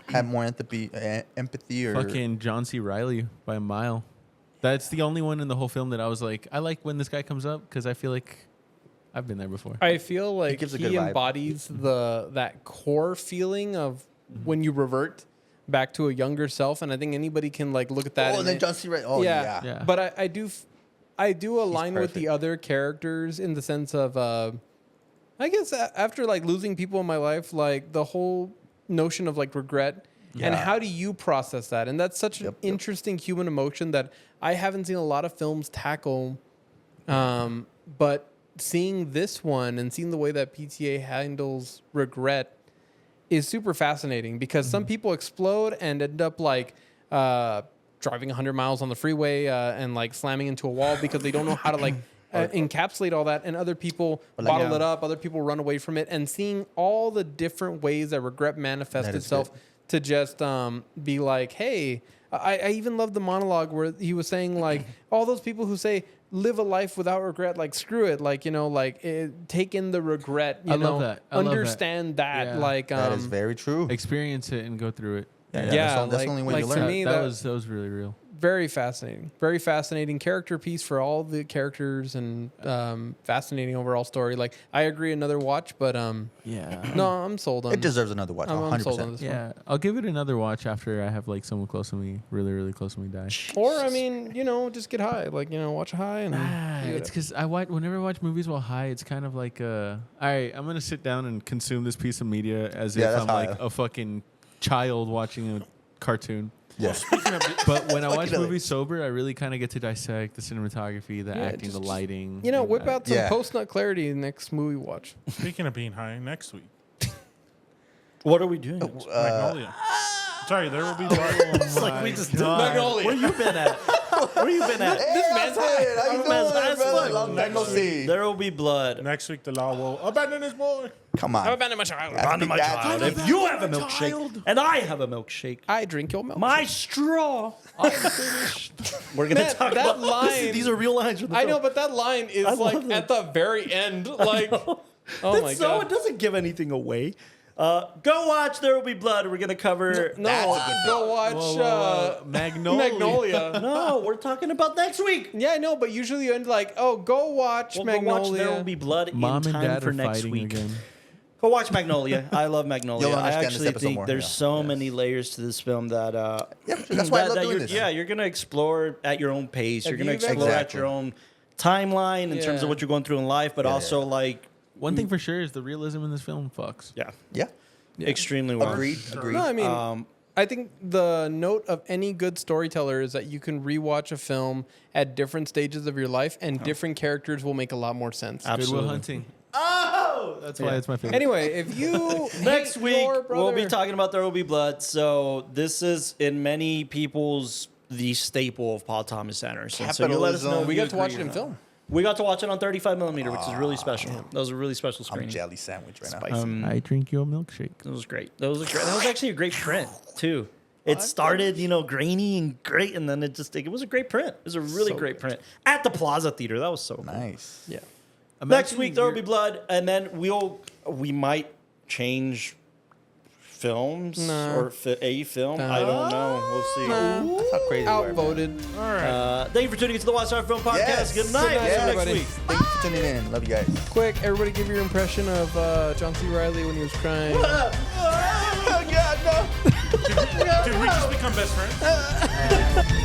had more empathy or Fucking John C. Reilly by a mile. That's the only one in the whole film that I was like, I like when this guy comes up because I feel like I've been there before. I feel like gives a he good vibe. embodies that core feeling of when you revert back to a younger self, and I think anybody can like look at that. Oh, and then John C. Reilly. Oh, yeah. Yeah. But I do align with the perfect. other characters in the sense of, I guess after like losing people in my life, like the whole notion of like regret and Yeah. how do you process that? And that's such an interesting human emotion that I haven't seen a lot of films tackle. But seeing this one and seeing the way that PTA handles regret is super fascinating because some people explode and end up like driving 100 miles on the freeway and like slamming into a wall because they don't know how to like encapsulate all that, and other people bottle it up, other people run away from it, and seeing all the different ways that regret manifests That is itself to just be like, hey, I even love the monologue where he was saying like all those people who say live a life without regret, like screw it, like, you know, like take in the regret, you I know, love that. I love that. understand that, Yeah. like That is very true. Experience it and go through it. yeah, that's the only way you to learn. me, that was really real. very fascinating character piece for all the characters and fascinating overall story. Like I agree, another watch, but Yeah. no, I'm sold on It deserves another watch. I'm sold on 100%. this one. Yeah, I'll give it another watch after I have like someone close to me, really, really close to me die. Or I mean, you know, just get high, like, you know, watch high and It's because whenever I watch movies while high, it's kind of like, all right, I'm gonna sit down and consume this piece of media as Yeah, if that's I'm like high. a fucking child watching a cartoon. Yes. But when I watch Fucking movies sober, I really kind of get to dissect the cinematography, the acting, the lighting. you know, and whip that. out some Yeah. post-nut clarity next movie watch. Speaking of being high, next week, What are we doing? Magnolia. Sorry, there will be blood. It's like we just did Magnolia. Where you been at? Where you been at? This man's high. How you This man's high doing, as brother? fuck. Long time no see. There will be blood. Next week, the law will abandon his boy. Come on. abandoned my child. Onto my That's- child. that's- If you have a milkshake and I have a milkshake, I drink your milk. my straw. We're gonna Man, talk that about line- These are real lines from the I film. know, but that line is love like that. at the very end. Like, oh my So god. it doesn't give anything away. Go watch There Will Be Blood. We're gonna cover. No, go watch Magnolia. Magnolia. No, we're talking about next week. Yeah, I know, but usually you end like, oh, go watch We'll Magnolia. go watch There Will Be Blood Mom in and time Dad for are next fighting week. again. Go watch Magnolia. I love Magnolia. You'll I understand this actually episode think more, there's yeah. so Yes. many layers to this film that Yeah, that's why I love doing you're, this. yeah, you're gonna explore at your own pace. You're Have gonna you explore at Exactly. your own timeline in terms Yeah. of what you're going through in life, but also like One thing for sure is the realism in this film fucks. yeah, Yeah. extremely well. Agreed. Agreed. No, I mean, I think the note of any good storyteller is that you can rewatch a film at different stages of your life, and different characters will make a lot more sense. Absolutely. Goodwill Hunting. Oh, that's why it's my favorite. Anyway, if you Next hate week your we'll be brother- talking about There Will Be Blood. So this is in many people's the staple of Paul Thomas Anderson. So you let us know. Capitalism. if we you got to watch agree it or in not. film. We got to watch it on 35 millimeter, which is really special. That was a really special I'm screening. jelly sandwich right now. Spicy. I drink your milkshake. That was great. That was actually a great print too. It started, grainy and great, and then it was a great print. It was a really So great good. print at the Plaza Theater. That was so cool. Nice. Yeah. Next week there will be blood, and then we might change films No. or a film. I don't know. We'll see. Nah. That's how crazy we are, man. Outvoted. All right. Thank you for tuning into the WatchTower Film Podcast. Yes. Good night. Good night, See you everybody. next week. Thank you for tuning in. Love you guys. Quick, everybody give your impression of John C. Reilly when he was crying. Oh, God, no. Did we just become best friends?